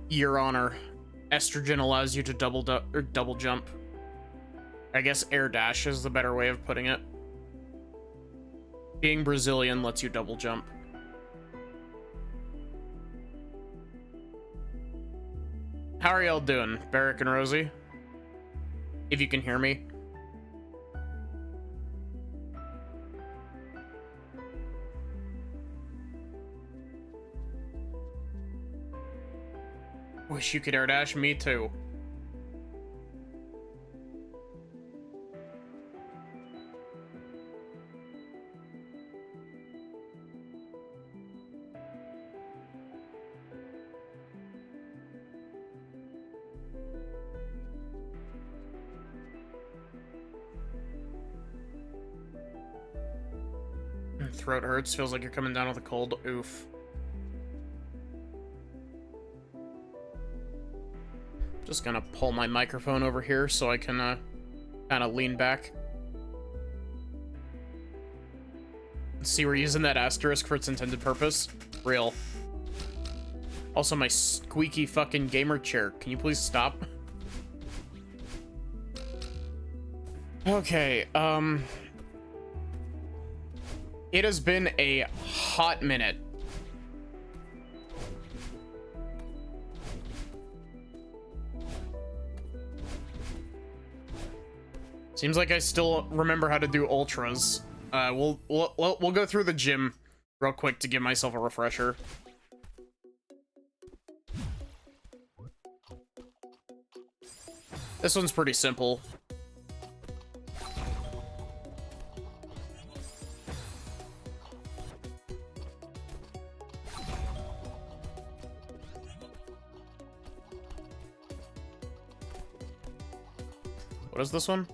Your Honor, estrogen allows you to double jump. I guess air dash is the better way of putting it. Being Brazilian lets you double jump. How are y'all doing, Barrick and Rosie? If you can hear me. Wish you could air dash, me too. Throat hurts, feels like you're coming down with a cold. Oof. Just gonna pull my microphone over here so I can kind of lean back. See, we're using that asterisk for its intended purpose. Real. Also, my squeaky fucking gamer chair. Can you please stop? Okay, it has been a hot minute. Seems like I still remember how to do ultras. We'll go through the gym real quick to give myself a refresher. This one's pretty simple. What is this one?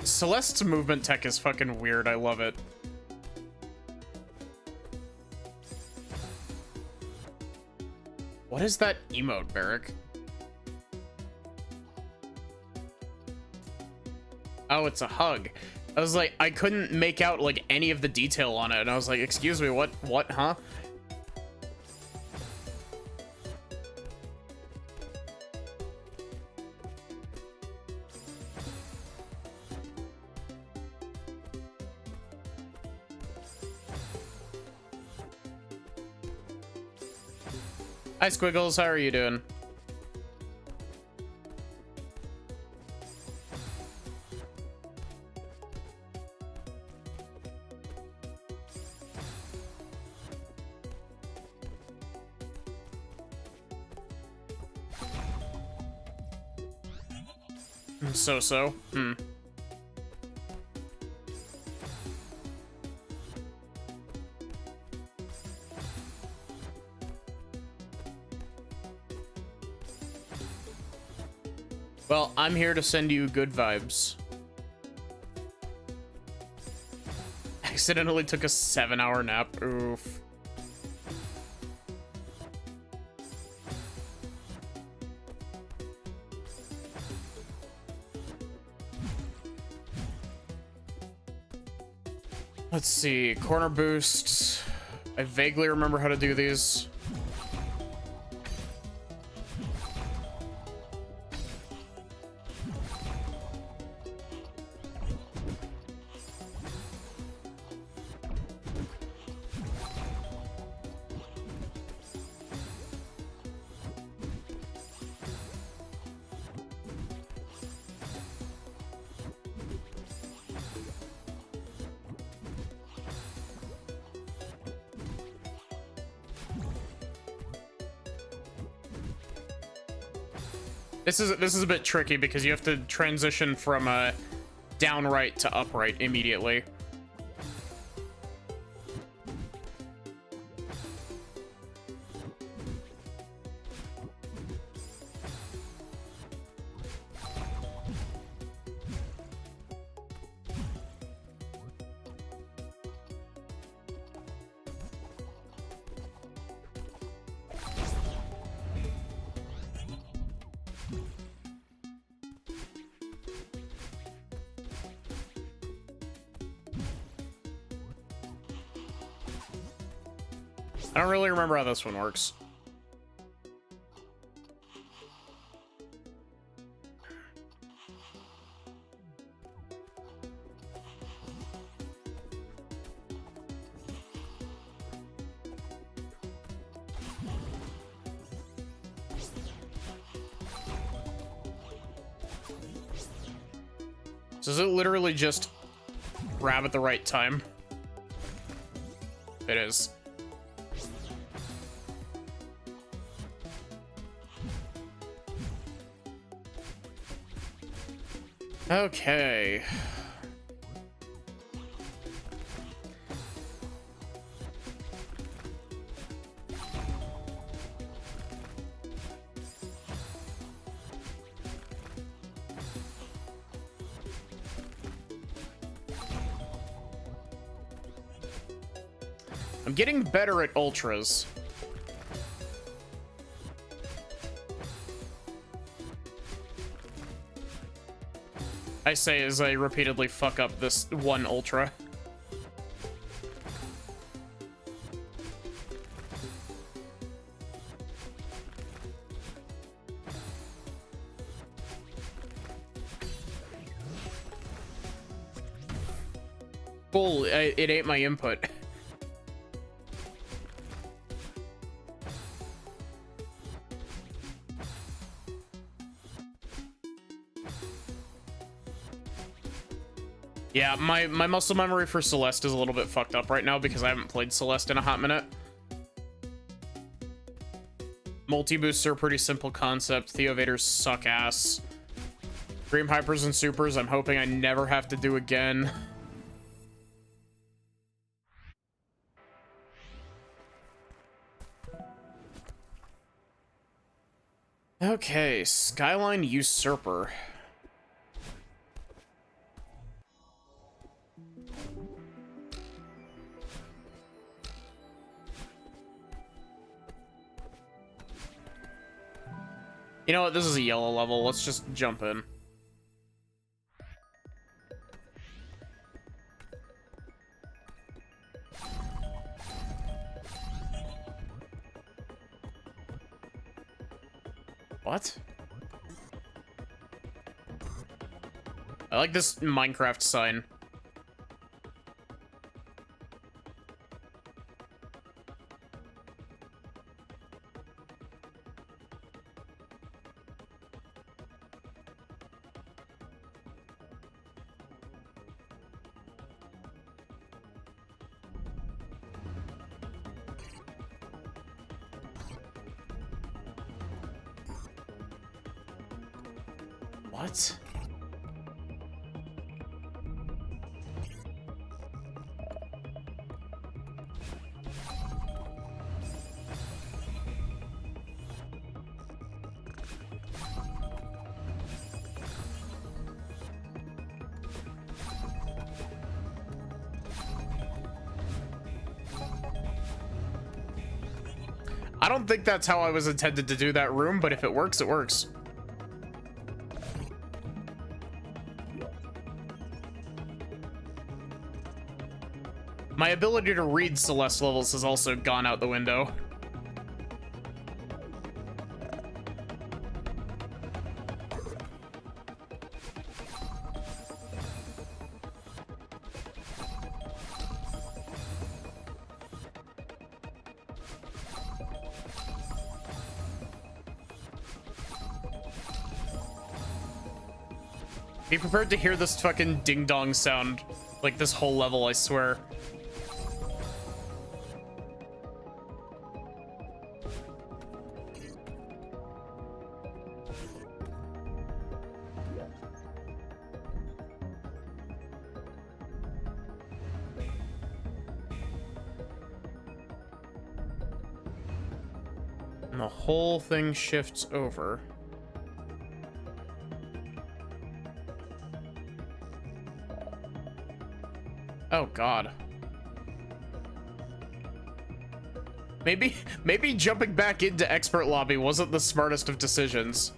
Celeste's movement tech is fucking weird. I love it. What is that emote, Barrick? Oh, it's a hug. I was like, I couldn't make out like any of the detail on it, and I was like, excuse me, what, huh? Hi, Squiggles. How are you doing? So. Well, I'm here to send you good vibes. Accidentally took a 7-hour nap. Oof. Let's see. Corner boost. I vaguely remember how to do these. This is a bit tricky because you have to transition from downright to upright immediately. I don't really remember how this one works. So is it literally just grab at the right time? It is. Okay. I'm getting better at ultras. I say as I repeatedly fuck up this one ultra. Cool, it ate my input. Yeah, my muscle memory for Celeste is a little bit fucked up right now because I haven't played Celeste in a hot minute. Multi-boosts are a pretty simple concept. Theovaders suck ass. Dream Hypers and Supers, I'm hoping I never have to do again. Okay, Skyline Usurper. You know what? This is a yellow level. Let's just jump in. What? I like this Minecraft sign. What? I don't think that's how I was intended to do that room, but if it works, it works. My ability to read Celeste levels has also gone out the window. Be prepared to hear this fucking ding-dong sound, like this whole level, I swear. And the whole thing shifts over. Oh, God. Maybe jumping back into expert lobby wasn't the smartest of decisions.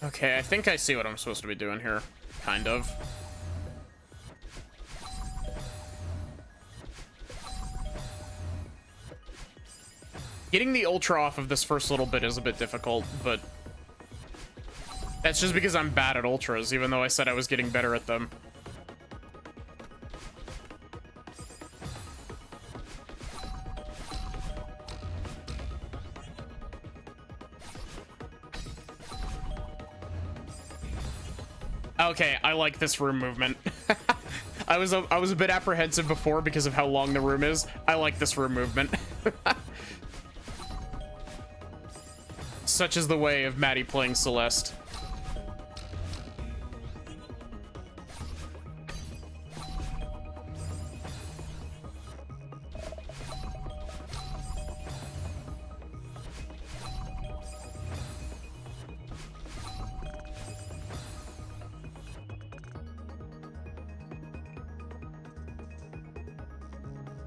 Okay, I think I see what I'm supposed to be doing here. Kind of. Getting the ultra off of this first little bit is a bit difficult, but that's just because I'm bad at ultras, even though I said I was getting better at them. Okay, I like this room movement. I was a bit apprehensive before because of how long the room is. I like this room movement. Such is the way of Maddie playing Celeste.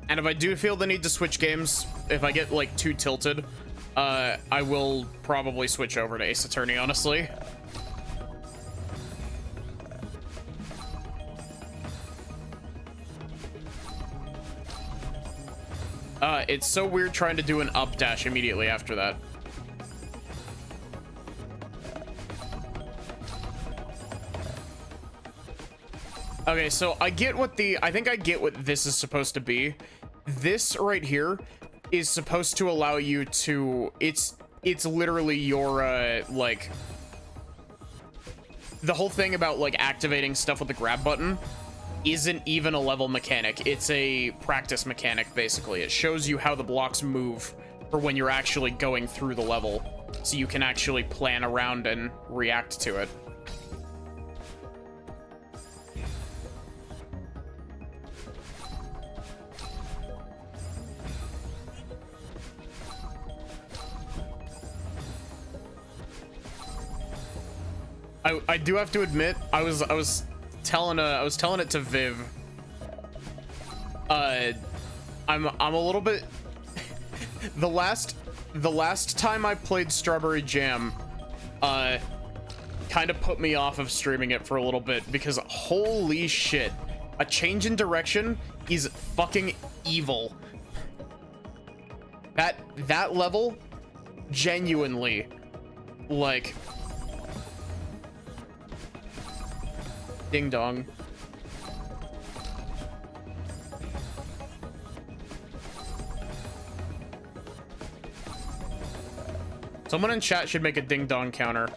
And if I do feel the need to switch games, if I get like too tilted, I will probably switch over to Ace Attorney, honestly. It's so weird trying to do an up dash immediately after that. Okay, so I think I get what this is supposed to be. This right here is supposed to allow you to, it's literally your, like, the whole thing about, like, activating stuff with the grab button isn't even a level mechanic. It's a practice mechanic, basically. It shows you how the blocks move for when you're actually going through the level, so you can actually plan around and react to it. I do have to admit, I was telling it to Viv. I'm a little bit the last time I played Strawberry Jam kind of put me off of streaming it for a little bit because holy shit, a change in direction is fucking evil. That level genuinely, like, ding dong. Someone in chat should make a ding dong counter.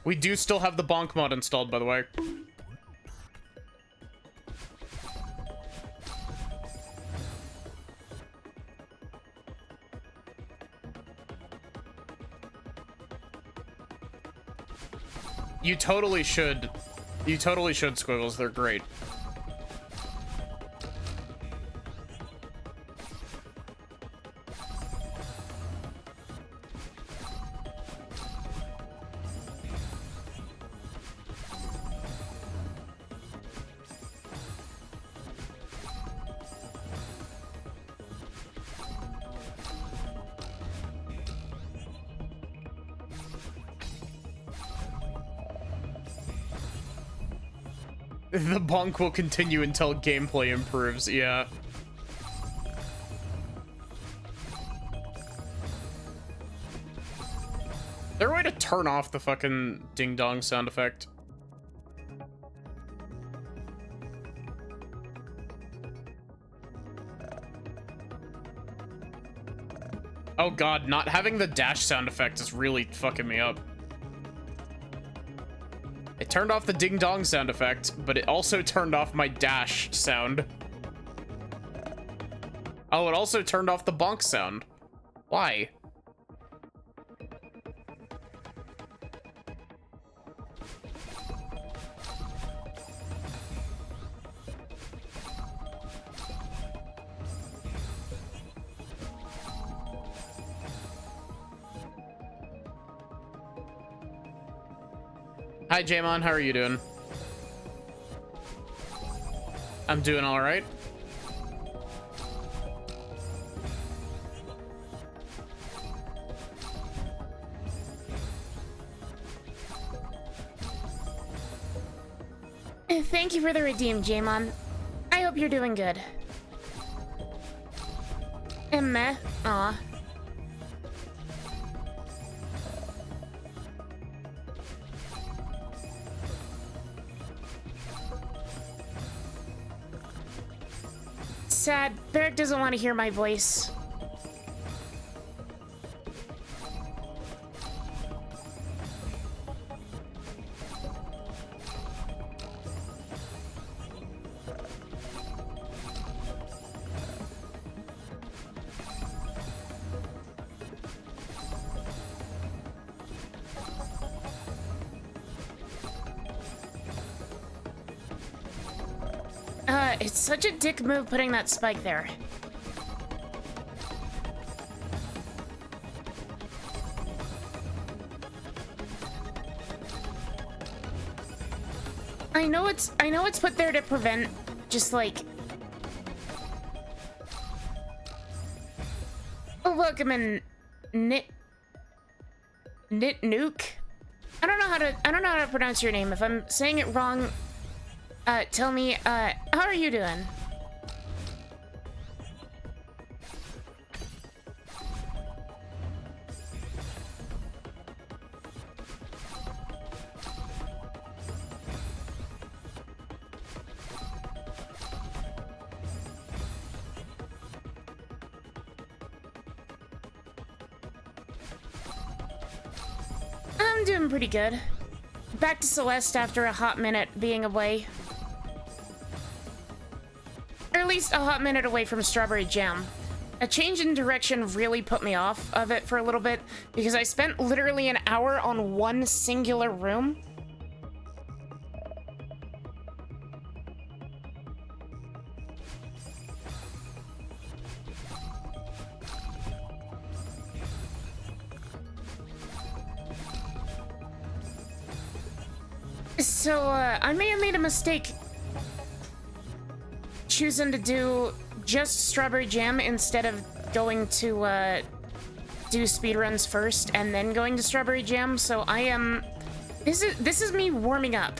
We do still have the bonk mod installed, by the way. You totally should. You totally should, Squiggles. They're great. The bonk will continue until gameplay improves, yeah. Is there a way to turn off the fucking ding-dong sound effect? Oh god, not having the dash sound effect is really fucking me up. It turned off the ding-dong sound effect, but it also turned off my dash sound. Oh, it also turned off the bonk sound. Why? Hi, Jamon. How are you doing? I'm doing all right. Thank you for the redeem, Jamon. I hope you're doing good. Meh. Aw. Sad. Barrick doesn't want to hear my voice. It's such a dick move putting that spike there. I know it's put there to prevent just like welcome in Nit Nuke. I don't know how to pronounce your name. If I'm saying it wrong, tell me, how are you doing? I'm doing pretty good. Back to Celeste after a hot minute being away. Or at least a hot minute away from Strawberry Jam. A change in direction really put me off of it for a little bit because I spent literally an hour on one singular room. So, I may have made a mistake choosing to do just Strawberry Jam instead of going to, do speedruns first and then going to Strawberry Jam, so I am... This is me warming up.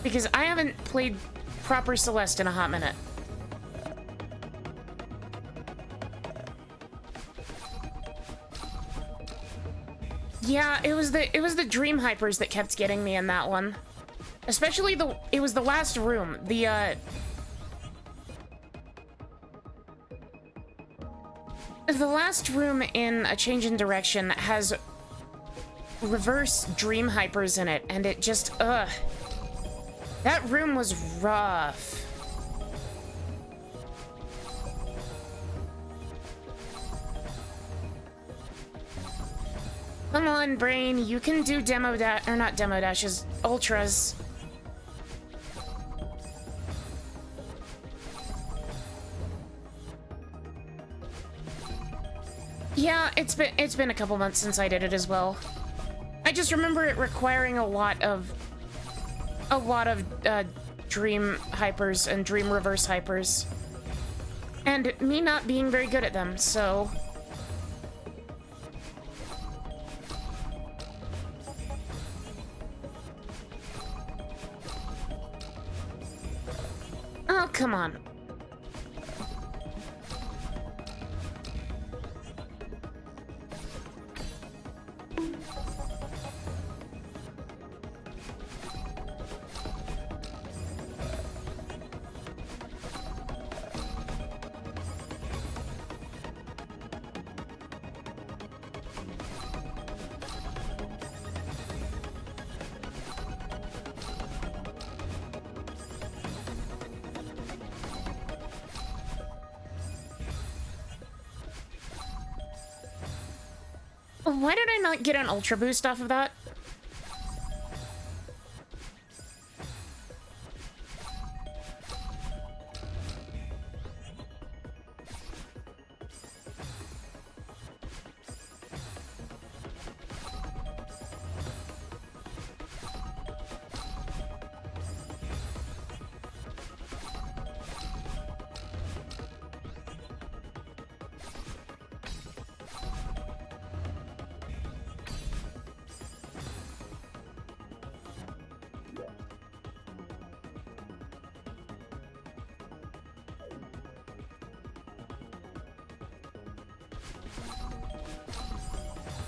Because I haven't played proper Celeste in a hot minute. Yeah, it was the Dream Hypers that kept getting me in that one. Especially it was the last room. The last room in A Change in Direction has reverse Dream Hypers in it, and it just, ugh. That room was rough. Come on, Brain, you can do demo dash, or not demo dashes, ultras. Yeah, it's been a couple months since I did it as well. I just remember it requiring a lot of Dream Hypers and Dream Reverse Hypers. And me not being very good at them, so... come on. Why did I not get an ultra boost off of that?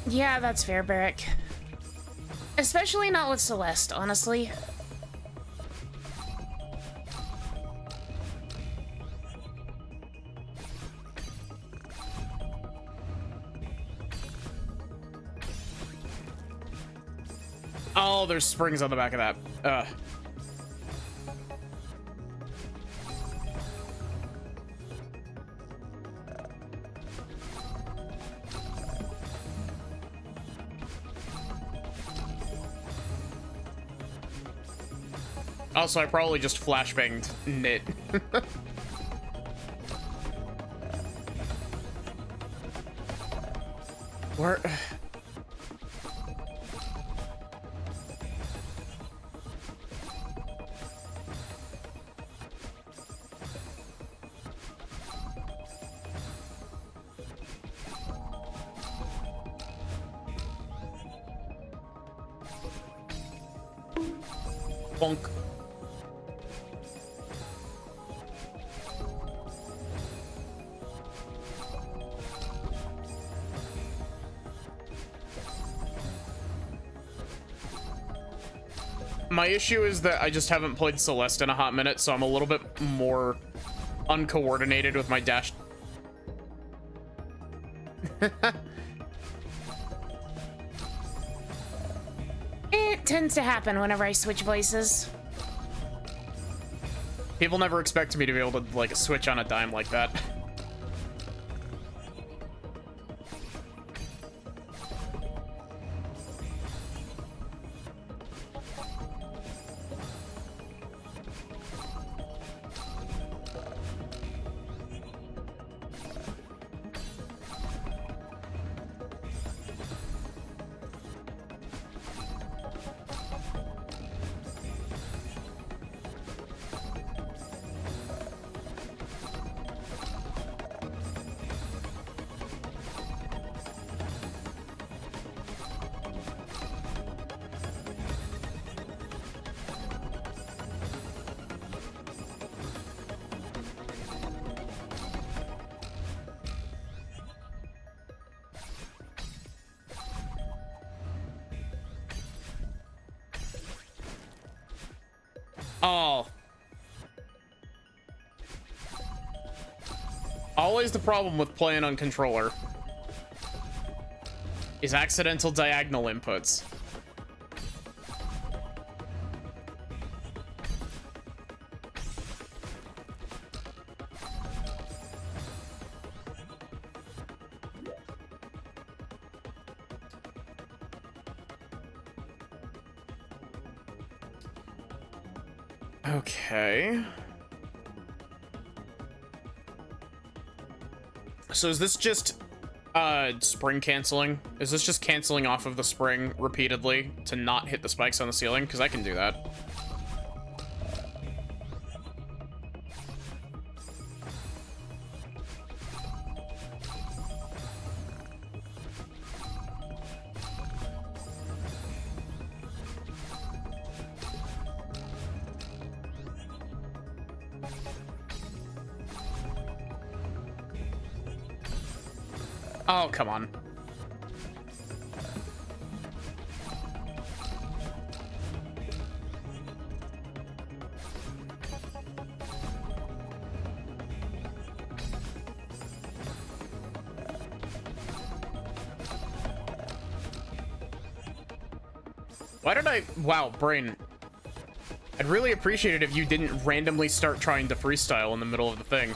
Yeah, that's fair, Barrick. Especially not with Celeste, honestly. Oh, there's springs on the back of that. Also, I probably just flashbanged Knit. Where? Bonk. My issue is that I just haven't played Celeste in a hot minute, so I'm a little bit more uncoordinated with my dash. It tends to happen whenever I switch voices. People never expect me to be able to, like, switch on a dime like that. Oh. Always the problem with playing on controller is accidental diagonal inputs. Okay. So is this just spring canceling? Is this just canceling off of the spring repeatedly to not hit the spikes on the ceiling? Because I can do that. Oh, come on. Why did I... Wow, brain. I'd really appreciate it if you didn't randomly start trying to freestyle in the middle of the thing.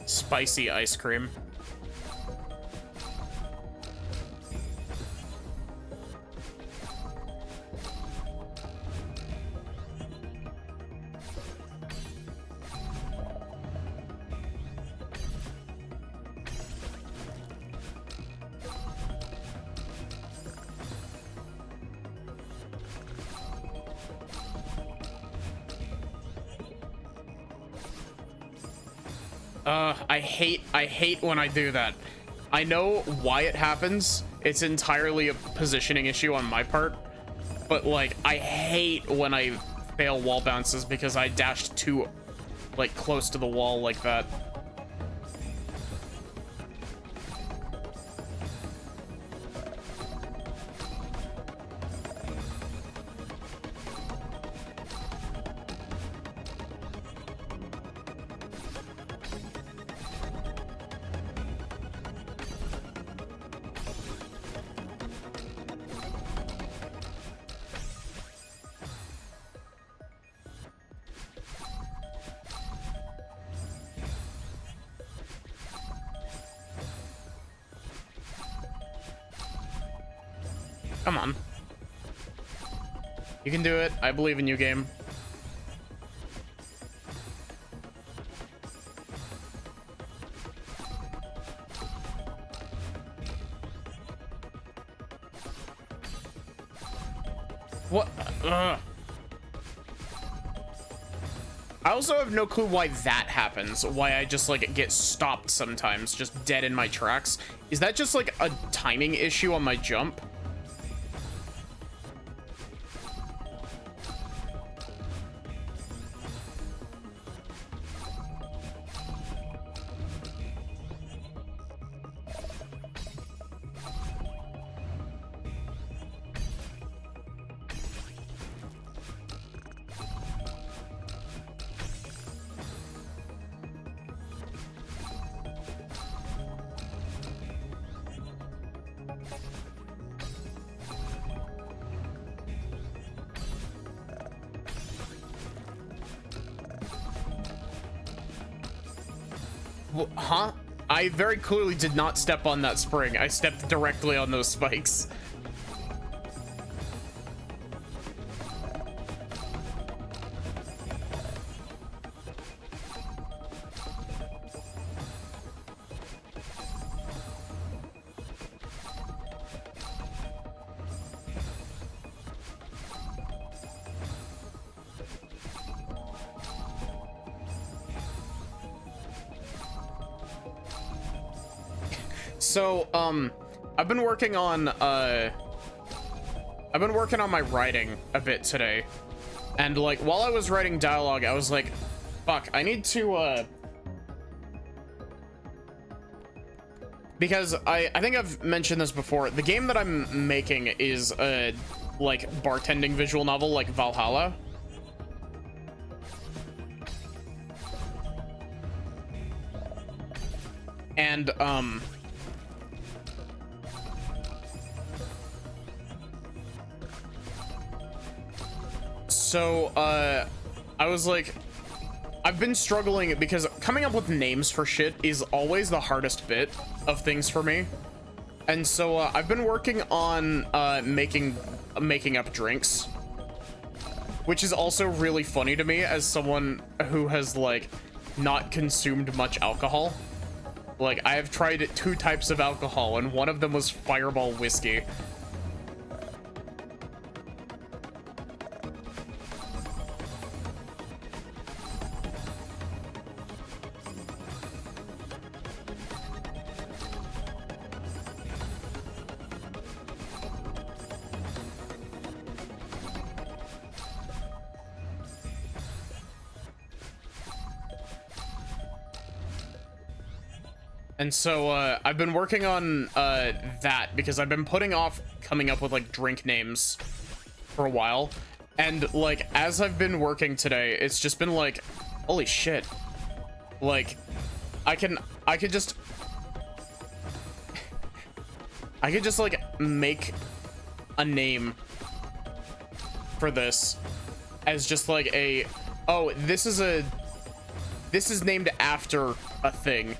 Spicy ice cream. I hate when I do that. I know why it happens. It's entirely a positioning issue on my part. But, like, I hate when I fail wall bounces because I dashed too, like, close to the wall like that. Come on. You can do it. I believe in you, game. What? Ugh. I also have no clue why that happens. Why I just, like, get stopped sometimes, just dead in my tracks. Is that just, like, a timing issue on my jump? Huh? I very clearly did not step on that spring. I stepped directly on those spikes. So, I've been working on my writing a bit today. And, like, while I was writing dialogue, I was like, fuck, I need to, because I think I've mentioned this before. The game that I'm making is a, like, bartending visual novel, like Valhalla. And, so, I was like, I've been struggling because coming up with names for shit is always the hardest bit of things for me. And so, I've been working on, making up drinks, which is also really funny to me as someone who has, like, not consumed much alcohol. Like, I have tried 2 types of alcohol, and one of them was Fireball whiskey. And so I've been working on that because I've been putting off coming up with like drink names for a while. And like as I've been working today, it's just been like, holy shit. Like I could just like make a name for this as just like a, oh, this is named after a thing.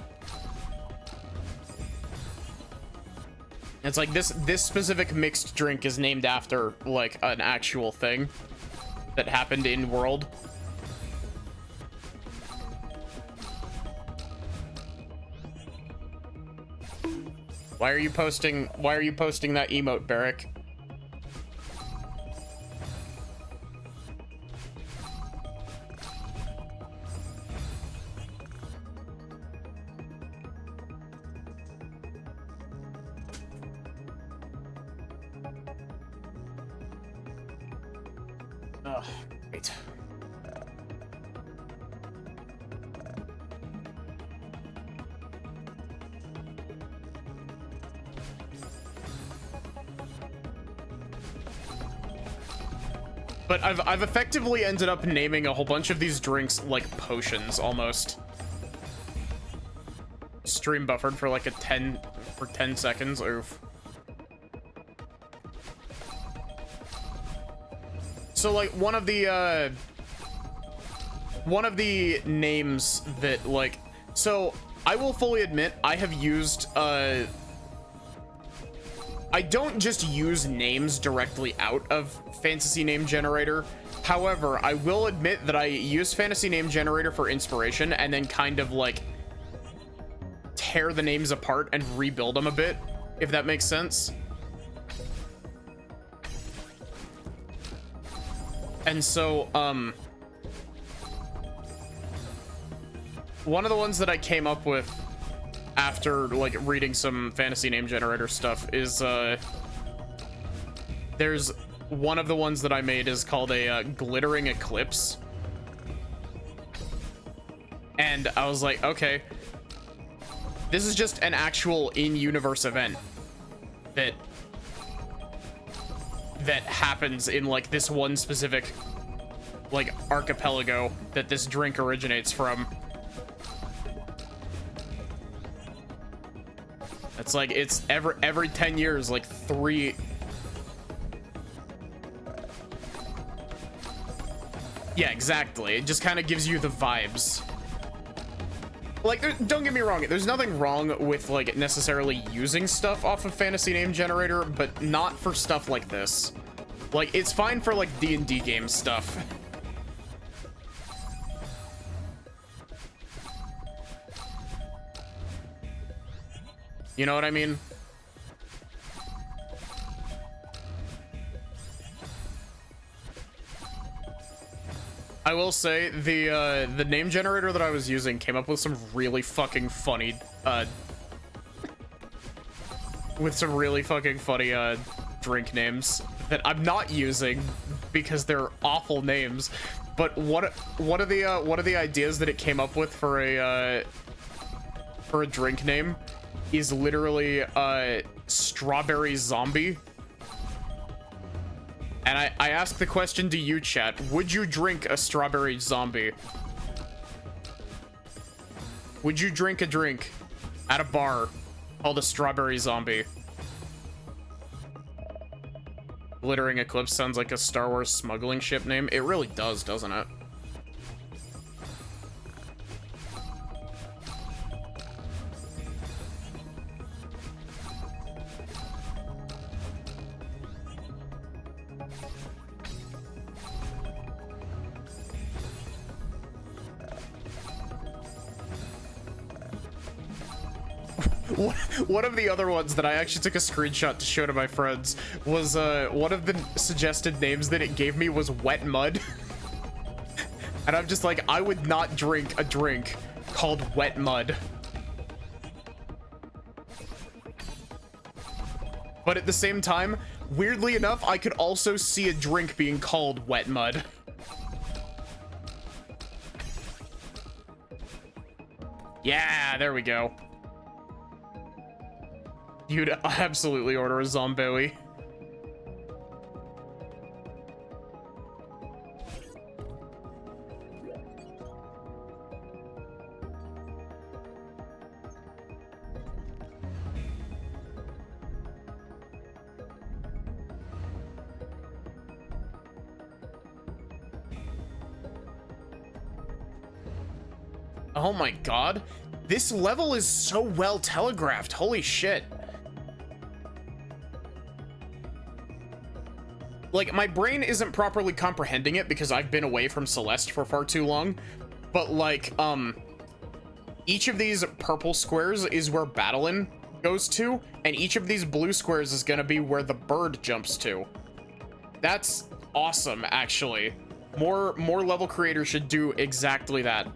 It's like this specific mixed drink is named after like an actual thing that happened in world. Why are you posting that emote, Barrick? Wait. But I've effectively ended up naming a whole bunch of these drinks like potions almost. Stream buffered for like 10 seconds. Oof. So like one of the names that like, so I will fully admit I have used I don't just use names directly out of Fantasy Name Generator. However, I will admit that I use Fantasy Name Generator for inspiration and then kind of like tear the names apart and rebuild them a bit, if that makes sense. And so, one of the ones that I came up with after like reading some Fantasy Name Generator stuff is there's one of the ones that I made is called a Glittering Eclipse, and I was like, okay, this is just an actual in-universe event that happens in like this one specific like archipelago that this drink originates from. It's like it's every 10 years, like 3. Yeah, exactly. It just kind of gives you the vibes. Like, don't get me wrong, there's nothing wrong with like necessarily using stuff off of Fantasy Name Generator, but not for stuff like this. Like, it's fine for like D&D game stuff. You know what I mean? I will say the name generator that I was using came up with some really fucking funny drink names that I'm not using because they're awful names. But one of the ideas that it came up with for a drink name is literally Strawberry Zombie. And I ask the question to you, chat, would you drink a strawberry zombie? Would you drink a drink at a bar called a Strawberry Zombie? Glittering Eclipse sounds like a Star Wars smuggling ship name. It really does, doesn't it? One of the other ones that I actually took a screenshot to show to my friends was one of the suggested names that it gave me was Wet Mud. And I'm just like, I would not drink a drink called Wet Mud. But at the same time, weirdly enough, I could also see a drink being called Wet Mud. Yeah, there we go. You'd absolutely order a zombie. Oh my god. This level is so well telegraphed. Holy shit. Like, my brain isn't properly comprehending it because I've been away from Celeste for far too long. But, like, each of these purple squares is where Battlein goes to, and each of these blue squares is gonna be where the bird jumps to. That's awesome, actually. More level creators should do exactly that.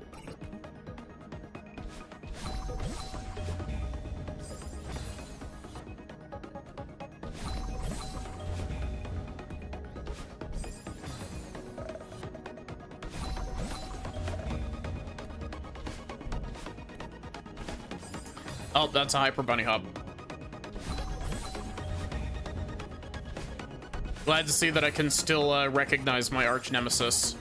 Oh, that's a Hyper Bunny Hop. Glad to see that I can still recognize my arch nemesis.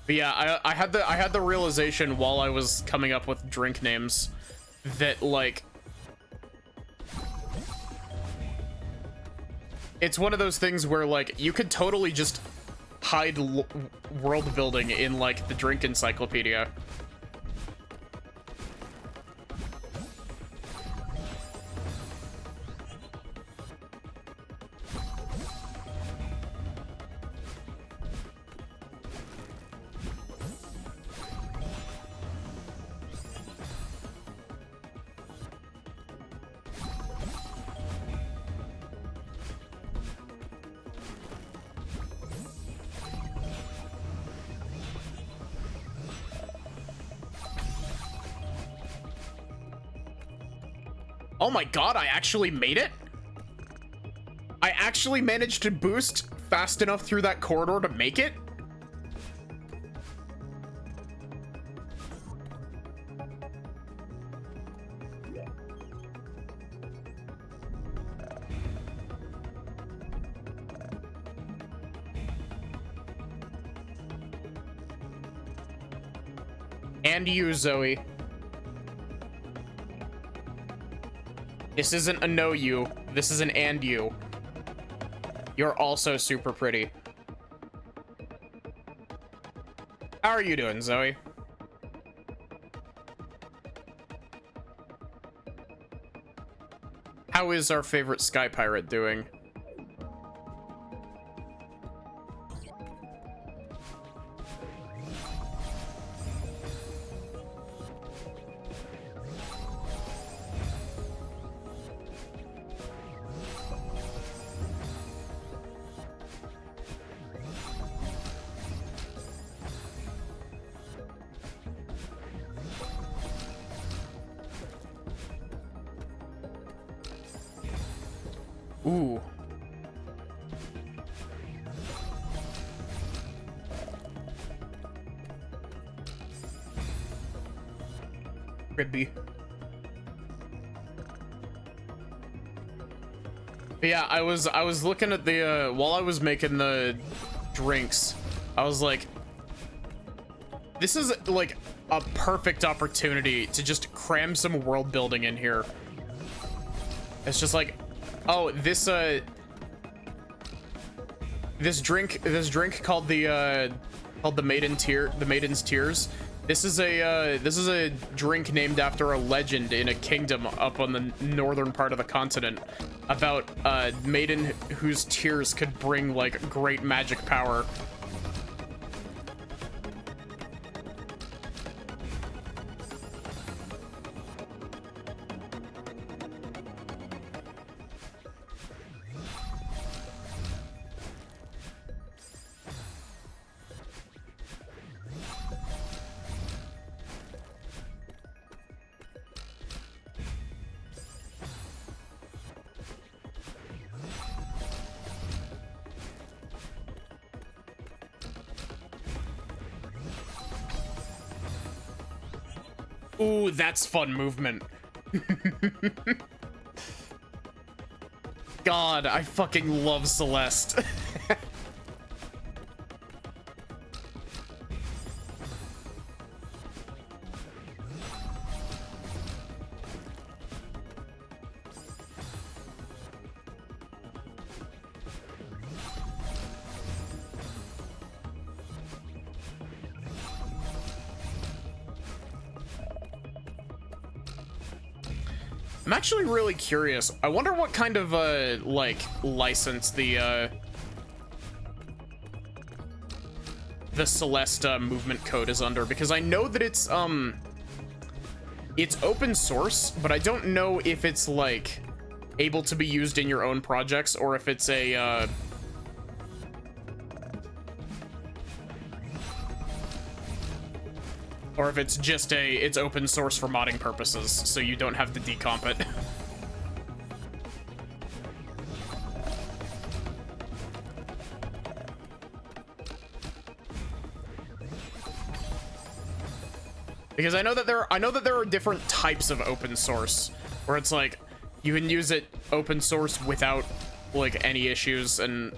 But yeah, I had the realization while I was coming up with drink names that, like, it's one of those things where, like, you could totally just hide world building in, like, the drink encyclopedia. Oh my god, I actually made it? I actually managed to boost fast enough through that corridor to make it? And you, Zoe. This isn't a no you. This is an and you. You're also super pretty. How are you doing, Zoe? How is our favorite Sky Pirate doing? Ooh. Ribby. But yeah, I was looking at the while I was making the drinks, I was like, this is like a perfect opportunity to just cram some world building in here. It's just like, oh, this drink called the Maiden's Tears. This is a drink named after a legend in a kingdom up on the northern part of the continent about a maiden whose tears could bring, like, great magic power. Ooh, that's fun movement. God, I fucking love Celeste. I'm actually really curious. I wonder what kind of like license the Celeste movement code is under, because I know that it's open source, but I don't know if it's like able to be used in your own projects or if it's a or if it's just it's open source for modding purposes, so you don't have to decomp it. Because I know that there are different types of open source, where it's like you can use it open source without like any issues, and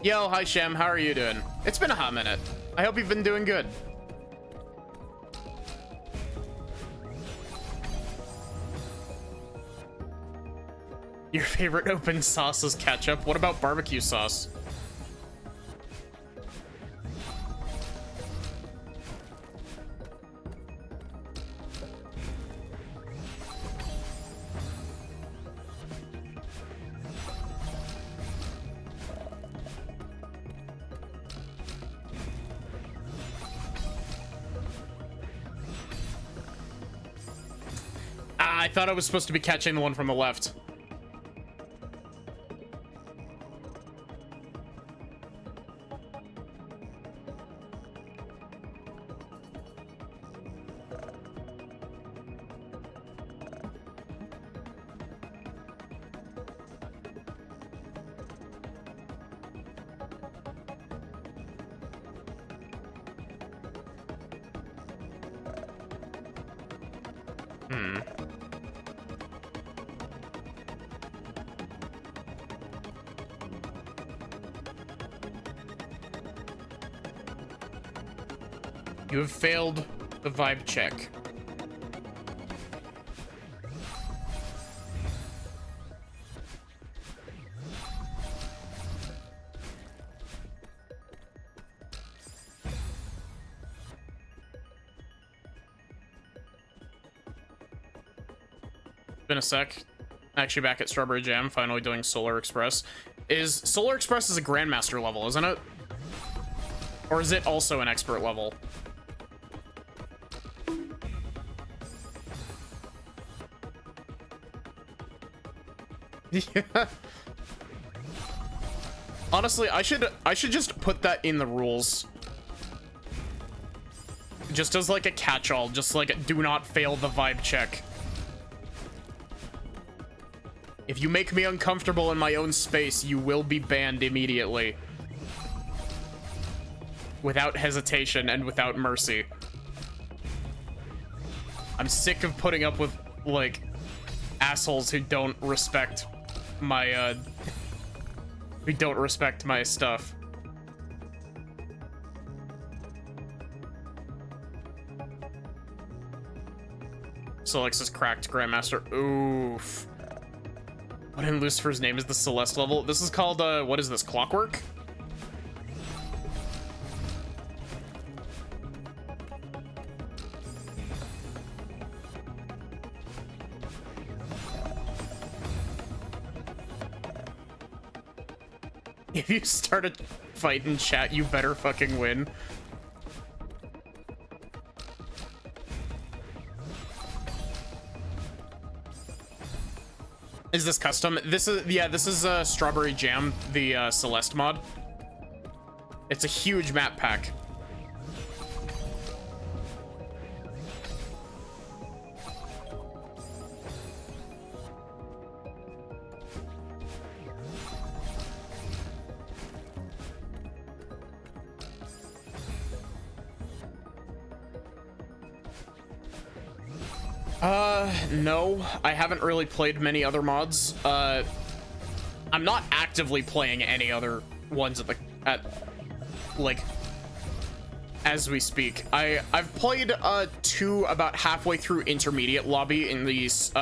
yo, hi Shem, how are you doing? It's been a hot minute. I hope you've been doing good. Your favorite open sauce is ketchup? What about barbecue sauce? I thought I was supposed to be catching the one from the left. You have failed the vibe check. Been a sec. Actually back at Strawberry Jam, finally doing Solar Express. Solar Express is a Grandmaster level, isn't it? Or is it also an expert level? Yeah. Honestly, I should just put that in the rules. Just as like a catch-all, just like do not fail the vibe check. If you make me uncomfortable in my own space, you will be banned immediately. Without hesitation and without mercy. I'm sick of putting up with like assholes who don't respect my stuff. So Alexis cracked Grandmaster. Oof. What in Lucifer's name is the Celeste level? This is called what is this, Clockwork? If you start a fight in chat, you better fucking win. Is this custom? This is Strawberry Jam, the Celeste mod. It's a huge map pack. No, I haven't really played many other mods. I'm not actively playing any other ones like as we speak. I've played 2 about halfway through intermediate lobby in these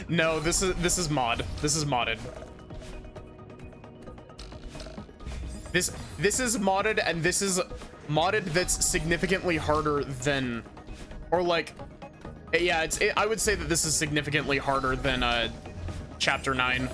No, this is mod. This is modded. This is modded, and this is modded that's significantly harder than, or like, yeah, I would say that this is significantly harder than Chapter 9.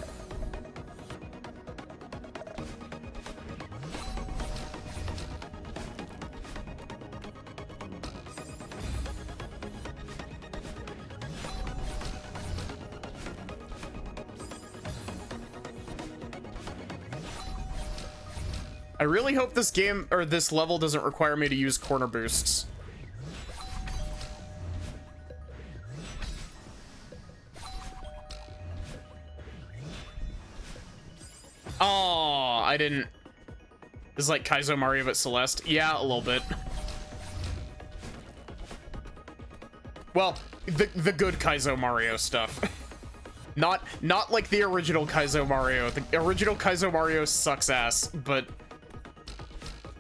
I really hope this game, or this level, doesn't require me to use corner boosts. Oh, I didn't. This is like Kaizo Mario but Celeste. Yeah, a little bit. Well, the good Kaizo Mario stuff. Not like the original Kaizo Mario. The original Kaizo Mario sucks ass, but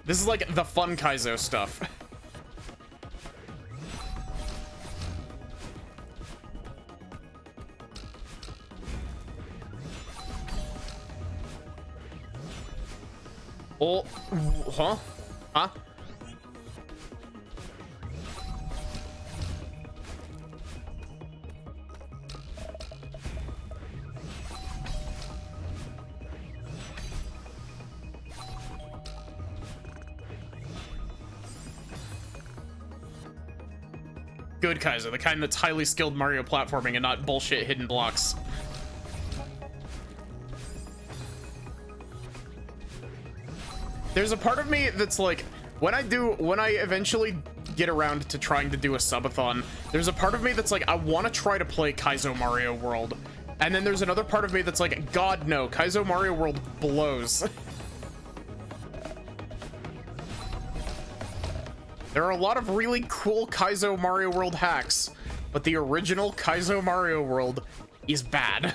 this is like the fun Kaizo stuff. Oh, huh? Huh? Good Kaizo, the kind that's highly skilled Mario platforming and not bullshit hidden blocks. There's a part of me that's like, when I eventually get around to trying to do a subathon, there's a part of me that's like, I want to try to play Kaizo Mario World. And then there's another part of me that's like, God no, Kaizo Mario World blows. There are a lot of really cool Kaizo Mario World hacks, but the original Kaizo Mario World is bad.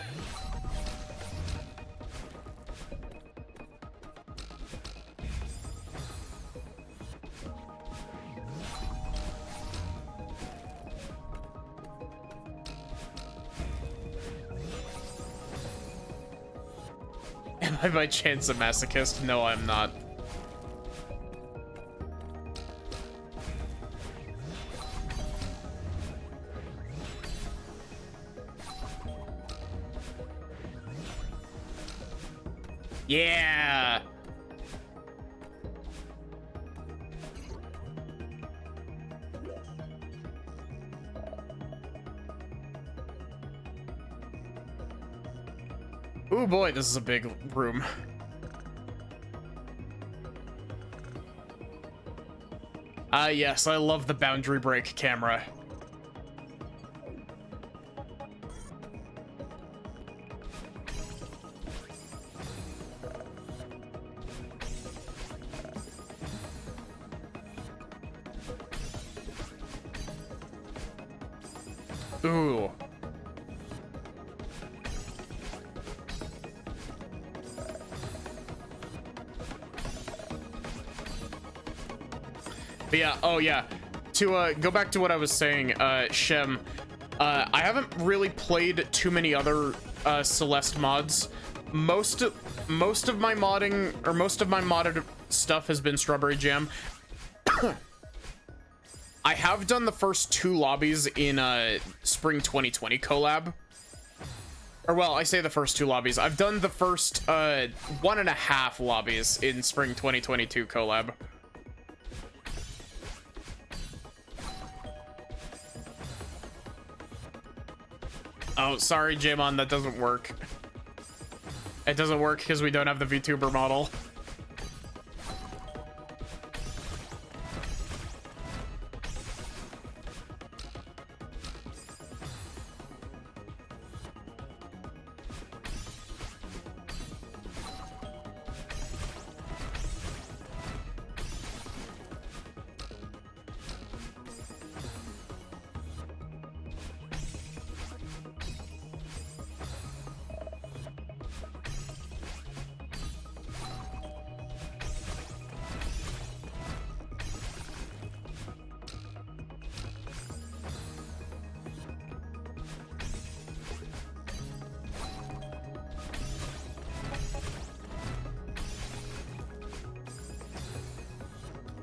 Am I by chance a masochist? No, I'm not. Yeah. Oh boy, this is a big room. Yes, I love the boundary break camera. Ooh. But yeah, oh yeah. To go back to what I was saying, Shem, I haven't really played too many other Celeste mods. Most of my modding, or most of my modded stuff has been Strawberry Jam. I have done the first 2 lobbies in Spring 2020 collab. Or well, I say the first 2 lobbies. I've done the first 1.5 lobbies in Spring 2022 collab. Oh, sorry, Jamon, that doesn't work. It doesn't work because we don't have the VTuber model.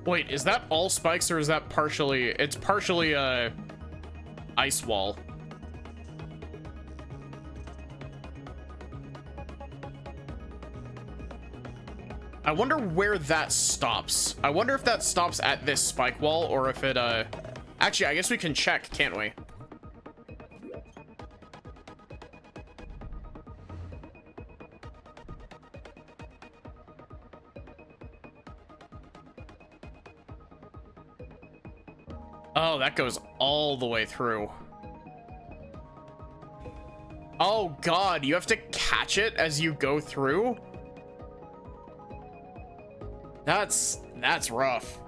Wait, is that all spikes or is that partially... It's partially a ice wall. I wonder where that stops. I wonder if that stops at this spike wall or if it, Actually, I guess we can check, can't we? Oh, that goes all the way through. Oh, God, you have to catch it as you go through? That's rough.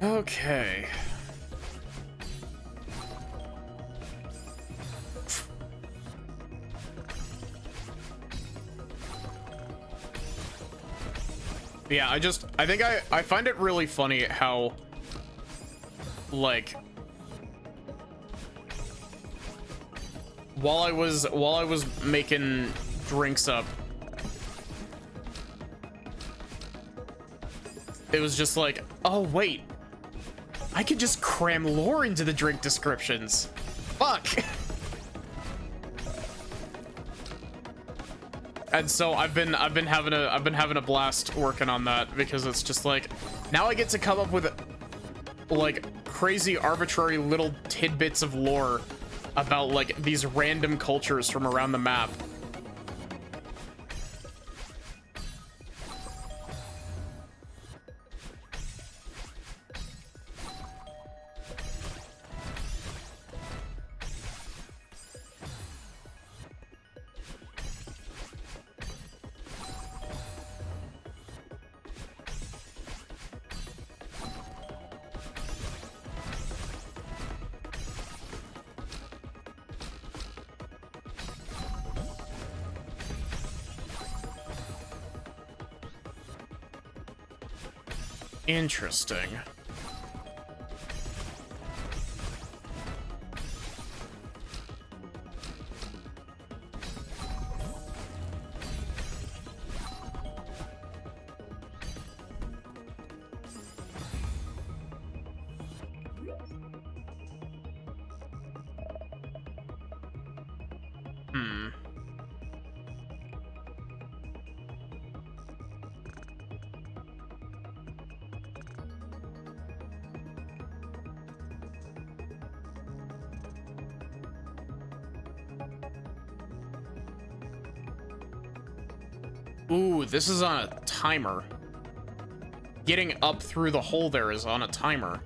Okay. Yeah, I think I find it really funny how, like, while I was making drinks up, it was just like, oh wait, I could just cram lore into the drink descriptions. Fuck. And so I've been having a blast working on that, because it's just like, now I get to come up with like crazy arbitrary little tidbits of lore about like these random cultures from around the map. Interesting. Ooh, this is on a timer. Getting up through the hole there is on a timer.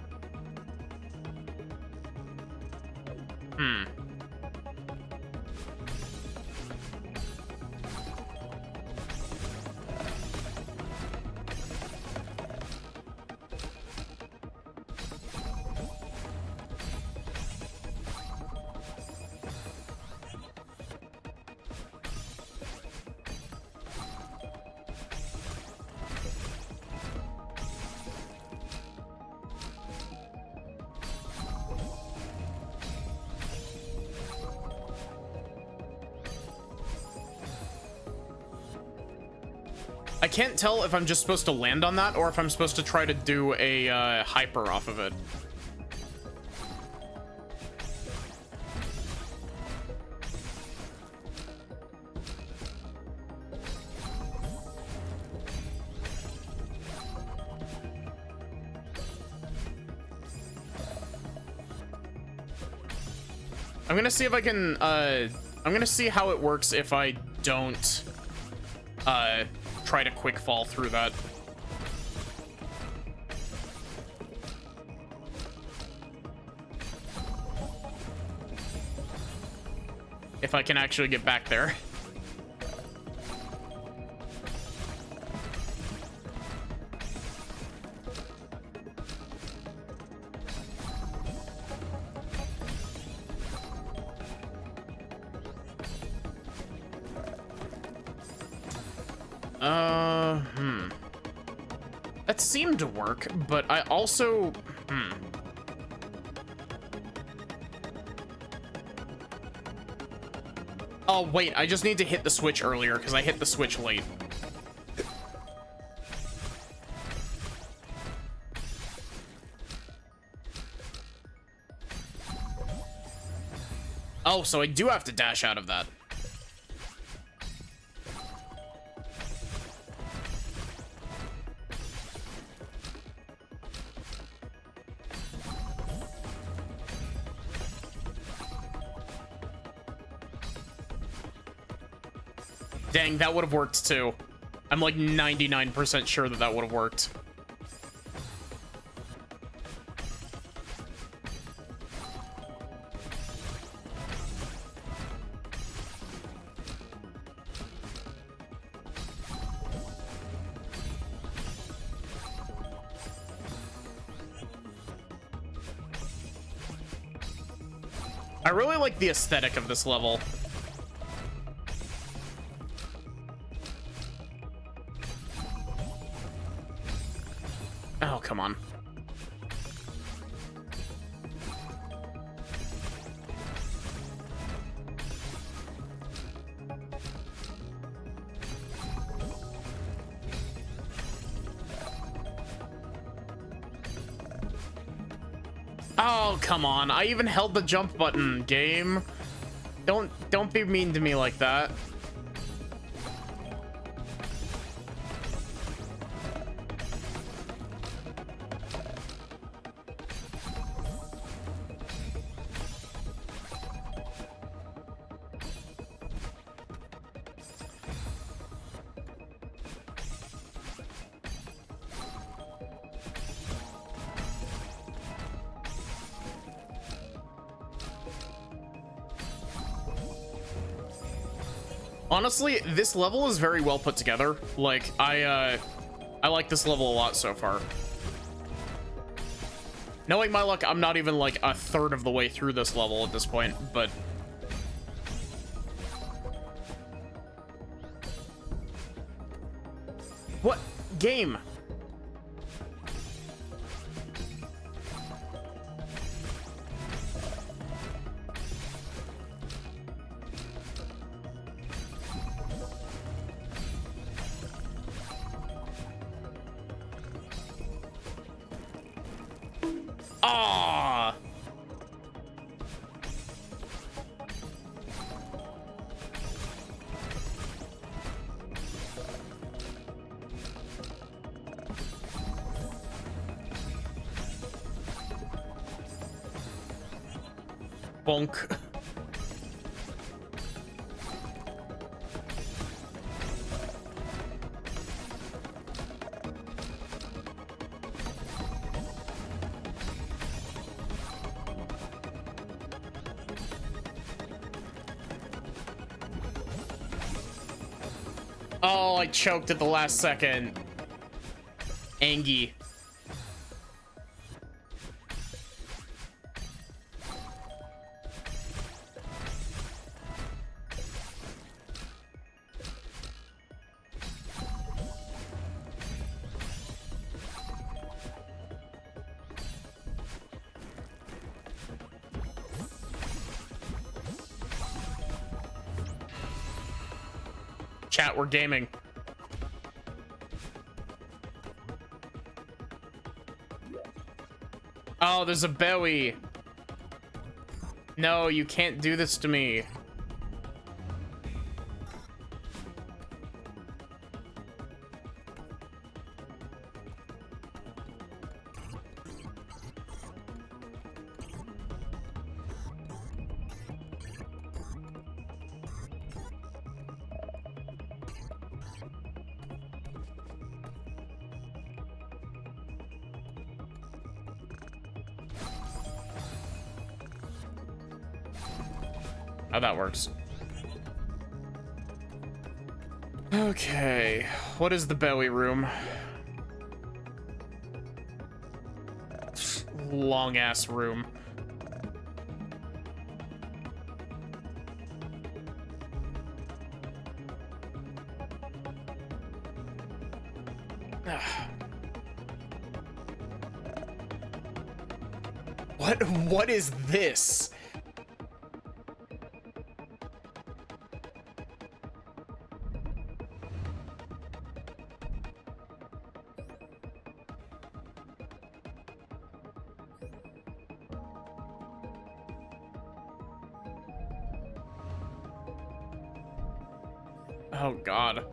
I can't tell if I'm just supposed to land on that or if I'm supposed to try to do a hyper off of it. I'm gonna see if I can, I'm gonna see how it works if I don't, try to quick fall through that. If I can actually get back there. That seemed to work, but I also... Oh, wait, I just need to hit the switch earlier, because I hit the switch late. Oh, so I do have to dash out of that. Dang, that would have worked too. I'm like 99% sure that that would have worked. I really like the aesthetic of this level. Oh, come on. Oh, come on. I even held the jump button, game. Don't be mean to me like that. Honestly, this level is very well put together. Like, I like this level a lot so far. Knowing my luck, I'm not even like a third of the way through this level at this point, but... What? Game? Ah! Bonk. Oh, I choked at the last second. Angie. Chat, we're gaming. Oh, there's a Bowie. No, you can't do this to me. How that works. Okay, what is the Bowie room? Long ass room. What is this? Oh God.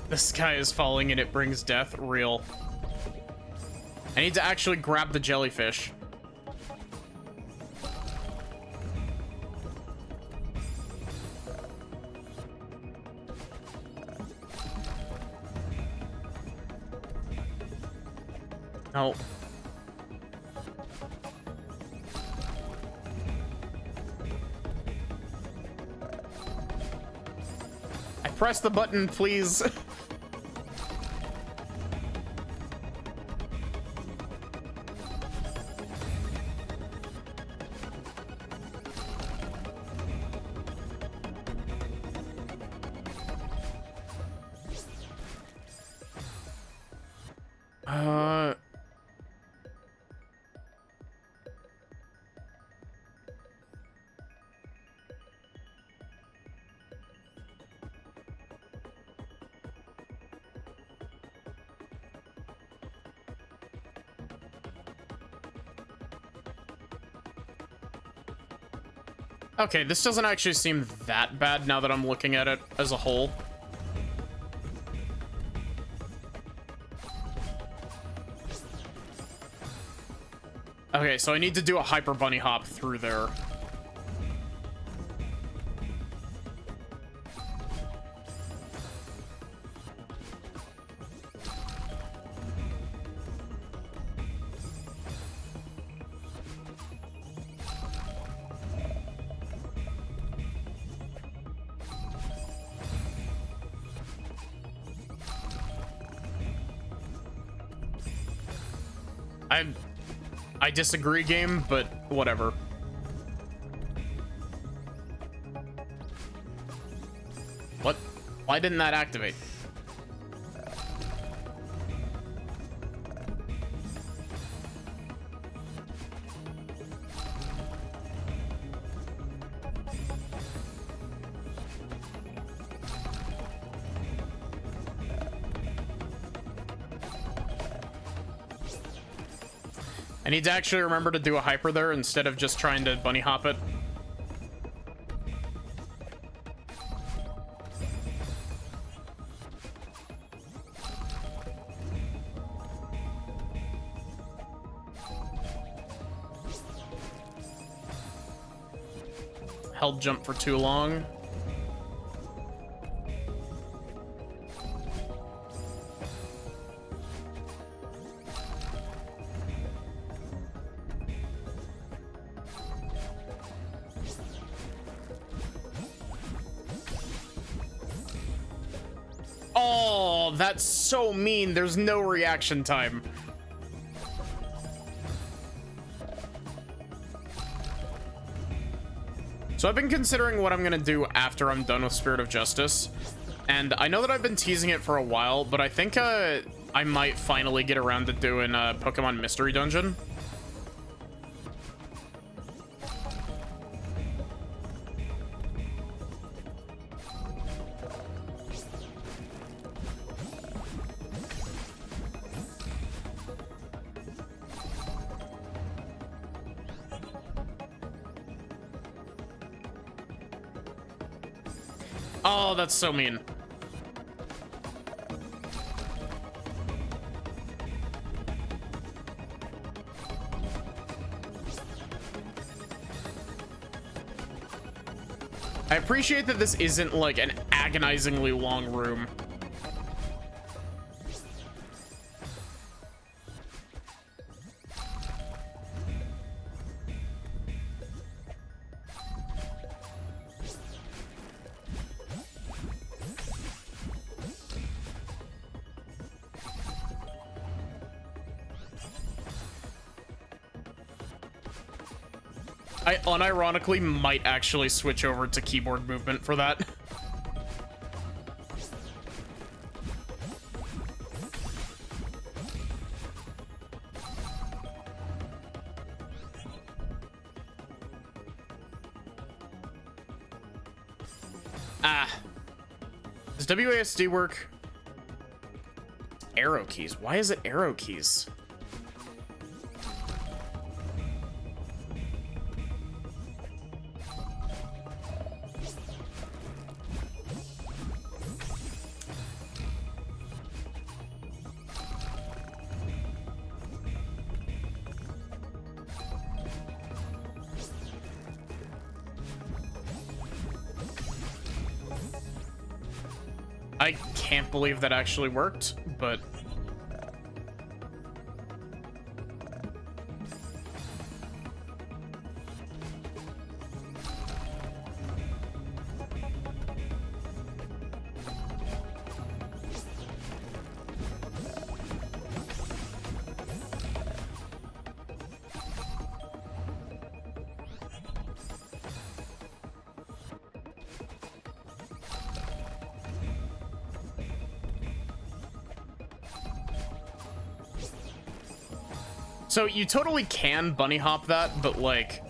The sky is falling and it brings death. Real. I need to actually grab the jellyfish. No. I pressed the button, please. Okay, this doesn't actually seem that bad now that I'm looking at it as a whole. Okay, so I need to do a hyper bunny hop through there. I disagree, game, but whatever. What? Why didn't that activate? I need to actually remember to do a hyper there instead of just trying to bunny hop it. Held jump for too long. Oh, that's so mean. There's no reaction time. So I've been considering what I'm gonna do after I'm done with Spirit of Justice. And I know that I've been teasing it for a while, but I think I might finally get around to doing Pokemon Mystery Dungeon. Oh, that's so mean. I appreciate that this isn't like an agonizingly long room. I unironically might actually switch over to keyboard movement for that. Does WASD work? Arrow keys. Why is it arrow keys? I can't believe that actually worked, but... So you totally can bunny hop that, but like...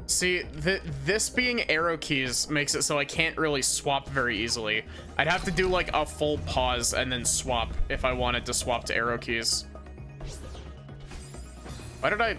See, this being arrow keys makes it so I can't really swap very easily. I'd have to do like a full pause and then swap if I wanted to swap to arrow keys. Why did I...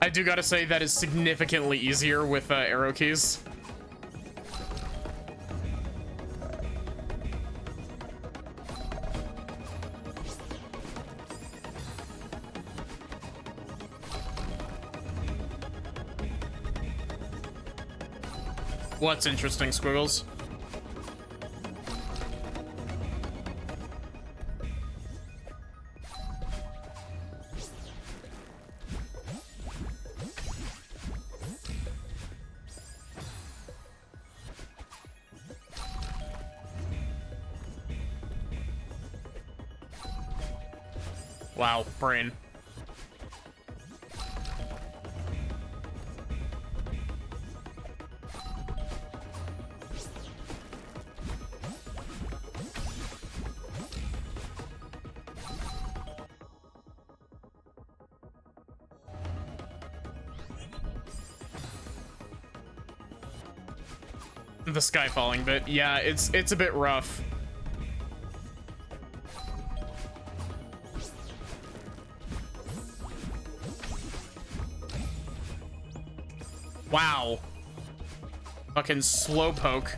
I do gotta say that is significantly easier with arrow keys. What's interesting, Squiggles? Wow, brain. The sky falling bit. Yeah, it's a bit rough. Wow. Fucking slowpoke.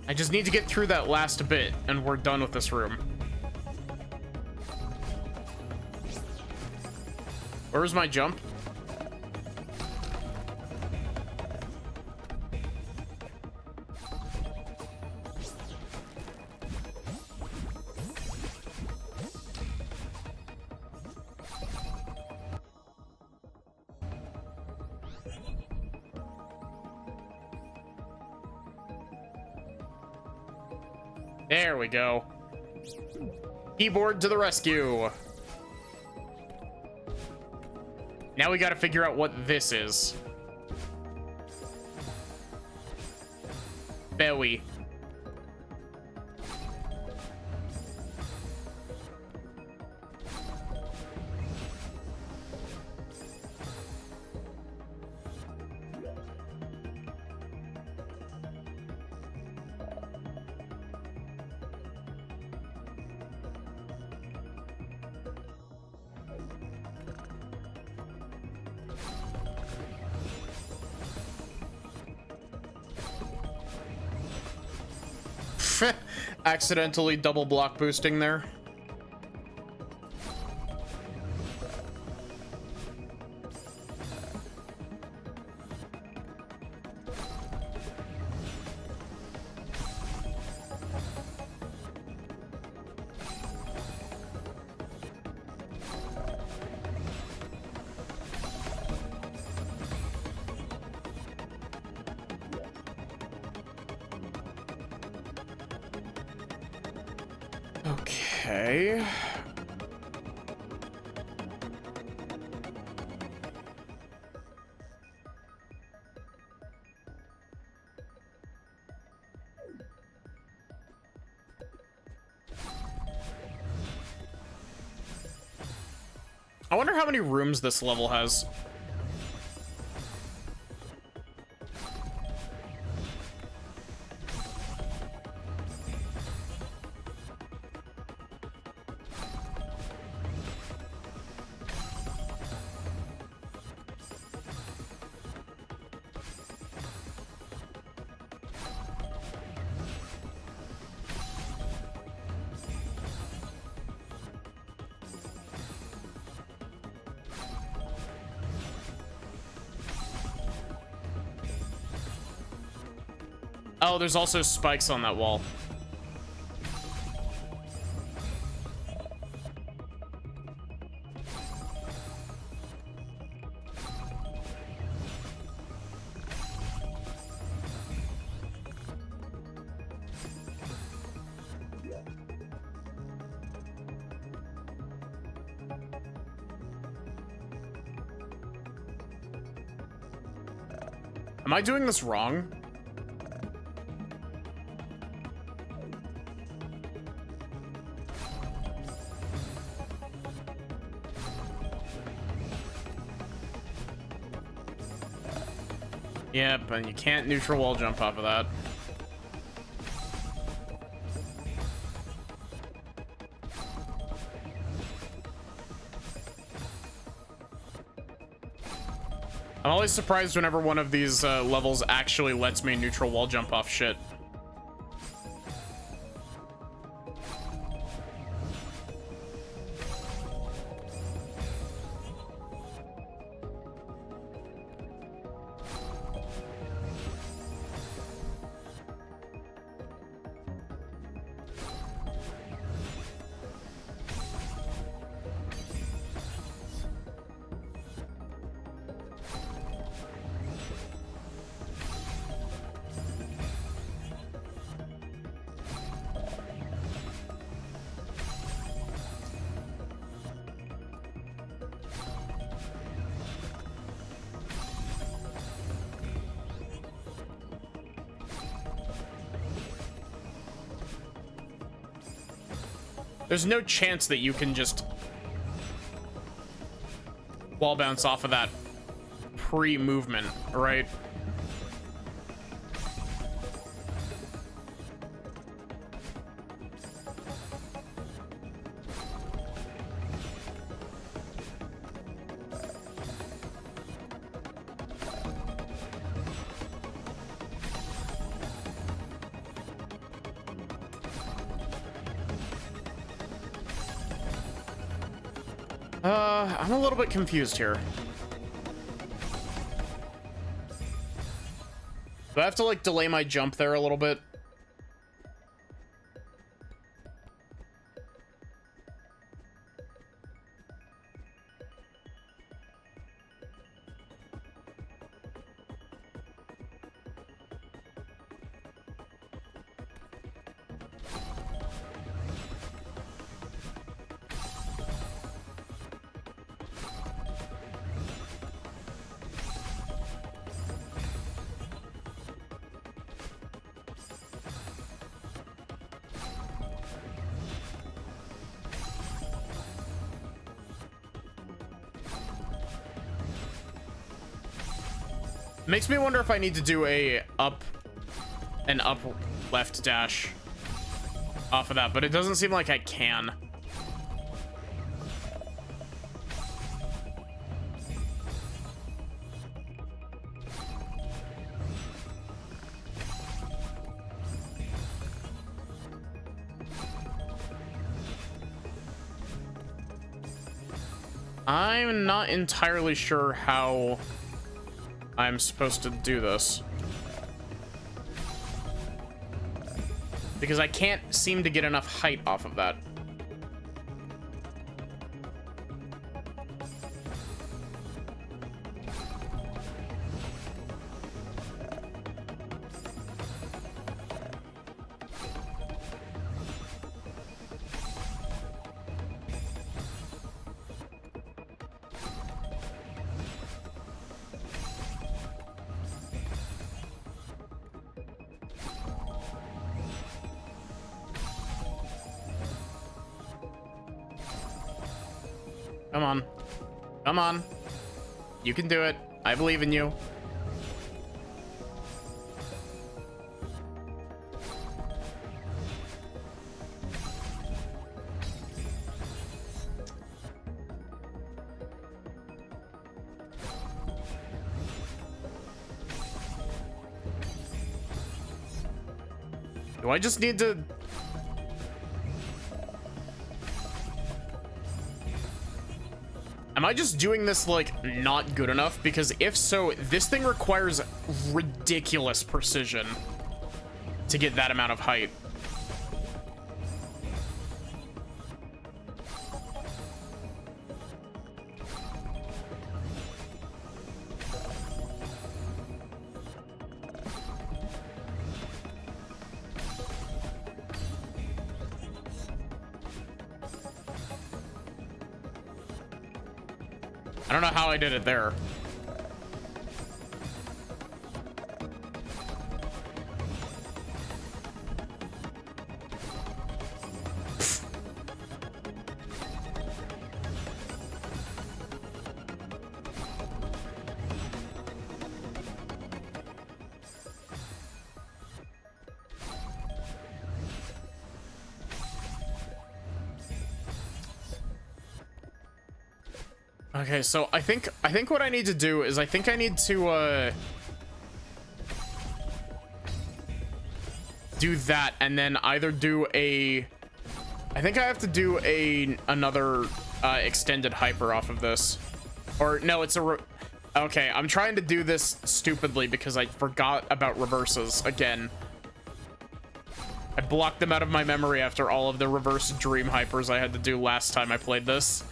I just need to get through that last bit, and we're done with this room. Where was my jump? There we go. Keyboard to the rescue. Now we gotta figure out what this is. Bowie. Accidentally double block boosting there. Okay. I wonder how many rooms this level has. Oh, there's also spikes on that wall. Am I doing this wrong? Yep, and you can't neutral wall jump off of that. I'm always surprised whenever one of these levels actually lets me neutral wall jump off shit. There's no chance that you can just wall bounce off of that pre-movement, right? I'm a little bit confused here. Do I have to, like, delay my jump there a little bit? Makes me wonder if I need to do an up left dash off of that, but it doesn't seem like I can. I'm not entirely sure how I'm supposed to do this, because I can't seem to get enough height off of that. Come on. Come on. You can do it. I believe in you. Do I just need to... Am I just doing this, like, not good enough? Because if so, this thing requires ridiculous precision to get that amount of height. I don't know how I did it there. Okay, so I think what I need to do is I think I need to do that and then either do a I think I have to do another extended hyper off of this. Or no, it's a okay, I'm trying to do this stupidly because I forgot about reverses again. I blocked them out of my memory after all of the reverse dream hypers I had to do last time I played this.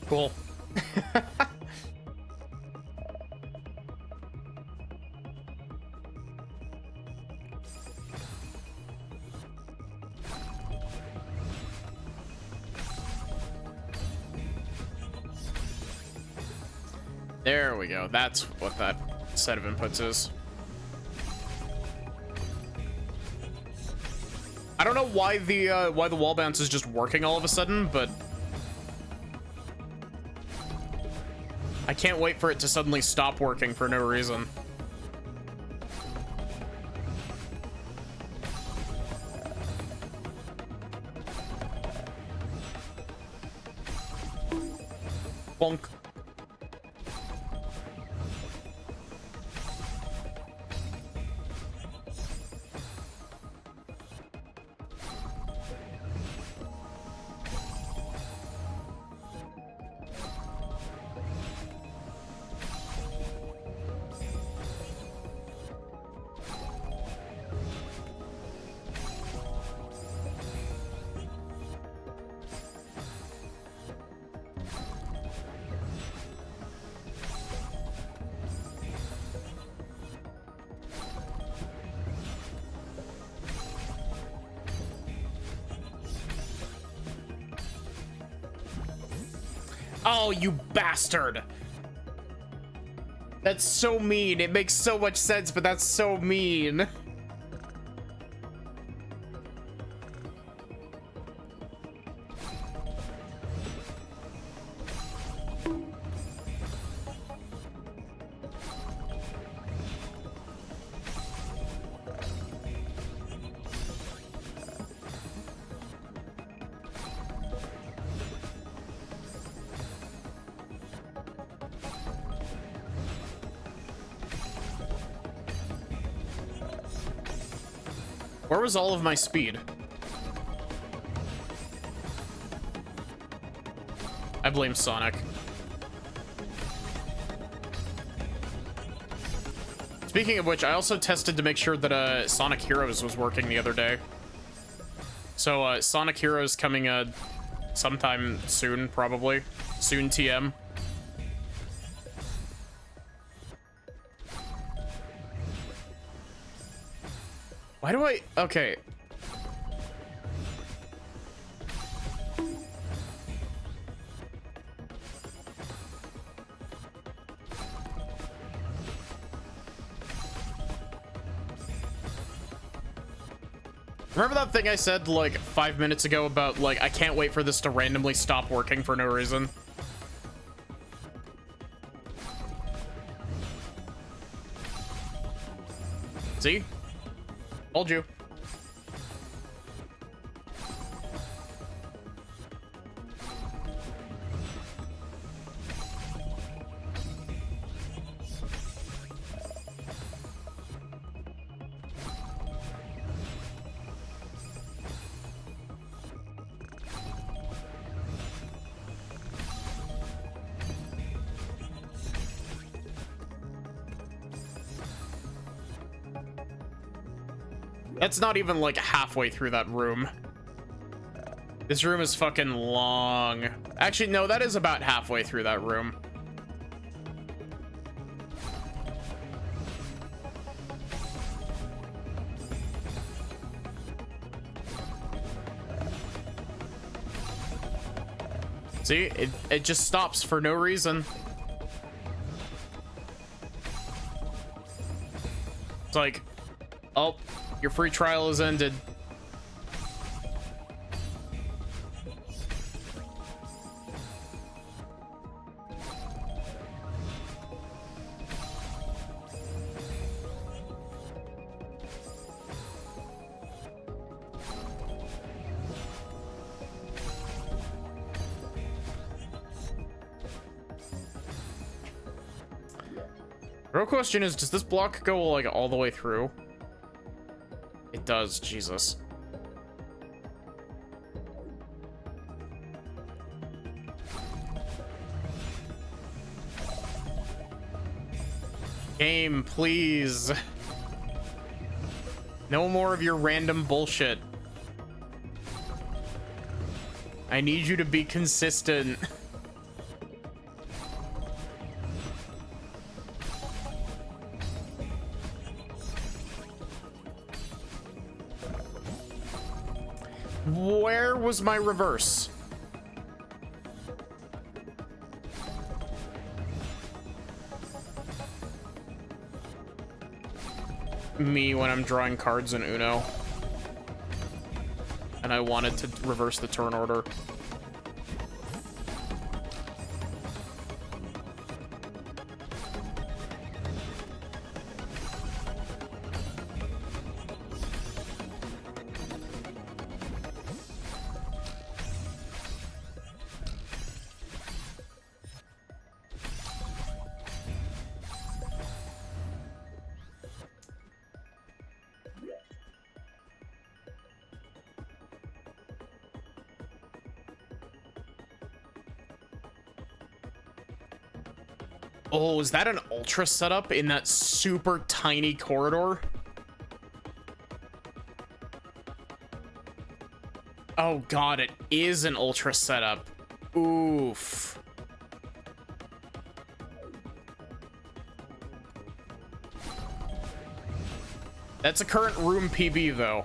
Cool. There we go. That's what that set of inputs is. I don't know why the wall bounce is just working all of a sudden, but I can't wait for it to suddenly stop working for no reason. Bonk. Oh, you bastard! That's so mean. It makes so much sense, but that's so mean. Where was all of my speed? I blame Sonic. Speaking of which, I also tested to make sure that Sonic Heroes was working the other day. So Sonic Heroes coming sometime soon, probably. Soon TM. Why do I... Okay. Remember that thing I said like 5 minutes ago about like I can't wait for this to randomly stop working for no reason? See? Told you. That's not even like halfway through that room. This room is fucking long. Actually, no, that is about halfway through that room. See, it just stops for no reason. It's like, oh, your free trial is ended. The real question is, does this block go like all the way through? It does, Jesus. Game, please. No more of your random bullshit. I need you to be consistent. Where was my reverse? Me when I'm drawing cards in Uno. And I wanted to reverse the turn order. Oh, is that an ultra setup in that super tiny corridor? Oh god, it is an ultra setup. Oof. That's a current room PB though.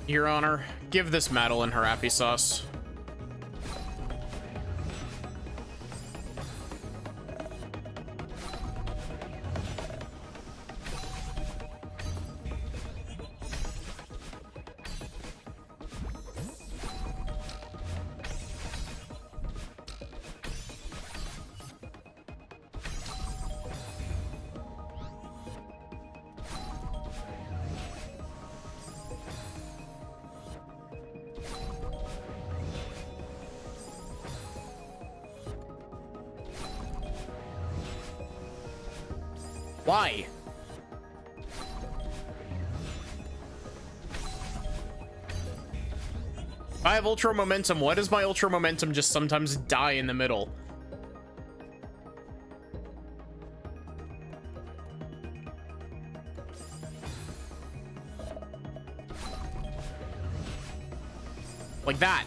Your Honor, give this Madeline her happy sauce. Why? I have ultra momentum. Why does my ultra momentum just sometimes die in the middle? Like that.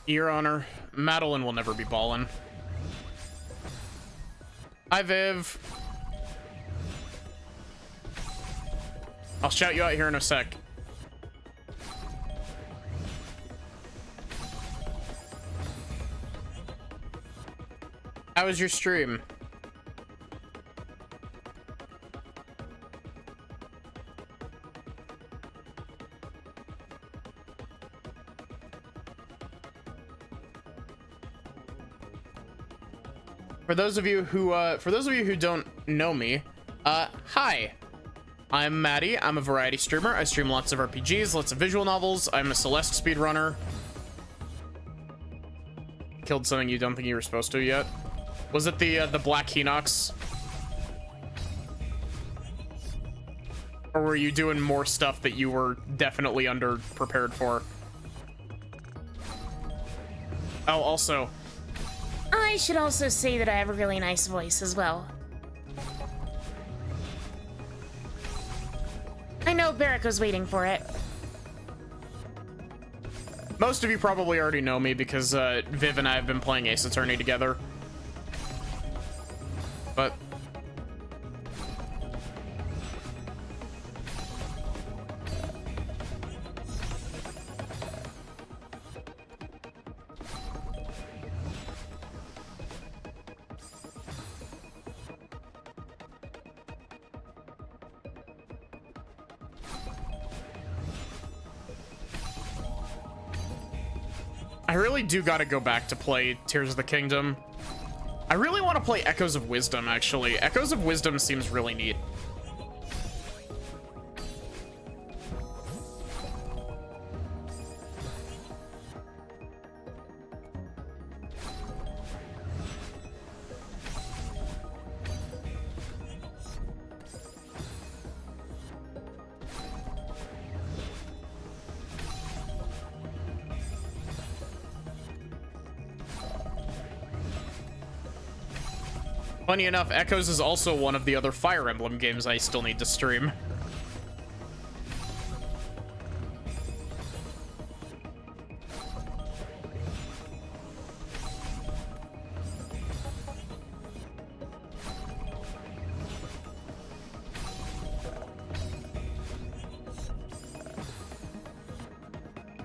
Your Honor, Madeline will never be ballin'. Hi, Viv. I'll shout you out here in a sec. How was your stream? For those of you who don't know me, hi. I'm Maddie. I'm a variety streamer. I stream lots of RPGs, lots of visual novels. I'm a Celeste speedrunner. Killed something you don't think you were supposed to yet. Was it the Black Hinox? Or were you doing more stuff that you were definitely underprepared for? Oh, also, I should also say that I have a really nice voice as well. I know Barrick was waiting for it. most of you probably already know me because Viv and I have been playing Ace Attorney together. But I really do gotta go back to play Tears of the Kingdom. I really want to play Echoes of Wisdom, actually. Echoes of Wisdom seems really neat. Funny enough, Echoes is also one of the other Fire Emblem games I still need to stream.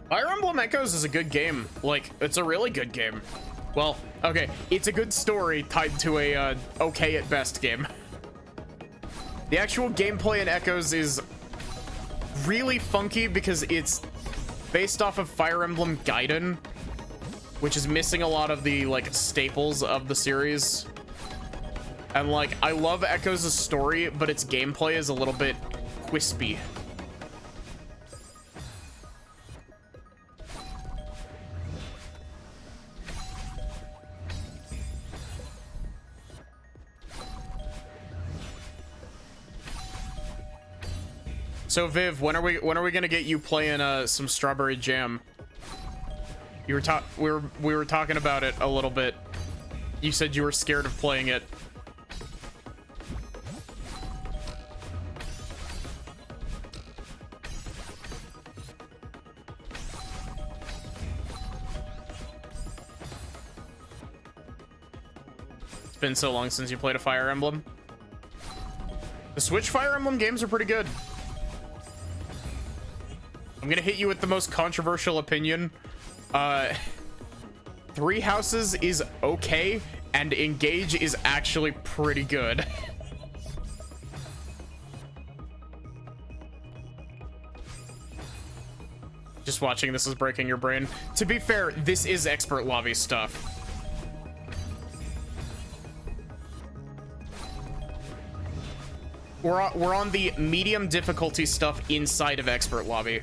Fire Emblem Echoes is a good game. Like, it's a really good game. Well, okay, it's a good story tied to a okay at best game. The actual gameplay in Echoes is really funky because it's based off of Fire Emblem Gaiden, which is missing a lot of the like staples of the series. And like, I love Echoes' story, but its gameplay is a little bit wispy. So Viv, when are we gonna get you playing some Strawberry Jam? You were we were talking about it a little bit. You said you were scared of playing it. It's been so long since you played a Fire Emblem. The Switch Fire Emblem games are pretty good. I'm gonna hit you with the most controversial opinion. Three Houses is okay, and Engage is actually pretty good. Just watching this is breaking your brain. To be fair, this is expert lobby stuff. We're on the medium difficulty stuff inside of expert lobby.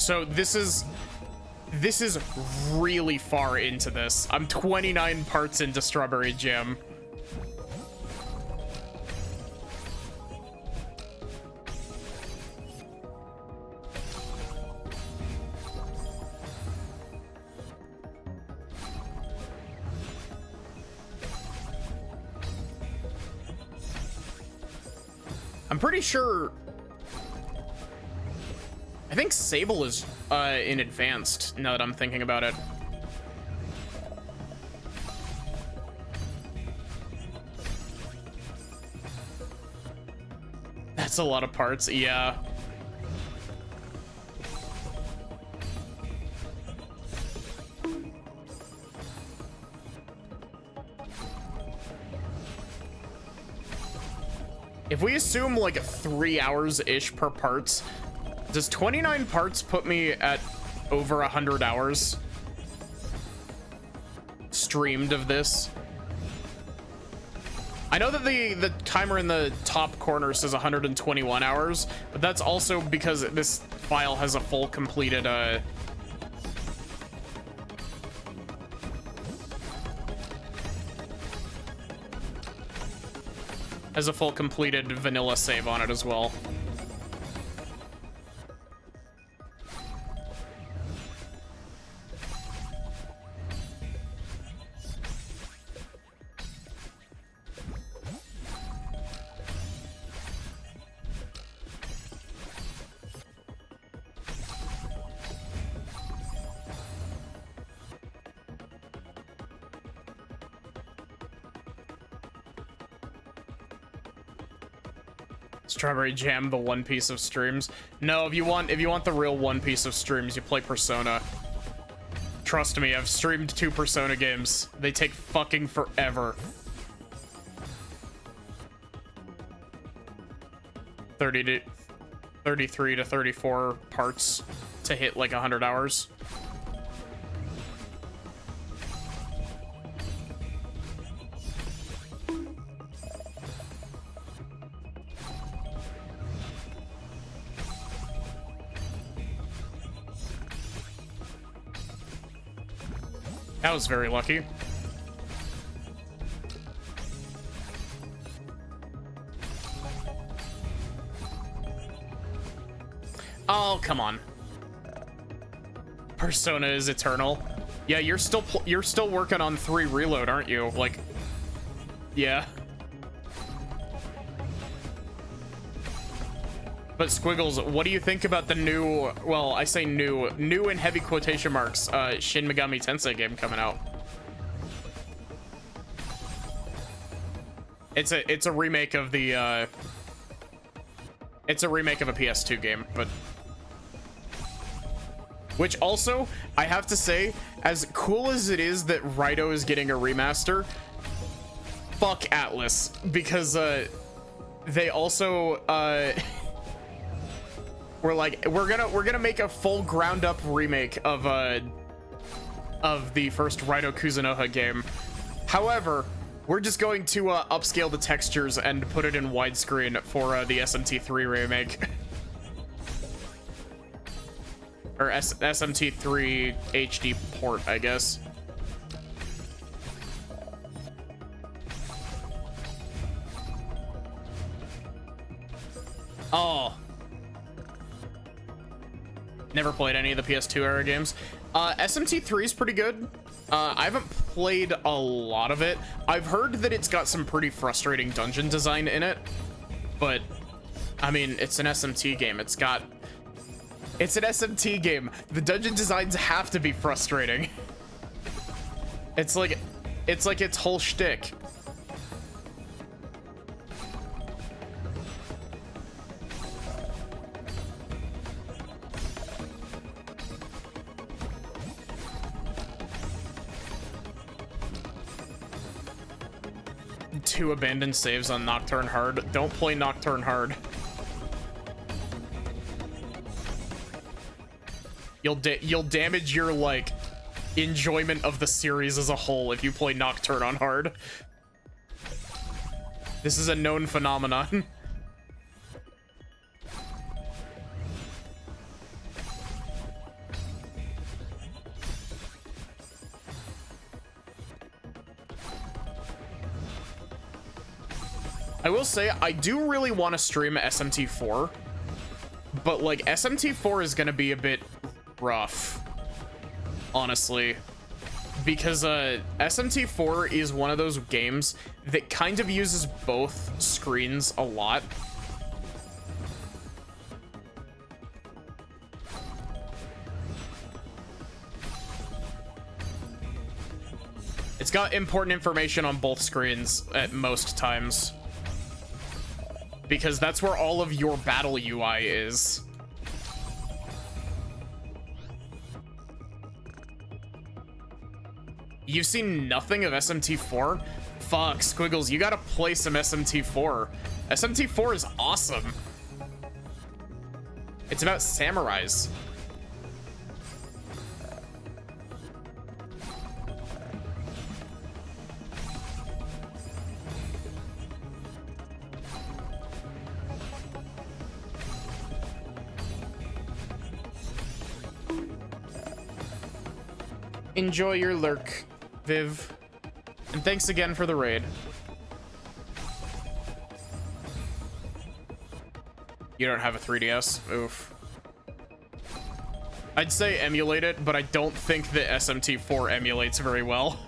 So this is really far into this. I'm 29 parts into Strawberry Jam. I'm pretty sure. I think Sable is in advanced, now that I'm thinking about it. That's a lot of parts, yeah. If we assume like 3 hours-ish per parts, does 29 parts put me at over 100 hours streamed of this? I know that the timer in the top corner says 121 hours, but that's also because this file has a full completed vanilla save on it as well. Strawberry Jam, the One Piece of streams. No, if you want the real One Piece of streams, you play Persona. Trust me, I've streamed 2 Persona games. They take fucking forever. 33 to 34 parts to hit like 100 hours. That was very lucky. Oh, come on. Persona is eternal. Yeah, you're still working on 3 Reload, aren't you? Like, yeah. But Squiggles, what do you think about the new, well, I say new in heavy quotation marks, Shin Megami Tensei game coming out? It's a remake of the, it's a remake of a PS2 game, but... Which also, I have to say, as cool as it is that Raito is getting a remaster, fuck Atlas, because, they also, we're like, we're gonna make a full ground up remake of the first Raito Kuzunoha game. However, we're just going to upscale the textures and put it in widescreen for the SMT3 remake. Or SMT3 HD port, I guess. Oh. Never played any of the PS2 era games. SMT3 is pretty good. I haven't played a lot of it. I've heard that it's got some pretty frustrating dungeon design in it, but I mean, it's an SMT game. It's an SMT game. The dungeon designs have to be frustrating. It's like its whole shtick. Two abandoned saves on Nocturne Hard. Don't play Nocturne Hard. You'll damage your, like, enjoyment of the series as a whole if you play Nocturne on hard. This is a known phenomenon. I will say, I do really want to stream SMT4, but like SMT4 is gonna be a bit rough, honestly, because SMT4 is one of those games that kind of uses both screens a lot. It's got important information on both screens at most times, because that's where all of your battle UI is. You've seen nothing of SMT4? Fuck, Squiggles, you gotta play some SMT4. SMT4 is awesome. It's about samurais. Enjoy your lurk, Viv. And thanks again for the raid. You don't have a 3DS? Oof. I'd say emulate it, but I don't think that SMT4 emulates very well.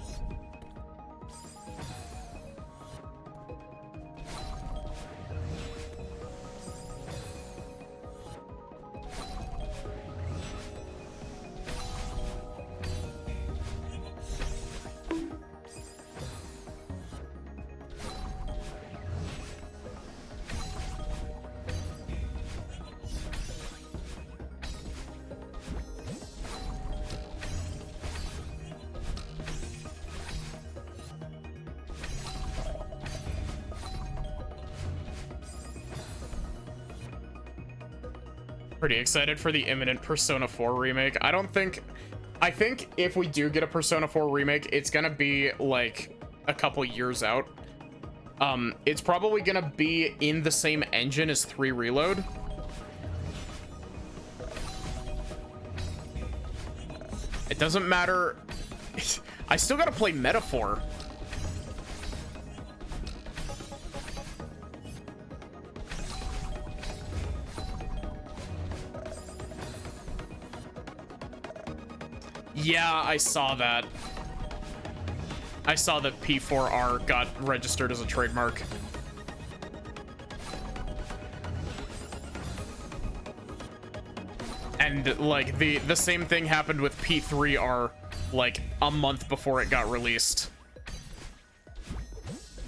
Pretty excited for the imminent Persona 4 remake. I think if we do get a Persona 4 remake, it's gonna be like a couple years out. It's probably gonna be in the same engine as 3 Reload. It doesn't matter. I still gotta play Metaphor. Yeah, I saw that. I saw that P4R got registered as a trademark. And like the same thing happened with P3R like a month before it got released.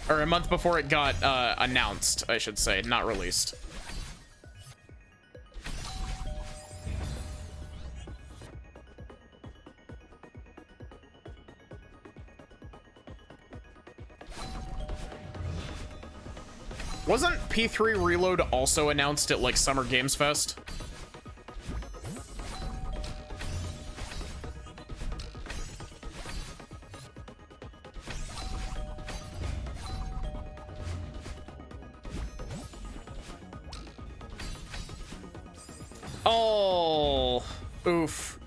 Or a month before it got announced, I should say, not released. Wasn't P3 Reload also announced at like Summer Games Fest? Oh, oof.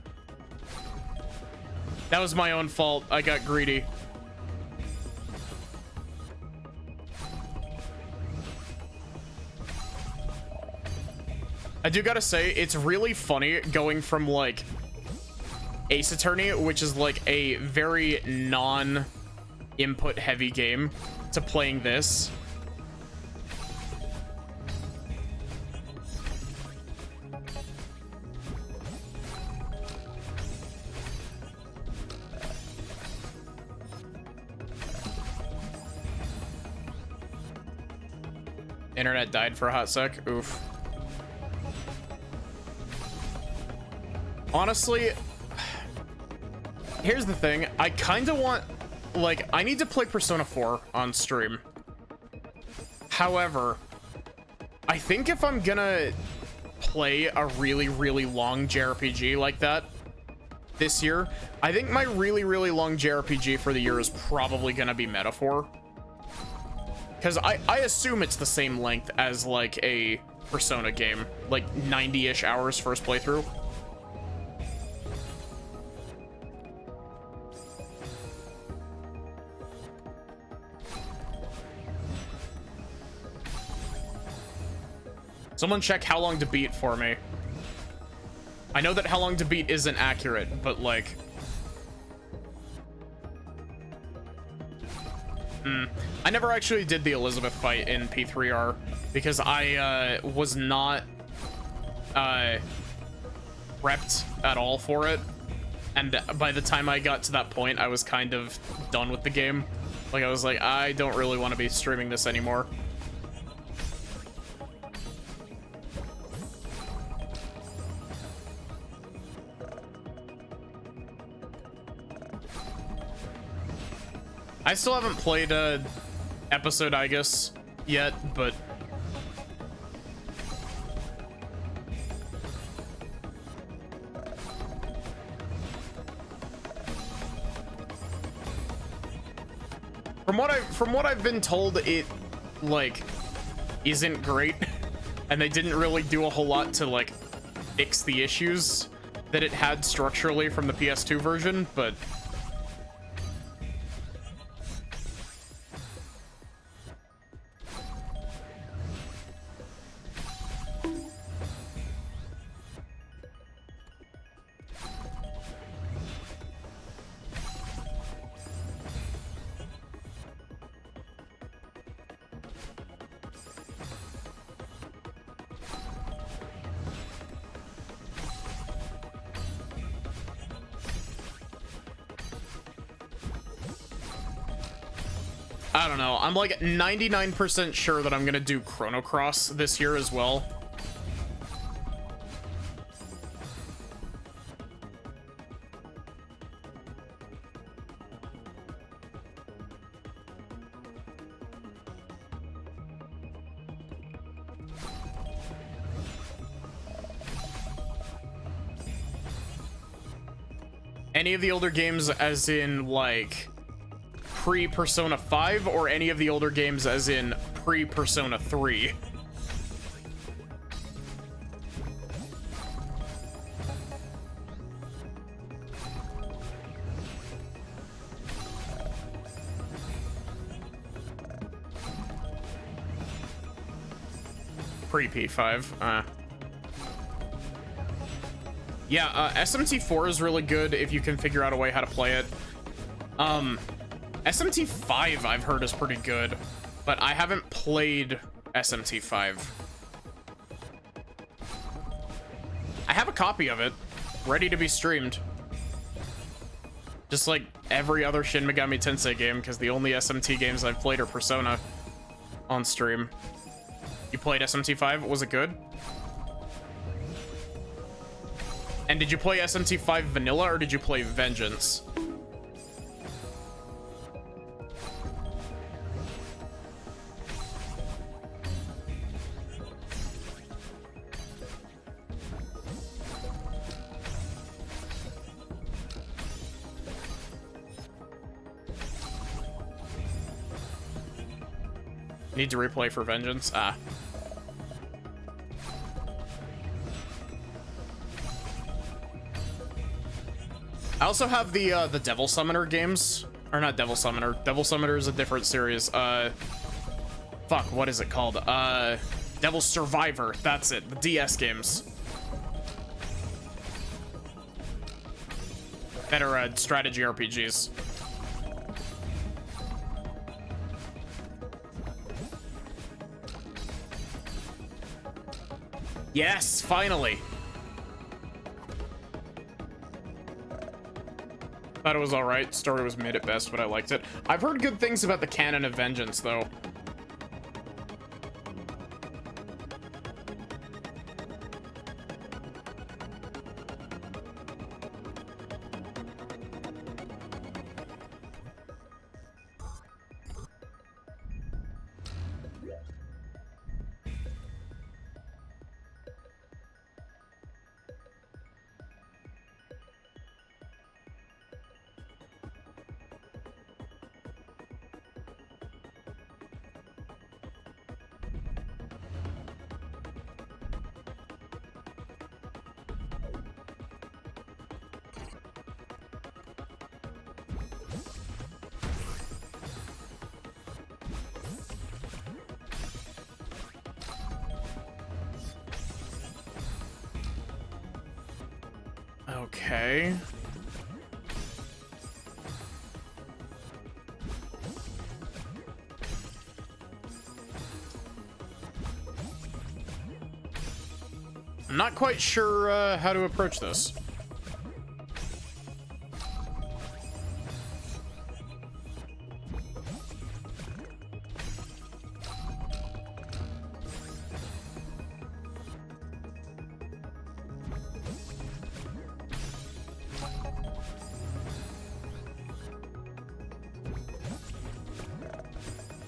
That was my own fault. I got greedy. I do gotta say, it's really funny going from like Ace Attorney, which is like a very non-input heavy game, to playing this. Internet died for a hot sec. Oof. Honestly, here's the thing. I kind of want, like, I need to play Persona 4 on stream. However, I think if I'm gonna play a really, really long JRPG like that this year, I think my really, really long JRPG for the year is probably gonna be Metaphor. Because I assume it's the same length as, like, a Persona game. Like, 90-ish hours first playthrough. Someone check How Long to Beat for me. I know that How Long to Beat isn't accurate, but, like... I never actually did the Elizabeth fight in P3R because I was not prepped at all for it, and by the time I got to that point I was kind of done with the game. Like, I was like, I don't really want to be streaming this anymore. I still haven't played episode, I guess, yet, but from what I've been told, it like isn't great, and they didn't really do a whole lot to like fix the issues that it had structurally from the PS2 version, but I don't know. I'm like 99% sure that I'm gonna do Chrono Cross this year as well. Any of the older games, as in like pre-Persona 5, or any of the older games as in pre-Persona 3? Pre-P5. Yeah, SMT4 is really good if you can figure out a way how to play it. SMT5 I've heard is pretty good, but I haven't played SMT5. I have a copy of it, ready to be streamed. Just like every other Shin Megami Tensei game, because the only SMT games I've played are Persona on stream. You played SMT 5? Was it good? And did you play SMT 5 Vanilla, or did you play Vengeance? Need to replay for Vengeance? Ah. I also have the Devil Summoner games. Or not Devil Summoner. Devil Summoner is a different series. Fuck, what is it called? Devil Survivor. That's it. The DS games. Better strategy RPGs. Yes, finally. Thought it was alright. Story was mid at best, but I liked it. I've heard good things about the canon of Vengeance, though. Okay. I'm not quite sure how to approach this.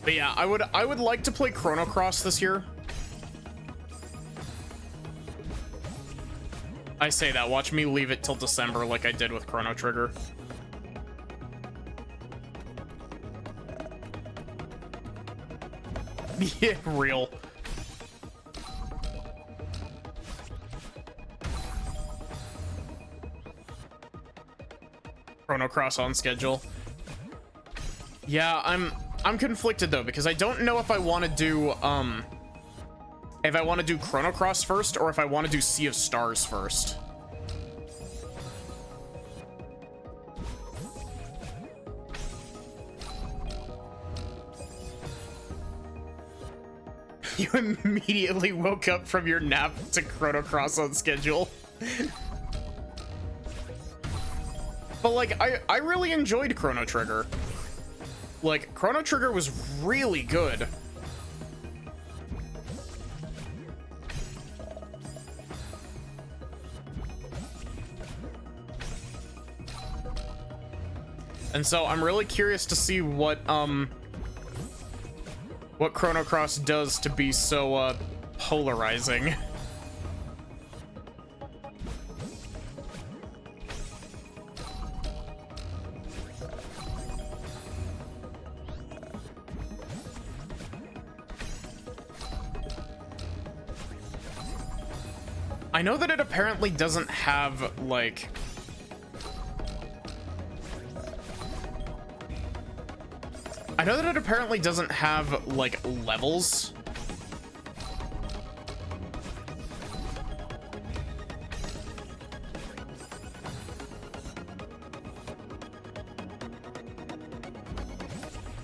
But yeah, I would like to play Chrono Cross this year. I say that, watch me leave it till December like I did with Chrono Trigger. Yeah, real. Chrono Cross on schedule. Yeah, I'm conflicted though, because I don't know if I want to do Chrono Cross first, or if I want to do Sea of Stars first. You immediately woke up from your nap to Chrono Cross on schedule. But like, I really enjoyed Chrono Trigger. Like, Chrono Trigger was really good. And so I'm really curious to see what Chrono Cross does to be so polarizing. I know that it apparently doesn't have, like... I know that it apparently doesn't have, like, levels.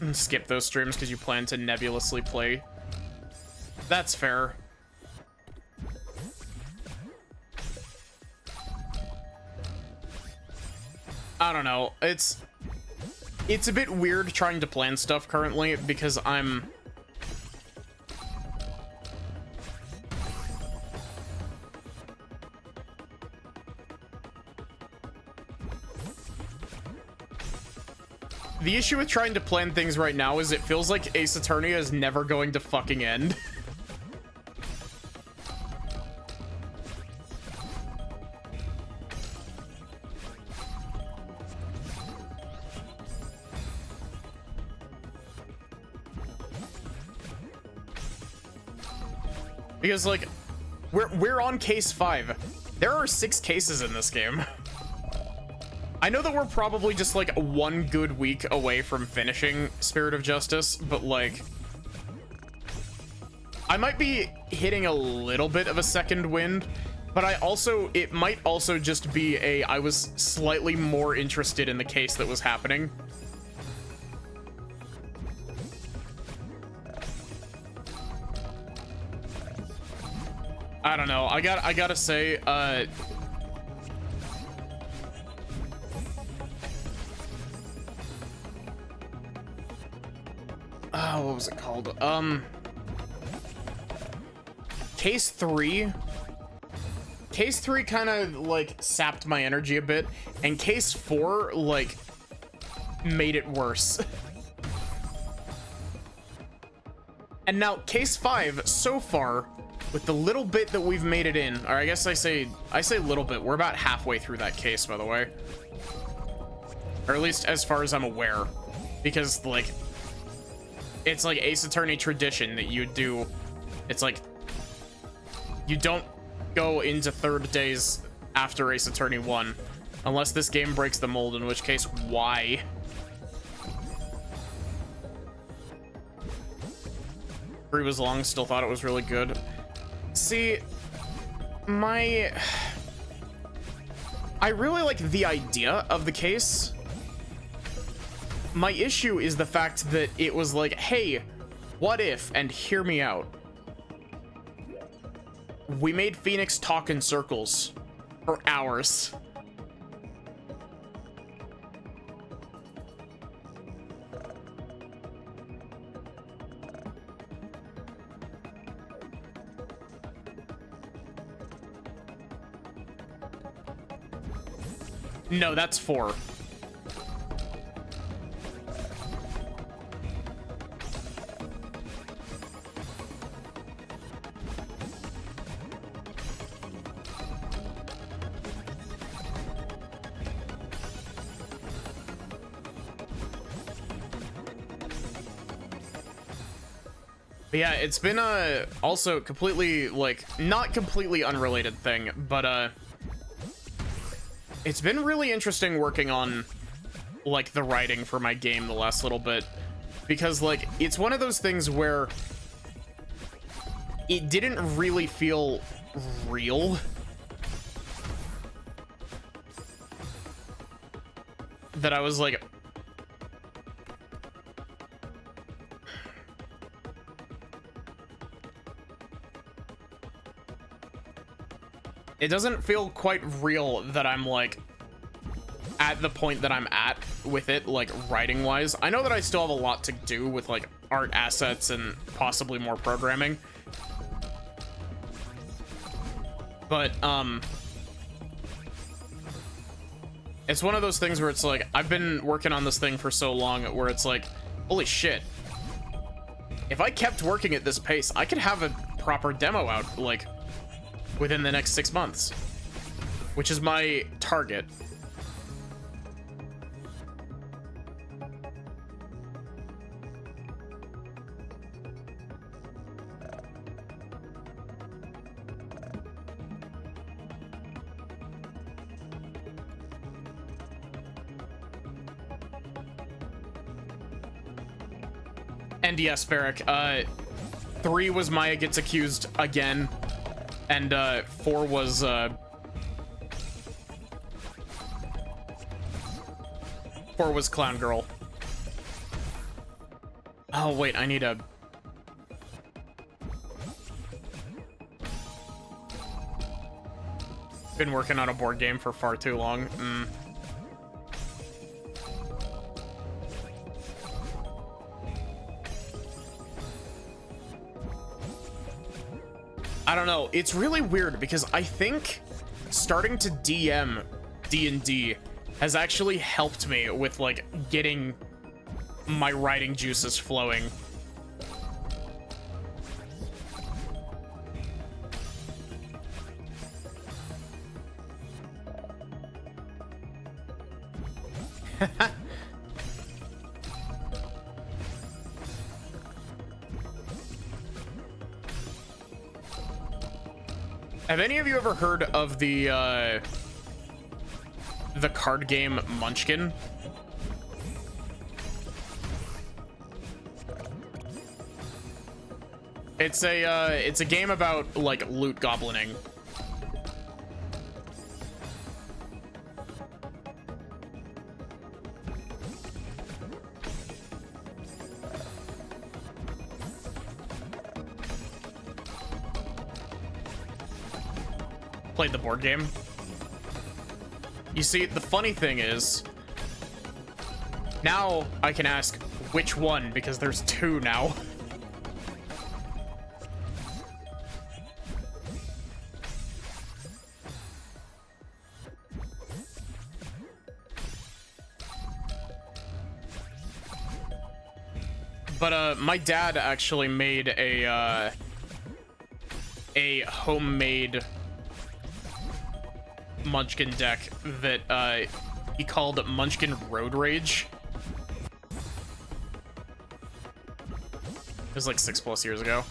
And skip those streams because you plan to nebulously play. That's fair. I don't know. It's a bit weird trying to plan stuff currently because the issue with trying to plan things right now is it feels like Ace Attorney is never going to fucking end. Because, like, we're on case 5. There are 6 cases in this game. I know that we're probably just, like, one good week away from finishing Spirit of Justice, but, like, I might be hitting a little bit of a second wind, but it might also just be I was slightly more interested in the case that was happening. I don't know. I gotta say, what was it called? Case 3 kind of like sapped my energy a bit, and case 4 like made it worse. And now case 5 so far, with the little bit that we've made it in, or I guess I say little bit, we're about halfway through that case, by the way. Or at least as far as I'm aware. Because, like, it's like Ace Attorney tradition that you do. It's like, you don't go into 3rd days after Ace Attorney 1. Unless this game breaks the mold, in which case, why? Three was long, still thought it was really good. See, I really like the idea of the case. My issue is the fact that it was like, hey, what if, and hear me out. We made Phoenix talk in circles for hours. No, that's 4. But yeah, it's been also completely, like, not completely unrelated thing, but it's been really interesting working on, like, the writing for my game the last little bit, because, like, it's one of those things where it didn't really feel real. That I was like, it doesn't feel quite real that I'm, like, at the point that I'm at with it, like, writing-wise. I know that I still have a lot to do with, like, art assets and possibly more programming. But, it's one of those things where it's like, I've been working on this thing for so long where it's like, holy shit. If I kept working at this pace, I could have a proper demo out, like, within the next 6 months, which is my target. And yes, Barrick, 3 was Maya gets accused again. And 4 was Clown Girl. Oh wait, I need a. Been working on a board game for far too long. I don't know. It's really weird because I think starting to DM D&D has actually helped me with like getting my writing juices flowing. Have any of you ever heard of the card game Munchkin? It's a game about like loot goblining. Played the board game. You see, the funny thing is, now I can ask which one, because there's two now. But my dad actually made a homemade Munchkin deck that he called Munchkin Road Rage. It was like 6+ years ago.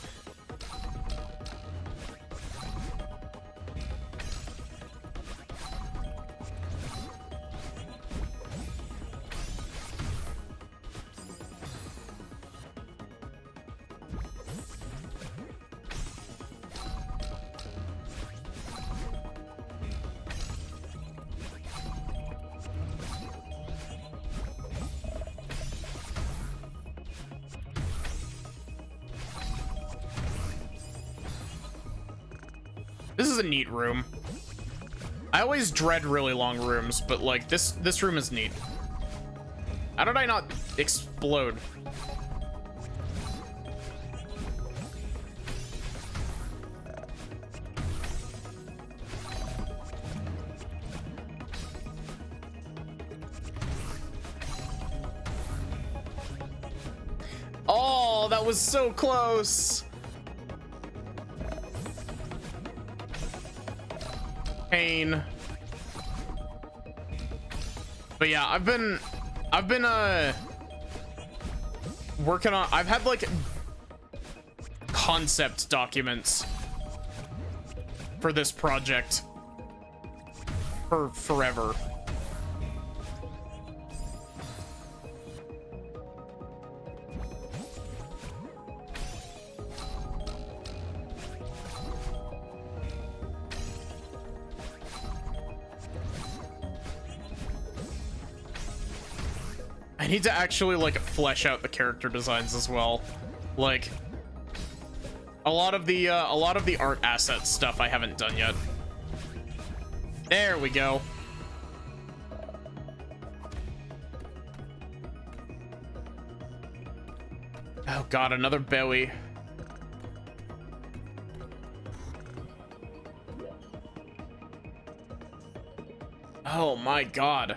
This is a neat room. I always dread really long rooms, but like this room is neat. How did I not explode? Oh, that was so close. Pain. But yeah, I've been working on, I've had like concept documents for this project for forever. I need to actually like flesh out the character designs as well. Like a lot of the art asset stuff I haven't done yet. There we go. Oh god, another Bowie. Oh my god.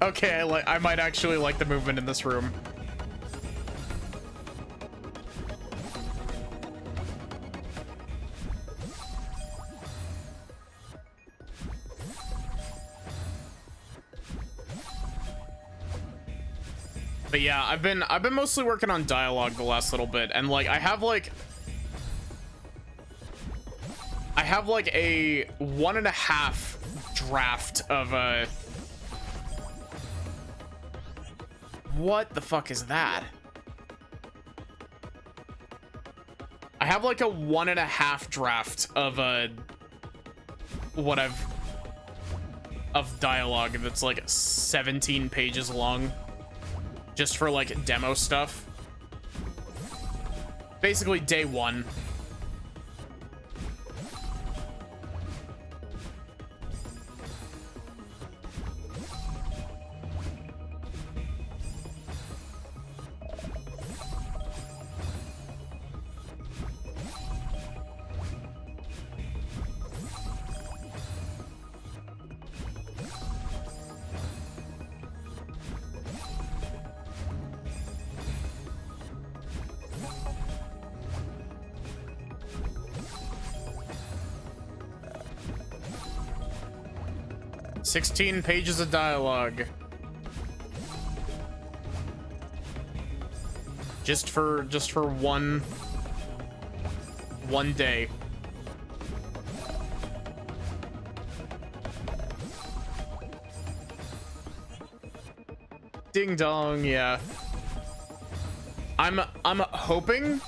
Okay, I might actually like the movement in this room. But yeah, I've been mostly working on dialogue the last little bit, and like I have like a 1.5 draft of a. What the fuck is that? I have like a 1.5 draft of of dialogue that's like 17 pages long, just for like demo stuff. Basically day one. "16 pages of dialogue. Just for one day." Ding dong, yeah. I'm hoping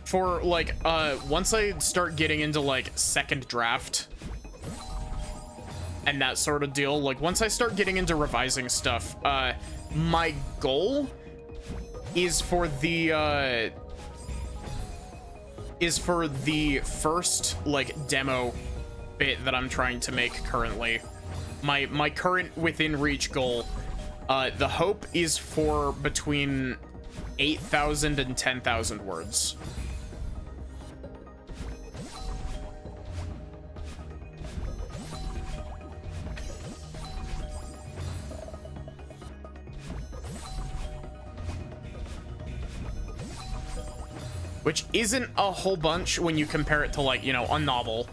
for like once I start getting into like second draft and that sort of deal, like once I start getting into revising stuff, my goal is for the first like demo bit that I'm trying to make currently. My current within reach goal, the hope is for between 8,000 and 10,000 words. Which isn't a whole bunch when you compare it to, like, you know, a novel.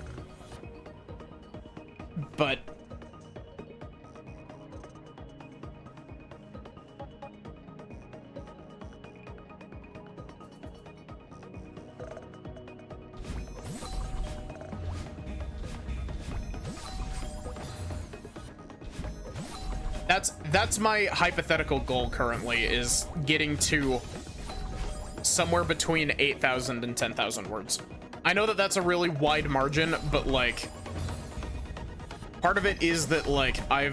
But that's my hypothetical goal currently, is getting to somewhere between 8,000 and 10,000 words. I know that that's a really wide margin, but like part of it is that like I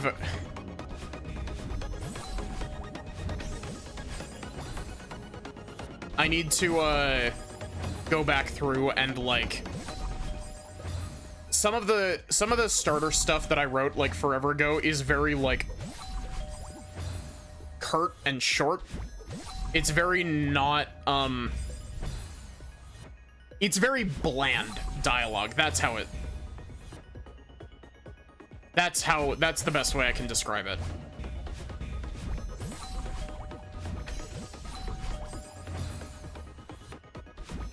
need to go back through and like some of the starter stuff that I wrote like forever ago is very like curt and short. It's very not it's very bland dialogue. That's the best way I can describe it.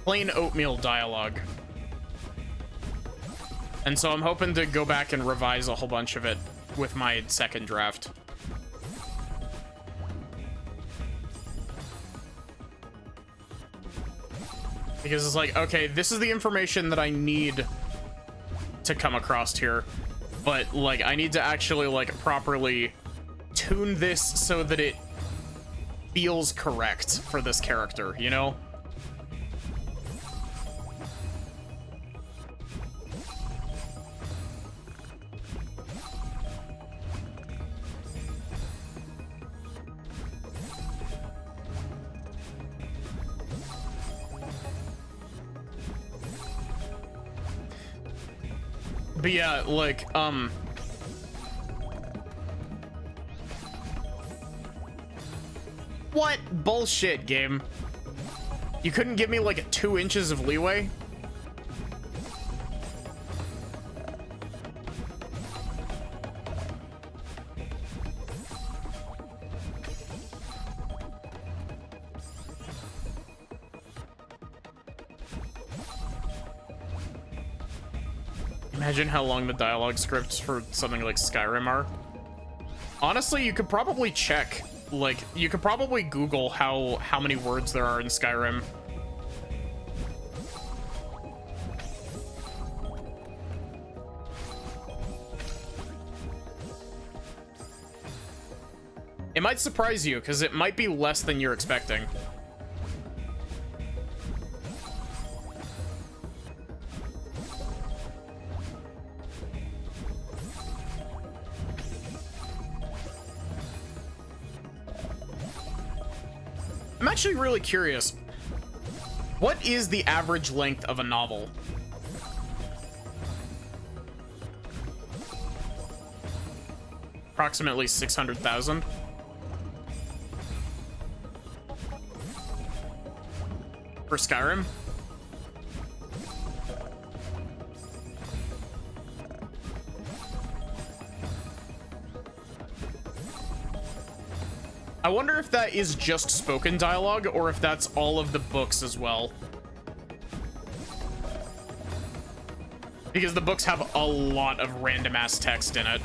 Plain oatmeal dialogue. And so I'm hoping to go back and revise a whole bunch of it with my second draft. Because it's like, okay, this is the information that I need to come across here, but like I need to actually like properly tune this so that it feels correct for this character, you know? But yeah, like, what bullshit, game? You couldn't give me like 2 inches of leeway? Imagine how long the dialogue scripts for something like Skyrim are. Honestly, you could probably check, like, you could probably Google how many words there are in Skyrim. It might surprise you, because it might be less than you're expecting. I'm actually really curious. What is the average length of a novel? Approximately 600,000. For Skyrim? I wonder if that is just spoken dialogue or if that's all of the books as well. Because the books have a lot of random ass text in it.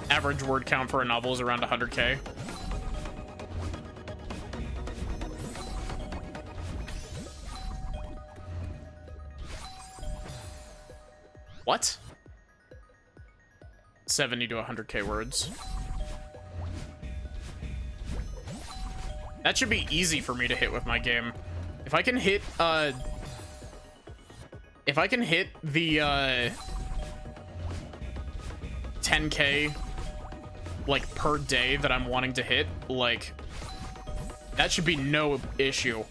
Average word count for a novel is around 100K. What? 70 to 100K words. That should be easy for me to hit with my game. If I can hit the 10K like per day that I'm wanting to hit, like that should be no issue.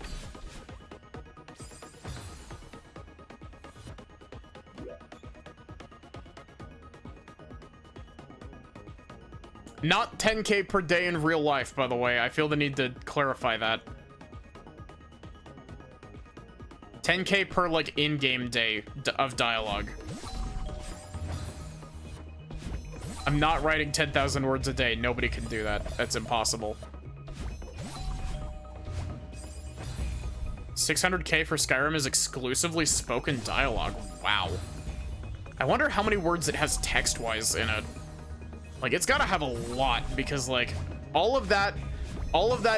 Not 10K per day in real life, by the way. I feel the need to clarify that. 10K per, like, in-game day of dialogue. I'm not writing 10,000 words a day. Nobody can do that. That's impossible. 600K for Skyrim is exclusively spoken dialogue. Wow. I wonder how many words it has text-wise in it. Like, it's gotta have a lot, because, like, all of that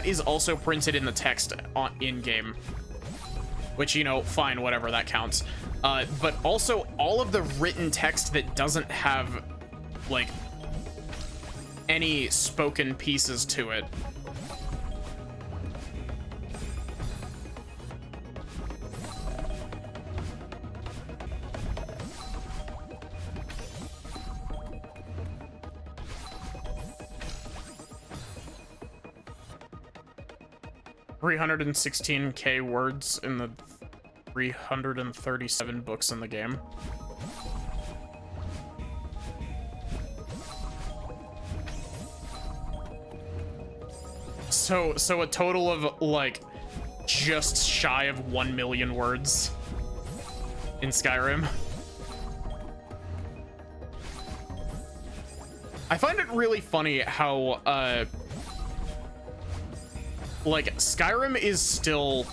is also printed in the text in-game. Which, you know, fine, whatever, that counts. But also, all of the written text that doesn't have, like, any spoken pieces to it. $316K words in the 337 books in the game. So a total of like just shy of 1 million words in Skyrim. I find it really funny how like, Skyrim is still...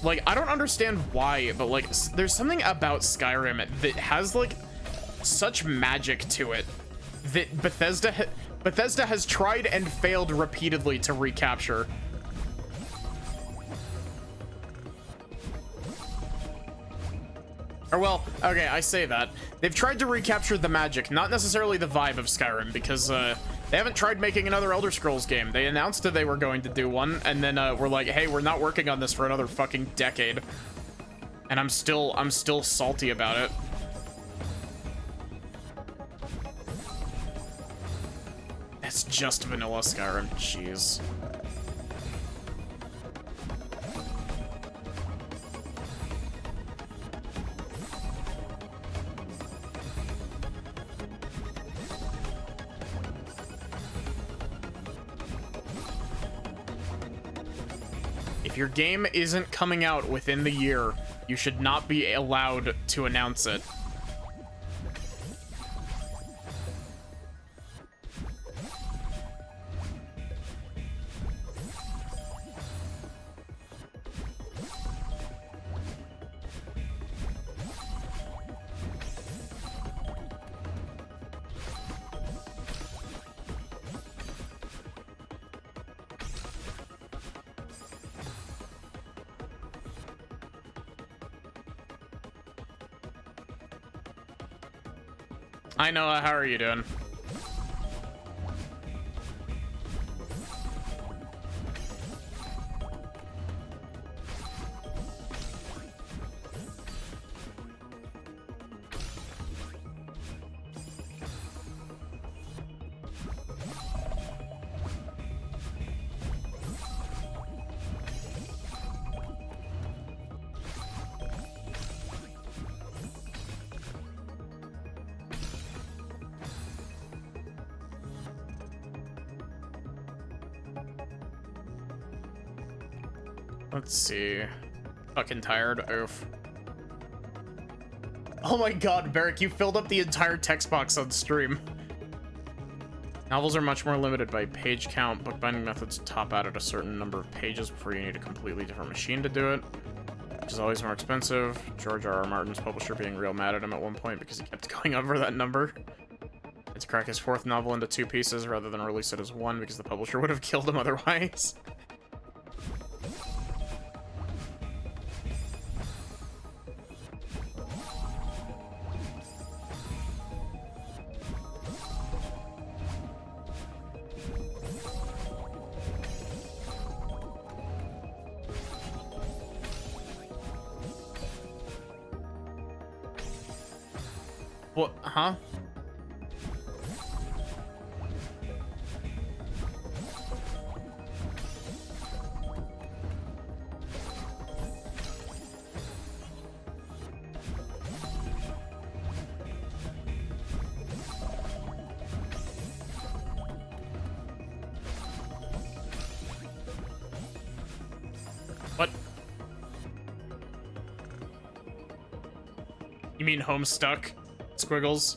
Like, I don't understand why, but, like, there's something about Skyrim that has, like, such magic to it that Bethesda has tried and failed repeatedly to recapture. Or, well, okay, I say that. They've tried to recapture the magic, not necessarily the vibe of Skyrim, because, they haven't tried making another Elder Scrolls game. They announced that they were going to do one, and then, we're like, hey, we're not working on this for another fucking decade. And I'm still salty about it. It's just vanilla Skyrim, jeez. If your game isn't coming out within the year, you should not be allowed to announce it. Hi Noah, how are you doing? Let's see. Fucking tired. Oof. Oh my god, Barrick, you filled up the entire text box on stream. Novels are much more limited by page count. Bookbinding methods top out at a certain number of pages before you need a completely different machine to do it, which is always more expensive. George R.R. Martin's publisher being real mad at him at one point because he kept going over that number. And to crack his 4th novel into 2 pieces rather than release it as 1 because the publisher would have killed him otherwise. What? Huh? What? You mean Homestuck? Squiggles.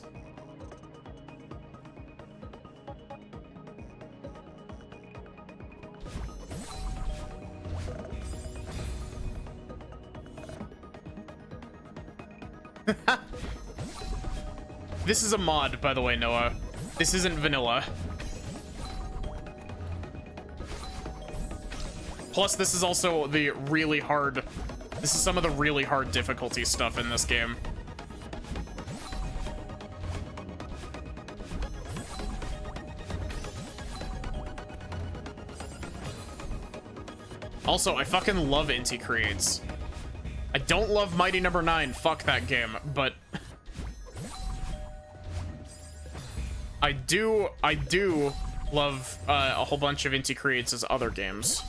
This is a mod, by the way, Noah. This isn't vanilla. Plus, this is also the really hard... This is some of the really hard difficulty stuff in this game. Also, I fucking love Inti Creates. I don't love Mighty Number 9, fuck that game, but... I do love a whole bunch of Inti Creates' other games.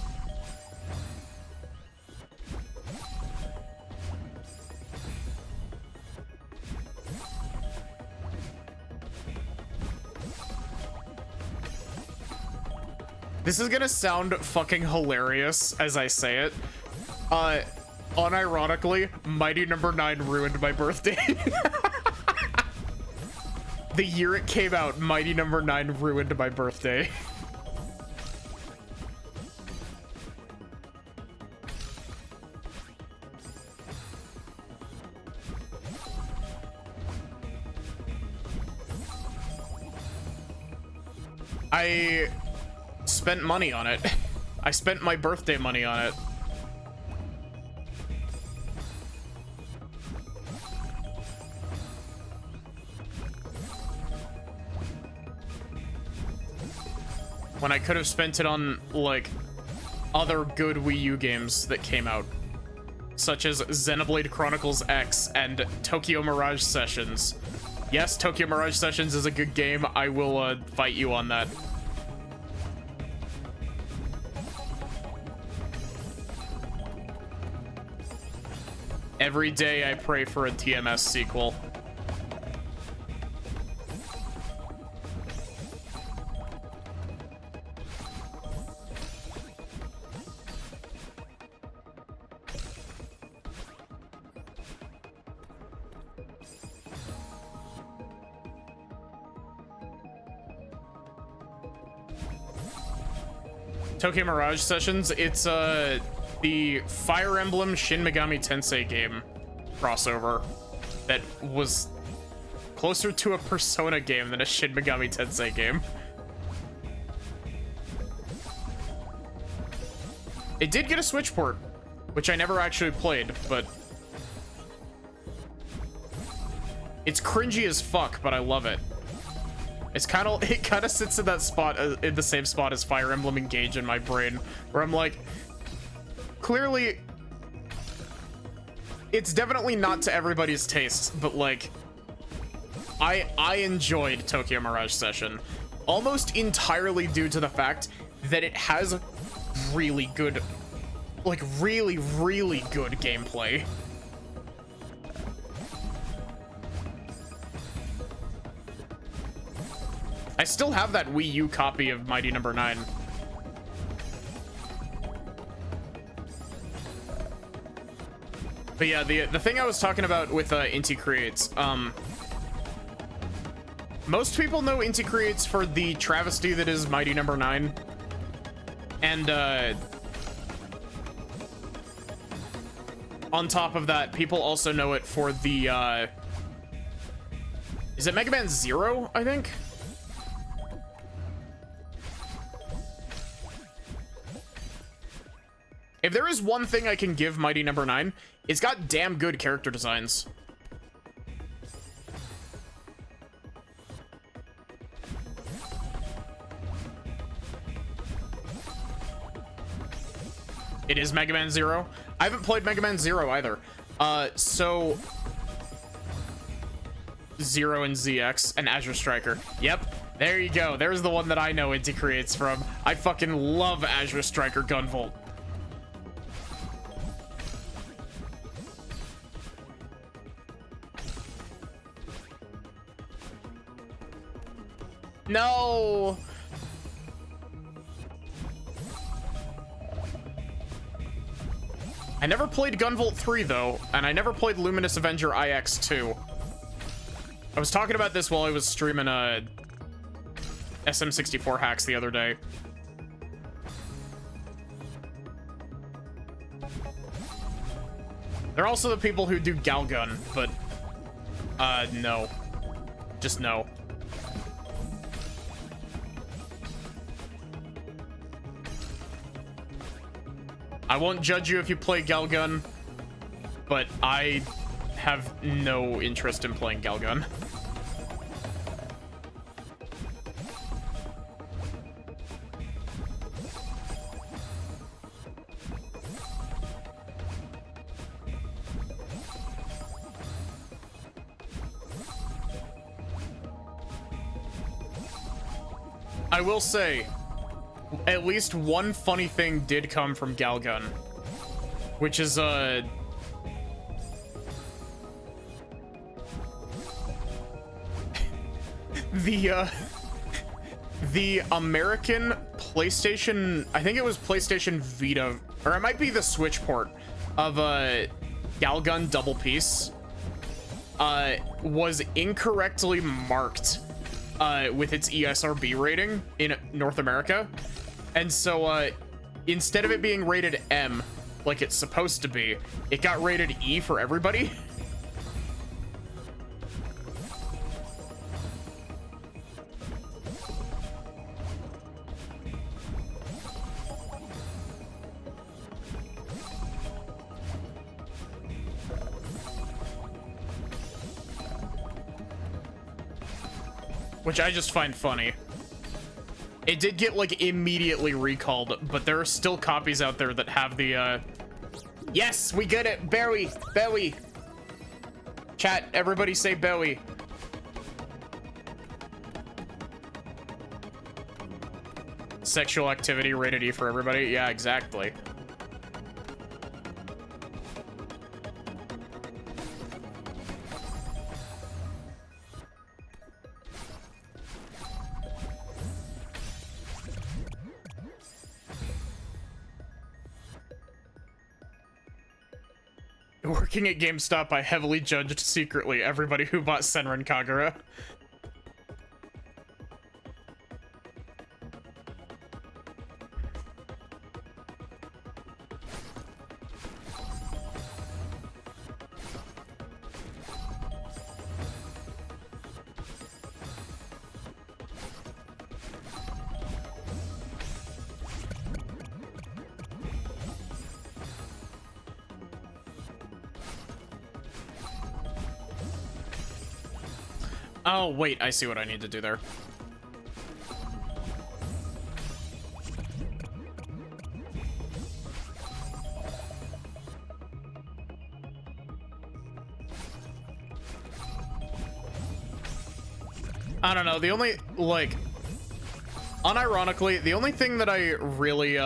This is gonna sound fucking hilarious as I say it. Unironically, Mighty Number 9 ruined my birthday. The year it came out, Mighty Number 9 ruined my birthday. I spent money on it. I spent my birthday money on it. When I could have spent it on, like, other good Wii U games that came out, such as Xenoblade Chronicles X and Tokyo Mirage Sessions. Yes, Tokyo Mirage Sessions is a good game. I will fight you on that. Every day I pray for a TMS sequel. Tokyo Mirage Sessions, it's the Fire Emblem Shin Megami Tensei game crossover that was closer to a Persona game than a Shin Megami Tensei game. It did get a Switch port, which I never actually played, but it's cringy as fuck, but I love it. It kind of sits in that spot, in the same spot as Fire Emblem Engage in my brain, where I'm like, clearly, it's definitely not to everybody's taste, but like, I enjoyed Tokyo Mirage Session, almost entirely due to the fact that it has really good, like really good gameplay. I still have that Wii U copy of Mighty Number 9. But yeah, the thing I was talking about with Inti Creates, most people know Inti Creates for the travesty that is Mighty Number 9. And on top of that, people also know it for the is it Mega Man Zero, I think? If there is one thing I can give Mighty Number 9, it's got damn good character designs. It is Mega Man Zero. I haven't played Mega Man Zero either. So Zero and ZX and Azure Striker. Yep, there you go. There's the one that I know Inti Creates from. I fucking love Azure Striker Gunvolt. No. I never played Gunvolt 3 though, and I never played Luminous Avenger IX2. I was talking about this while I was streaming SM64 hacks the other day. They're also the people who do Galgun, but no. Just no. I won't judge you if you play Galgun, but I have no interest in playing Galgun. I will say, at least one funny thing did come from Galgun, which is the American PlayStation, I think it was PlayStation Vita, or it might be the Switch port of Galgun Double Peace, was incorrectly marked with its ESRB rating in North America. And so instead of it being rated M like it's supposed to be, it got rated E for everybody. Which I just find funny. It did get, like, immediately recalled, but there are still copies out there that have the, Yes, we get it! Bowie! Bowie! Chat, everybody say Bowie. Sexual activity rated E for everybody? Yeah, exactly. Working at GameStop, I heavily judged secretly everybody who bought Senran Kagura. Oh, wait, I see what I need to do there. I don't know, the only, like, unironically, the only thing that I really,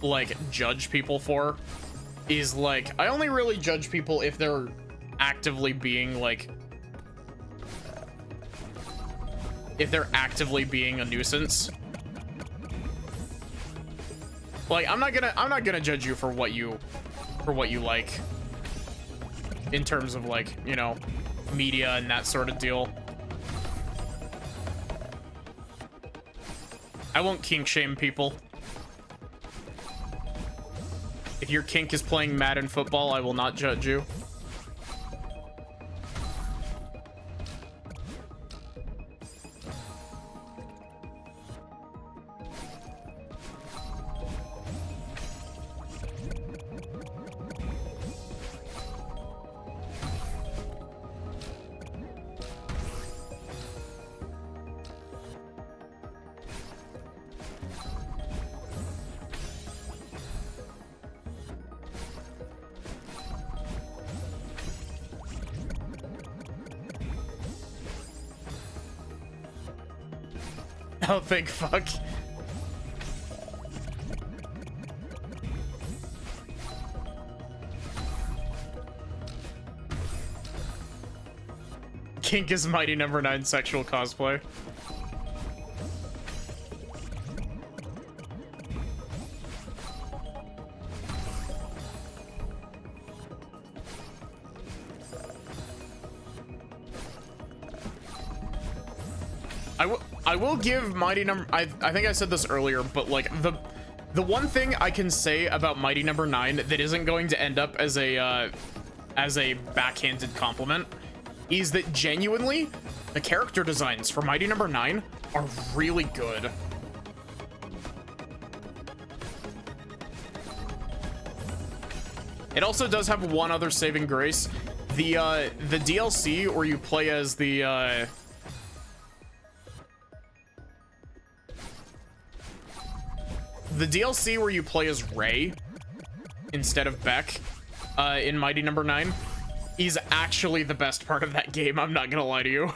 like, judge people for is, like, I only really judge people if they're actively being, like, if they're actively being a nuisance. Like, I'm not gonna judge you for what you like. in terms of like, you know, media and that sort of deal. I won't kink shame people. If your kink is playing Madden football, I will not judge you. Oh, thank fuck. Kink is Mighty Number 9 sexual cosplay. I will give Mighty Number... I think I said this earlier, but like the one thing I can say about Mighty Number 9 that isn't going to end up as a backhanded compliment is that genuinely the character designs for Mighty Number 9 are really good. It also does have one other saving grace. The DLC where you play as the DLC where you play as Ray instead of Beck in Mighty Number 9 is actually the best part of that game. I'm not gonna lie to you.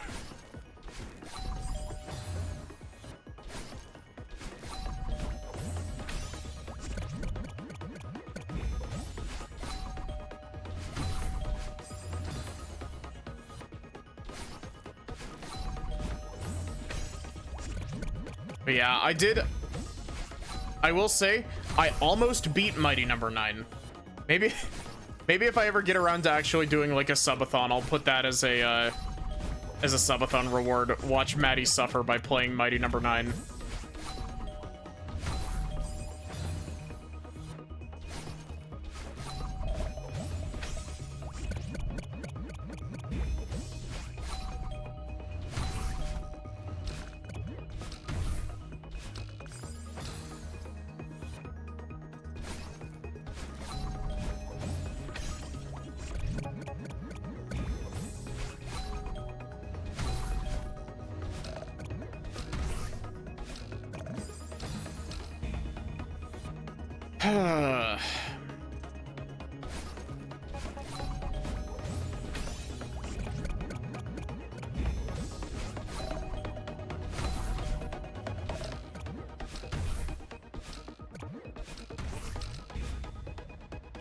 But yeah, I will say, I almost beat Mighty Number 9. Maybe if I ever get around to actually doing like a subathon, I'll put that as a subathon reward. Watch Maddie suffer by playing Mighty Number 9.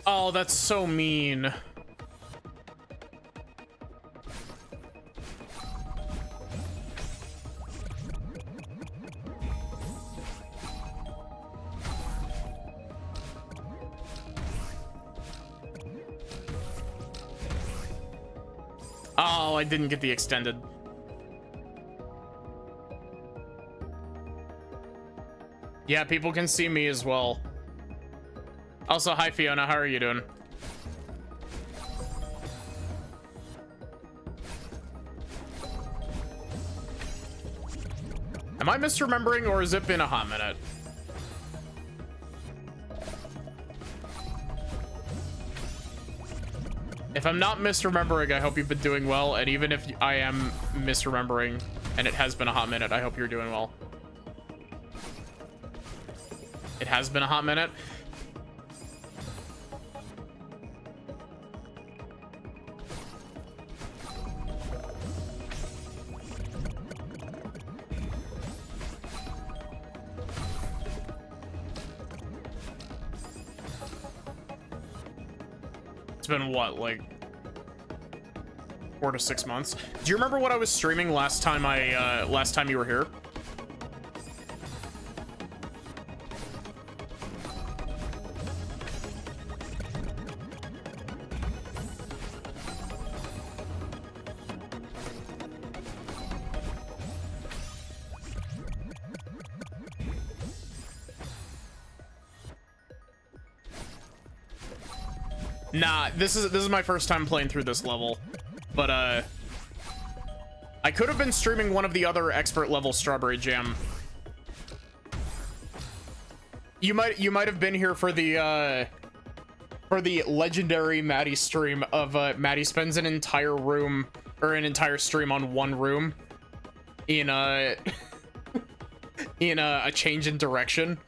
Oh, that's so mean. Oh, I didn't get the extended. Yeah, people can see me as well. Also, hi Fiona, how are you doing? Am I misremembering, or has it been a hot minute? If I'm not misremembering, I hope you've been doing well, and even if I am misremembering and it has been a hot minute, I hope you're doing well. It has been a hot minute. It's been what, like 4 to 6 months? Do you remember what I was streaming last time you were here? Nah, this is my first time playing through this level, but I could have been streaming one of the other expert level Strawberry Jam. You might have been here for the legendary Maddie stream of Maddie spends an entire room or an entire stream on one room in a change in direction.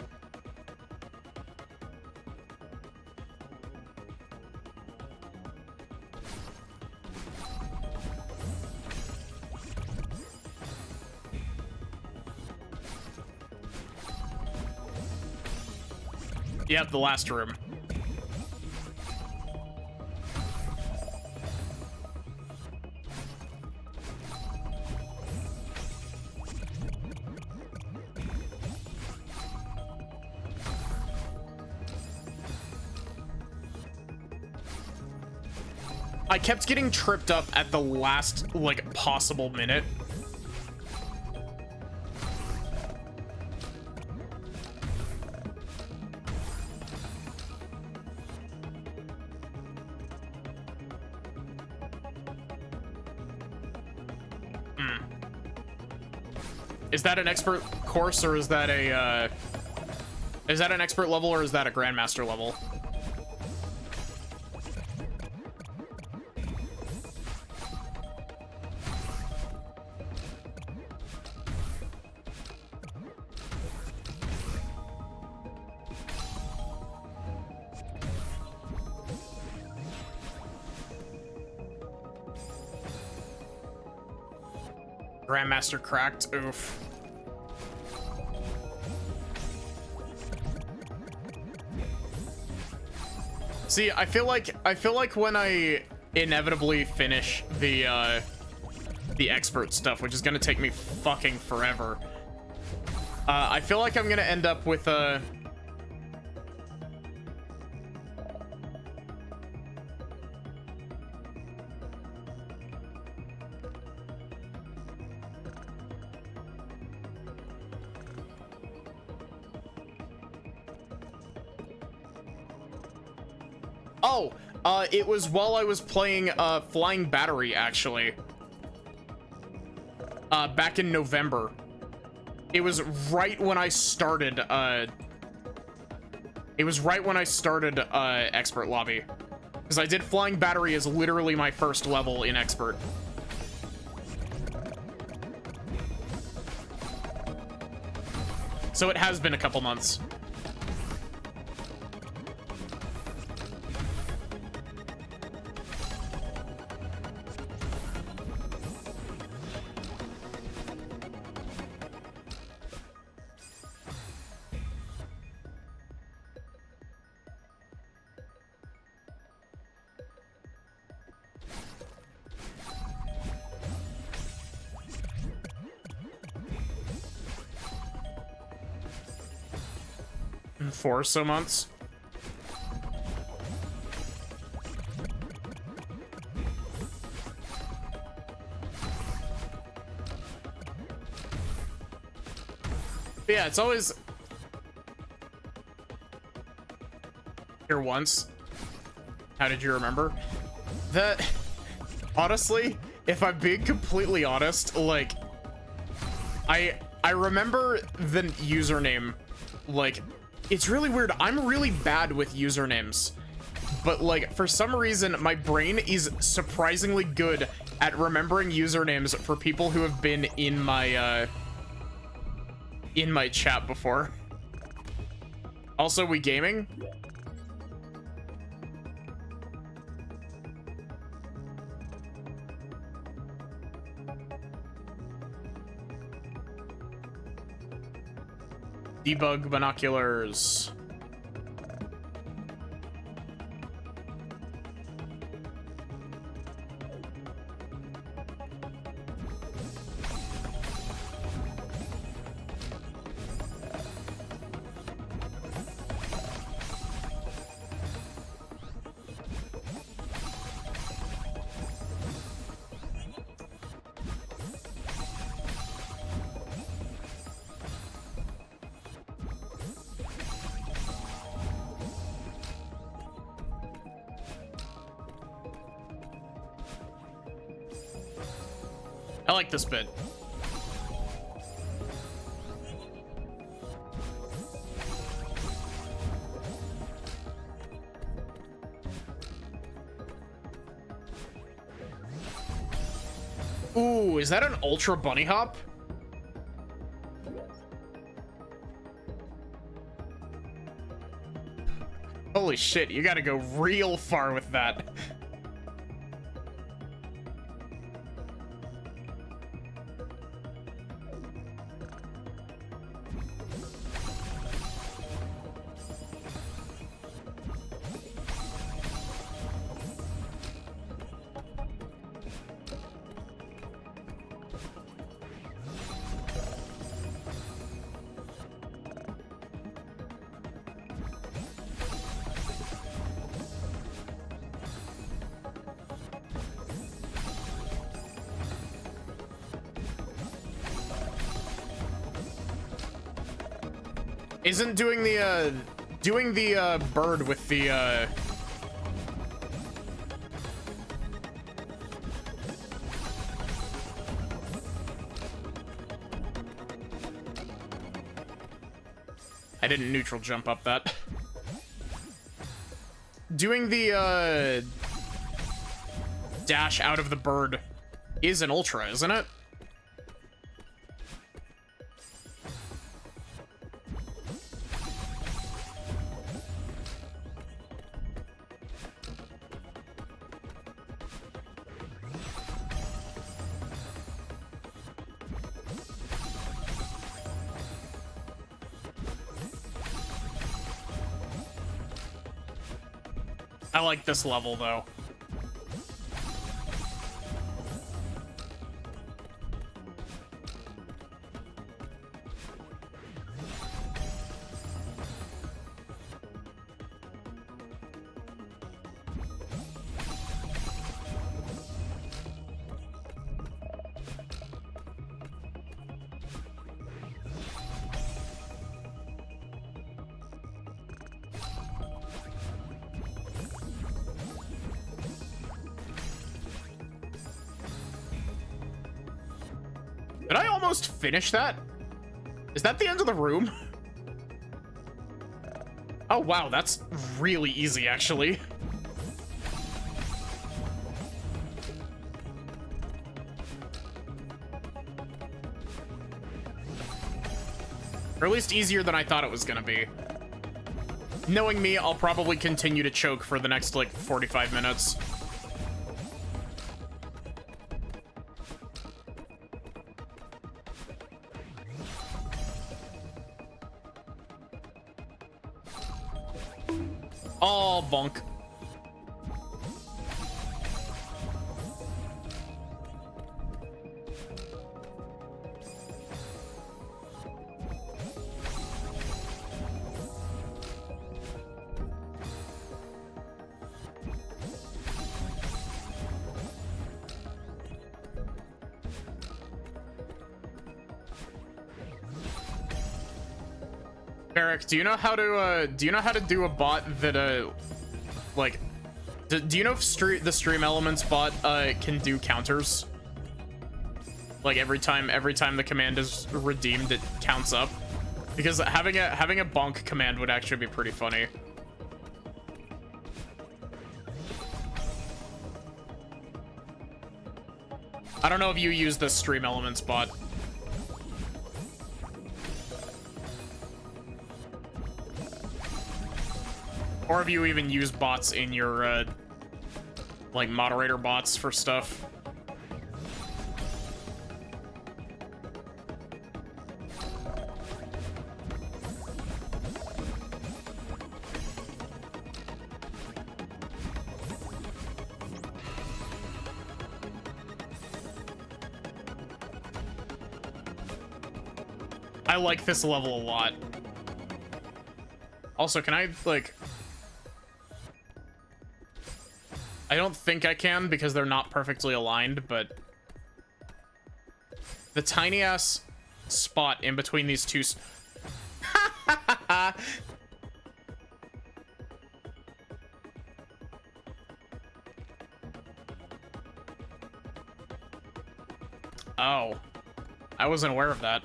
Yep, the last room. I kept getting tripped up at the last, like, possible minute. Is that an expert course, or is that a, is that an expert level, or is that a grandmaster level? Grandmaster cracked. Oof. See, I feel like when I inevitably finish the expert stuff, which is gonna take me fucking forever, I feel like I'm gonna end up with a it was while I was playing Flying Battery, actually. Back in November. It was right when I started Expert Lobby. Because I did Flying Battery as literally my first level in Expert. So it has been a couple months. Four or so months. But yeah, it's always here once. How did you remember that? Honestly, if I'm being completely honest, like I remember the username. Like, it's really weird. I'm really bad with usernames, but like for some reason my brain is surprisingly good at remembering usernames for people who have been in my chat before. Also, we gaming? Debug binoculars. I like this bit. Ooh, is that an ultra bunny hop? Holy shit, you gotta go real far with that. Isn't doing the bird with the I didn't neutral jump up that. Doing the dash out of the bird is an ultra, isn't it? I like this level, though. Did I almost finish that? Is that the end of the room? Oh, wow, that's really easy, actually. Or at least easier than I thought it was gonna be. Knowing me, I'll probably continue to choke for the next, like, 45 minutes. Oh, bonk. Eric, do you know how to do a bot that like do you know if the stream elements bot can do counters? Like every time the command is redeemed, it counts up. Because having a bonk command would actually be pretty funny. I don't know if you use the stream elements bot. Or if you even use bots in your, like, moderator bots for stuff. I like this level a lot. Also, can I, like... I don't think I can because they're not perfectly aligned, but the tiny ass spot in between these two. Oh. I wasn't aware of that.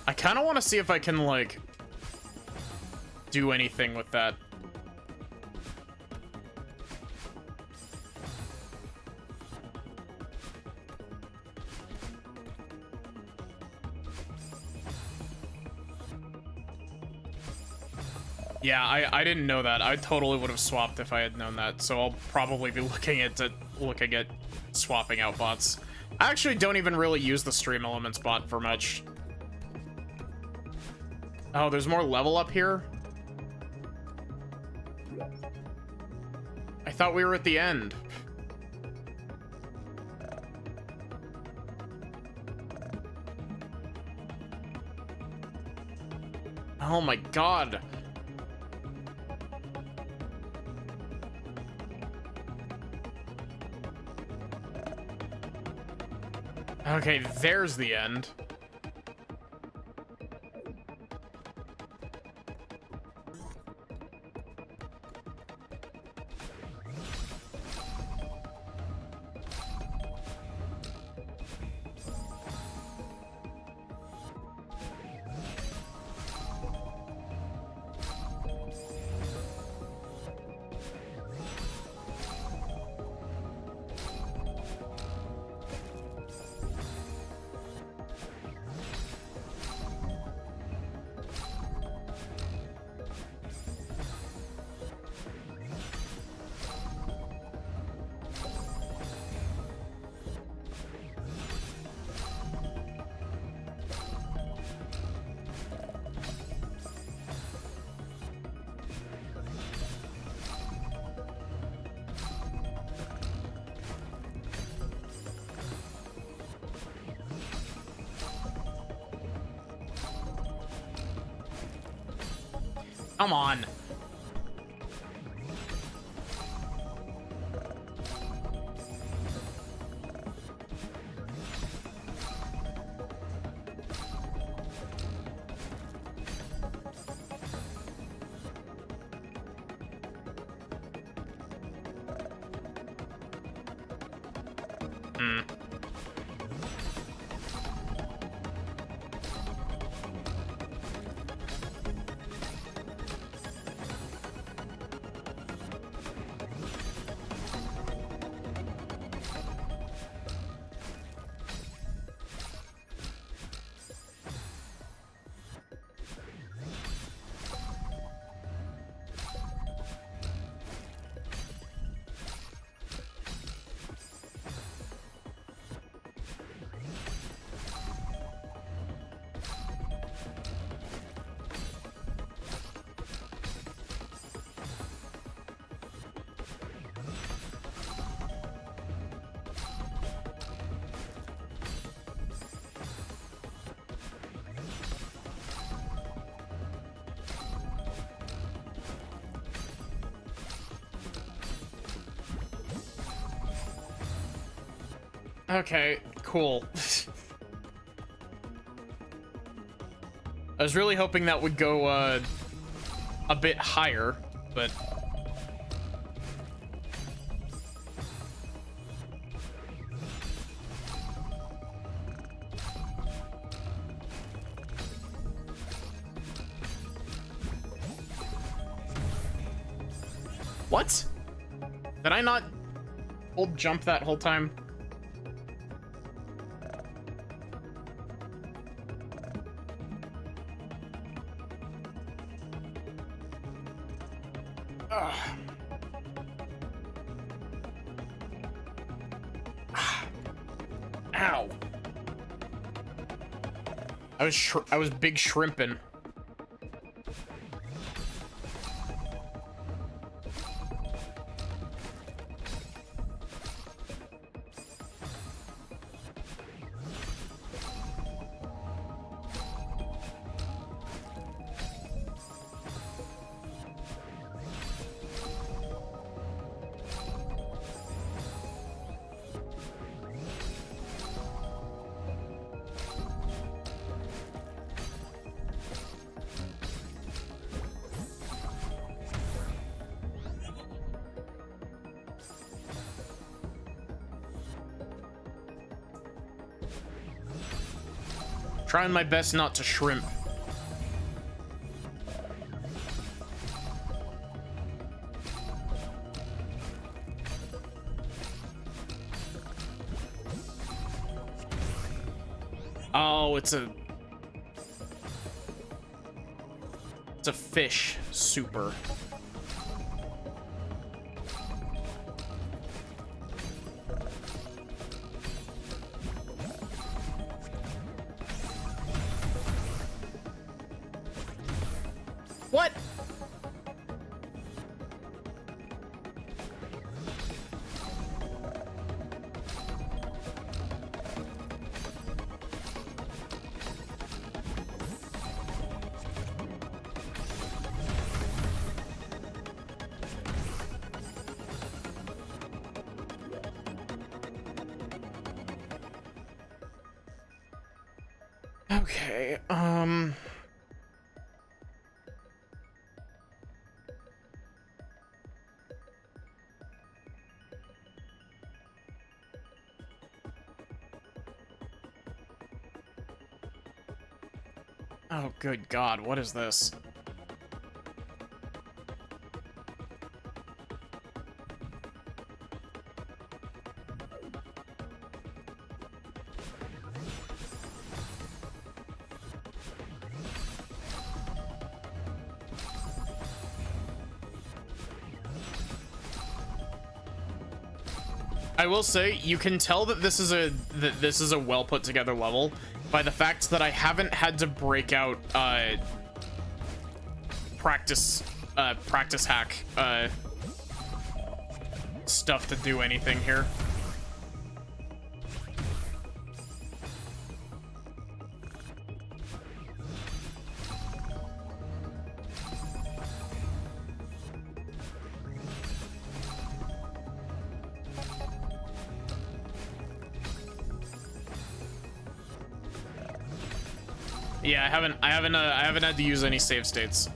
I kind of want to see if I can, like, do anything with that. Yeah, I didn't know that. I totally would have swapped if I had known that. So I'll probably be looking at swapping out bots. I actually don't even really use the Stream Elements bot for much. Oh, there's more level up here? I thought we were at the end. Oh my god. Okay, there's the end. Come on. Okay, cool. I was really hoping that would go a bit higher, but what? Did I not hold jump that whole time? Ow. I was big shrimping. Trying my best not to shrimp. Oh, it's a fish. Super. What? Okay, oh, good God, what is this? I will say, you can tell that this is a well put together level by the fact that I haven't had to break out practice hack stuff to do anything here. Yeah, I haven't had to use any save states.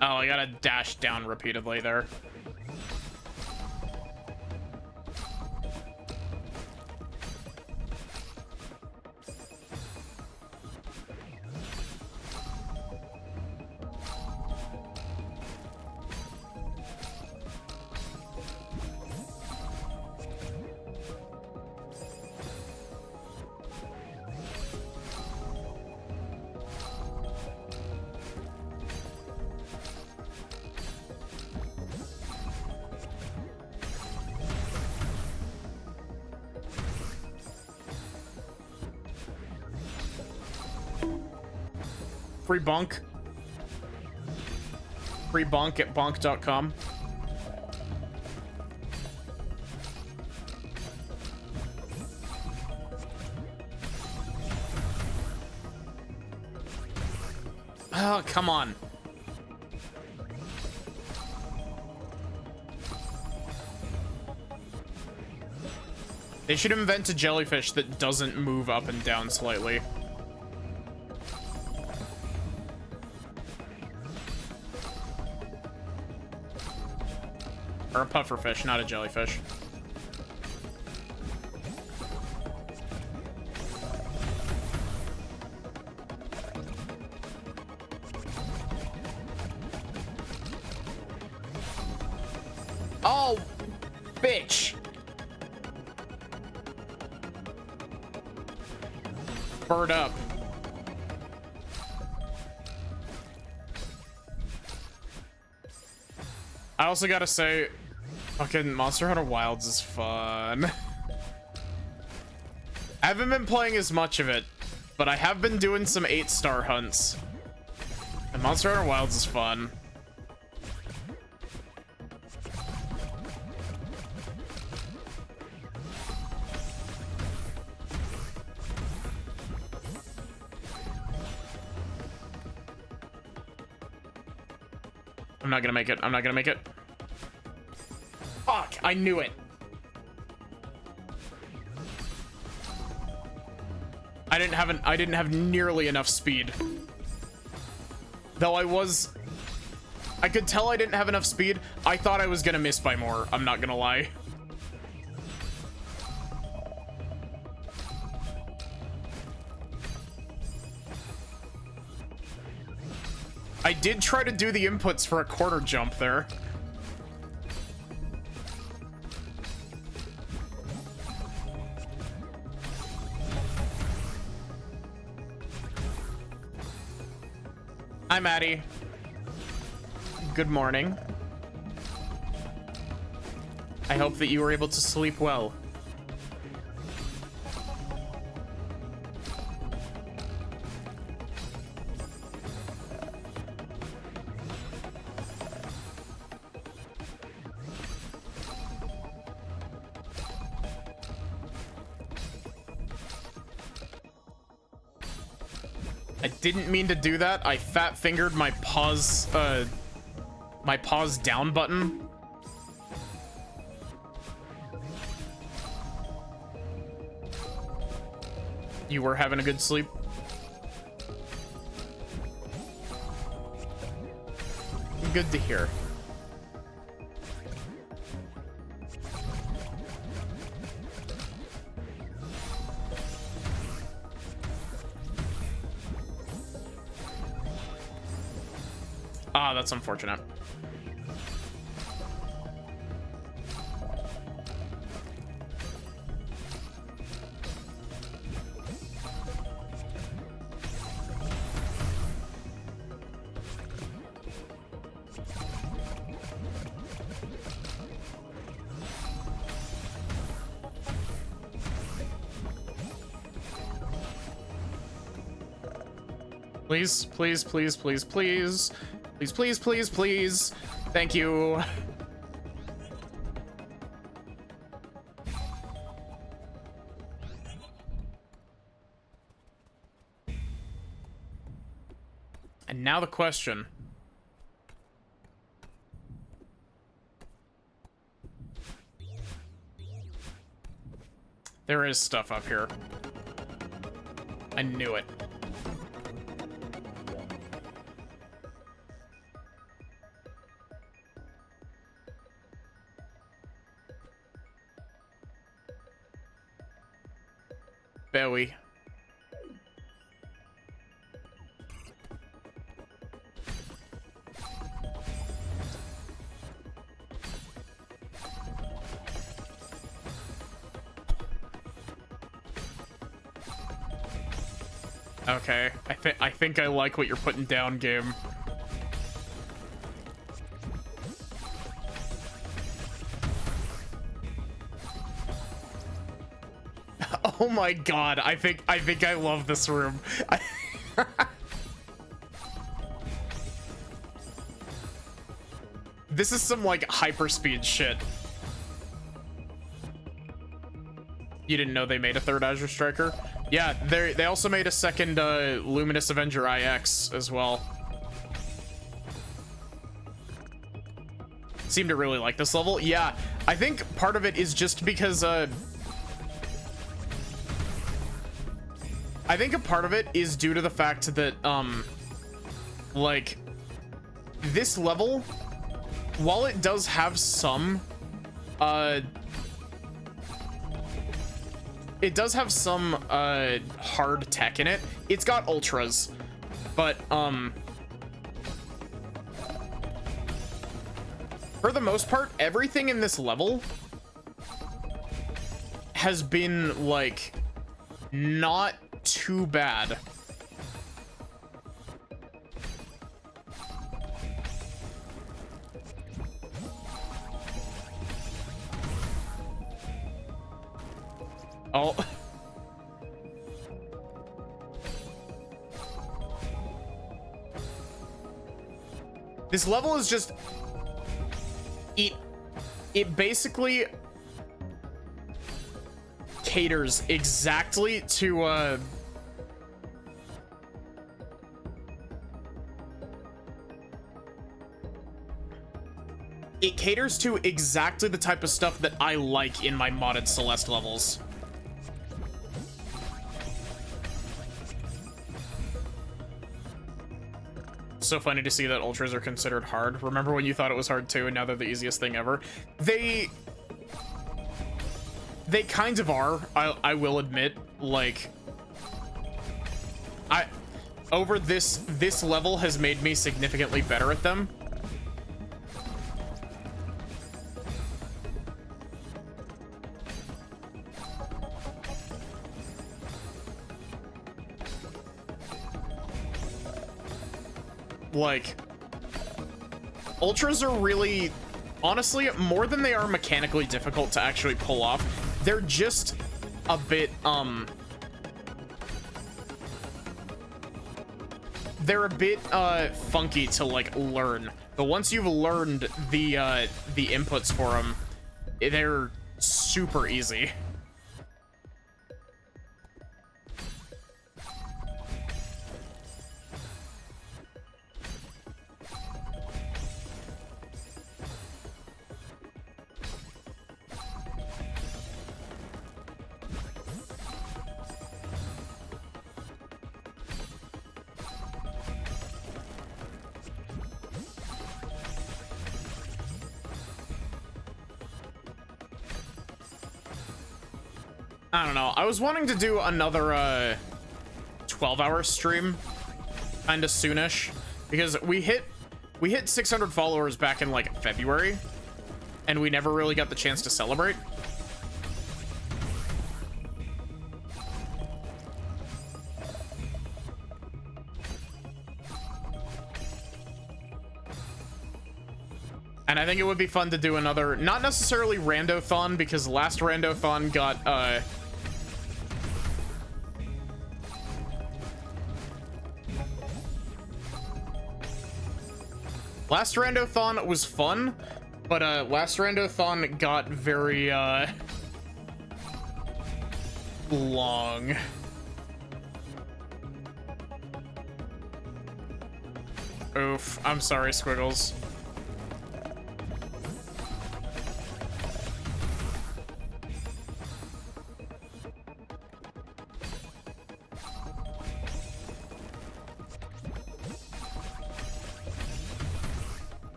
Oh, I gotta dash down repeatedly there. Free bonk. Free bonk at bonk.com. Oh, come on. They should invent a jellyfish that doesn't move up and down slightly. Or a pufferfish, not a jellyfish. Oh, bitch. Bird up. I also gotta say, fucking Monster Hunter Wilds is fun. I haven't been playing as much of it, but I have been doing some 8-star hunts. And Monster Hunter Wilds is fun. I'm not gonna make it. I'm not gonna make it. Fuck, I knew it. I didn't have nearly enough speed. Though I could tell I didn't have enough speed. I thought I was gonna miss by more, I'm not gonna lie. I did try to do the inputs for a quarter jump there. Hi, Maddie. Good morning. I hope that you were able to sleep well. I didn't mean to do that. I fat fingered my pause down button. You were having a good sleep? Good to hear. Ah, that's unfortunate. Please, please, please, please, please. Please, please, please, please. Thank you. And now the question. There is stuff up here. I knew it. Bowie. Okay, I think I like what you're putting down, game. Oh my god, I think I love this room. This is some like hyperspeed shit. You didn't know they made a third Azure Striker? Yeah, they also made a second Luminous Avenger IX as well. Seem to really like this level. Yeah, I think part of it is just because I think a part of it is due to the fact that, like, this level, while it does have some, it does have some, hard tech in it. It's got ultras, but, for the most part, everything in this level has been, like, not too bad. Oh. This level is just it basically caters exactly to it caters to exactly the type of stuff that I like in my modded Celeste levels. so funny to see that ultras are considered hard. Remember when you thought it was hard too, and now they're the easiest thing ever? They kind of are, I will admit. Like, over this level has made me significantly better at them. Like, ultras are really, honestly, more than they are mechanically difficult to actually pull off, they're just a bit, they're a bit, funky to, like, learn. But once you've learned the inputs for them, they're super easy. I don't know. I was wanting to do another 12-hour stream kind of soonish, because we hit 600 followers back in like February, and we never really got the chance to celebrate. And I think it would be fun to do another, not necessarily Randothon, because last Randothon got last Randothon was fun, but last Randothon got very long. Oof, I'm sorry, Squiggles.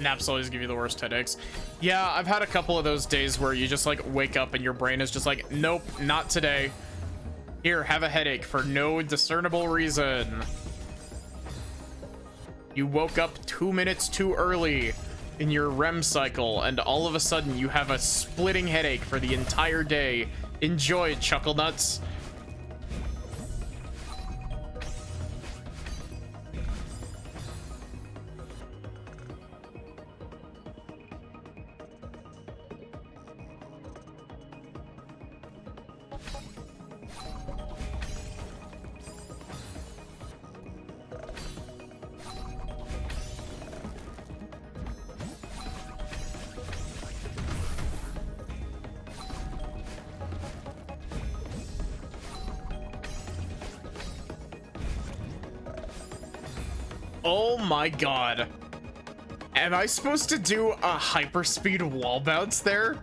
Naps always give you the worst headaches. Yeah, I've had a couple of those days where you just like wake up and your brain is just like, nope, not today. Here, have a headache for no discernible reason. You woke up 2 minutes too early in your REM cycle, and all of a sudden you have a splitting headache for the entire day. Enjoy, Chuckle Nuts. Oh my god. Am I supposed to do a hyperspeed wall bounce there?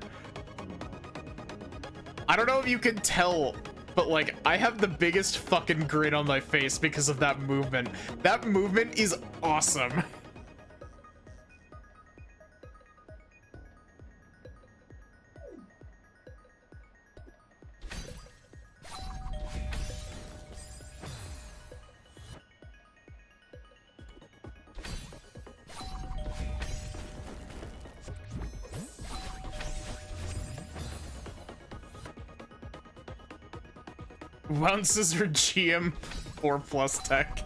I don't know if you can tell, but like, I have the biggest fucking grin on my face because of that movement. That movement is awesome. Bounces are GM 4+ tech.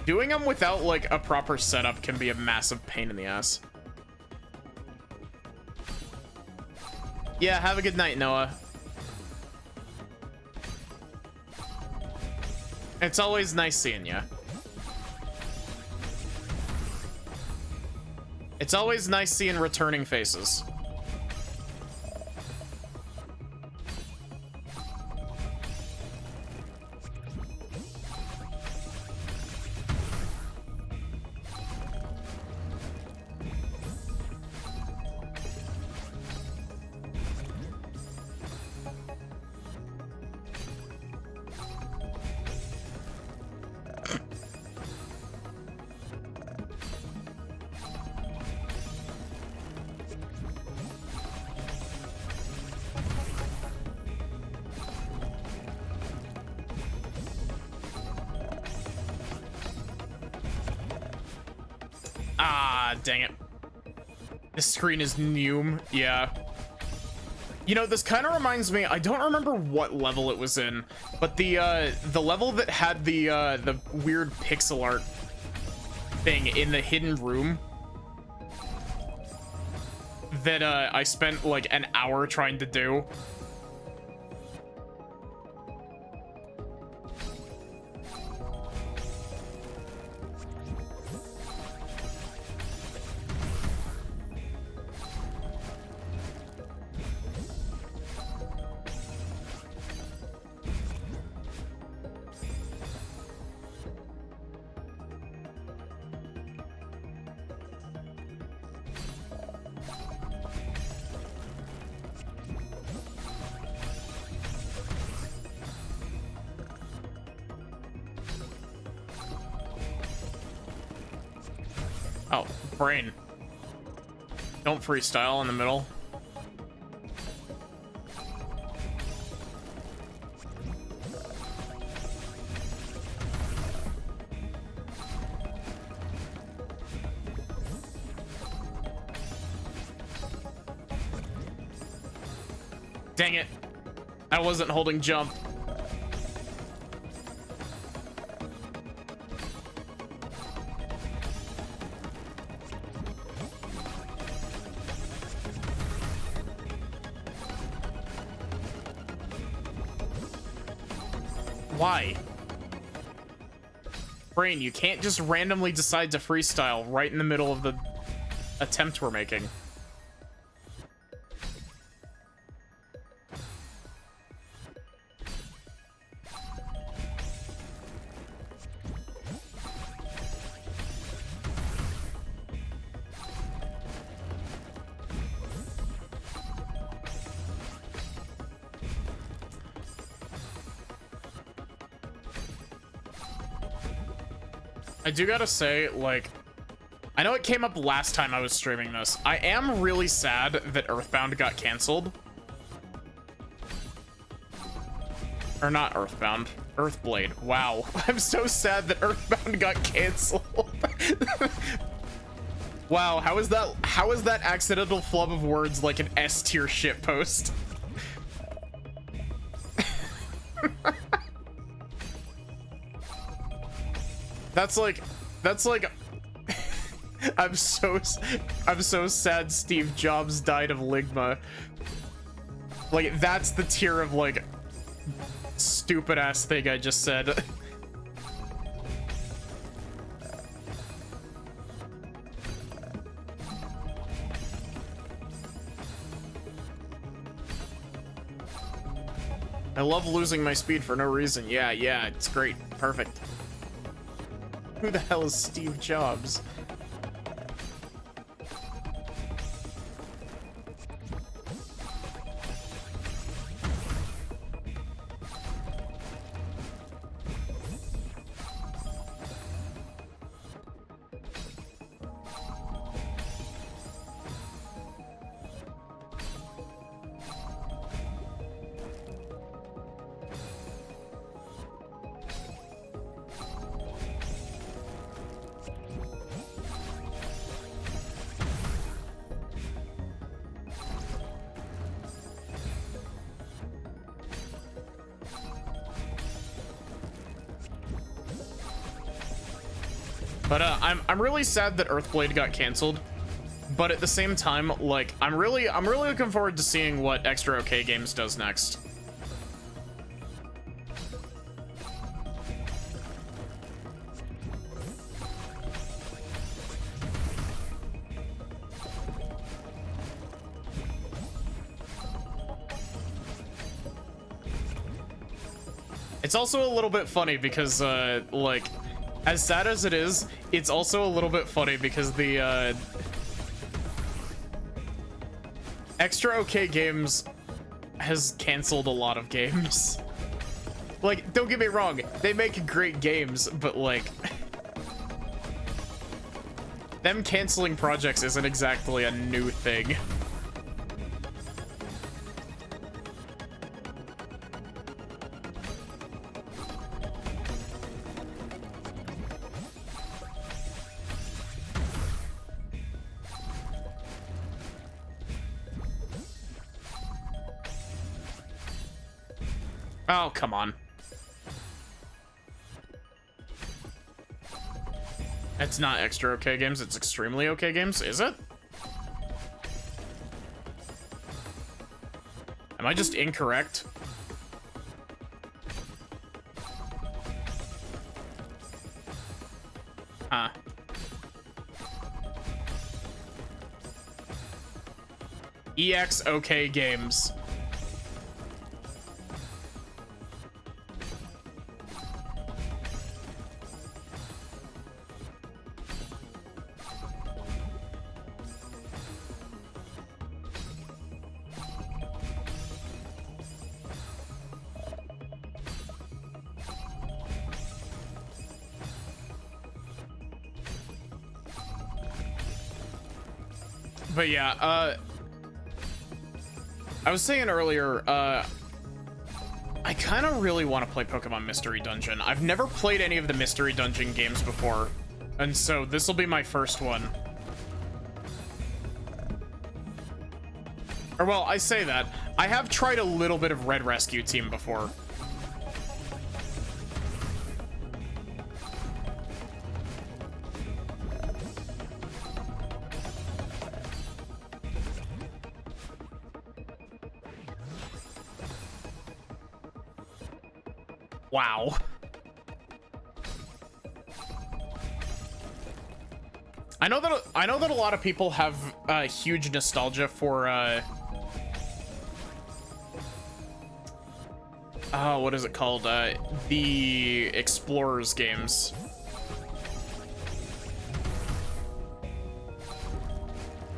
Doing them without like a proper setup can be a massive pain in the ass. Yeah, have a good night, Noah. It's always nice seeing you. It's always nice seeing returning faces. Ah, dang it. This screen is new. Yeah. You know, this kind of reminds me, I don't remember what level it was in, but the level that had the weird pixel art thing in the hidden room that I spent like an hour trying to do. Oh, brain. Don't freestyle in the middle. Dang it. I wasn't holding jump. Why? Brain, you can't just randomly decide to freestyle right in the middle of the attempt we're making. I do gotta say, like, I know it came up last time I was streaming this. I am really sad that Earthbound got canceled. Or not Earthbound, Earthblade. Wow, I'm so sad that Earthbound got canceled. Wow, how is that accidental flub of words like an S tier shitpost? That's like I'm so sad Steve Jobs died of Ligma. Like, that's the tier of like stupid ass thing I just said. I love losing my speed for no reason. Yeah, it's great. Perfect. Who the hell is Steve Jobs? But I'm really sad that Earthblade got canceled. But at the same time, like, I'm really looking forward to seeing what Extra OK Games does next. It's also a little bit funny because, like, as sad as it is, it's also a little bit funny because the, Extra OK Games has canceled a lot of games. Like, don't get me wrong, they make great games, but, like, them canceling projects isn't exactly a new thing. Oh, come on. It's not extra okay games, it's extremely okay games, is it? Am I just incorrect? Huh. EX okay games. But yeah, I was saying earlier, I kind of really want to play Pokemon Mystery Dungeon. I've never played any of the Mystery Dungeon games before, and so this will be my first one. Or, well, I say that. I have tried a little bit of Red Rescue Team before. Wow. I know that a lot of people have huge nostalgia for what is it called? The Explorers games.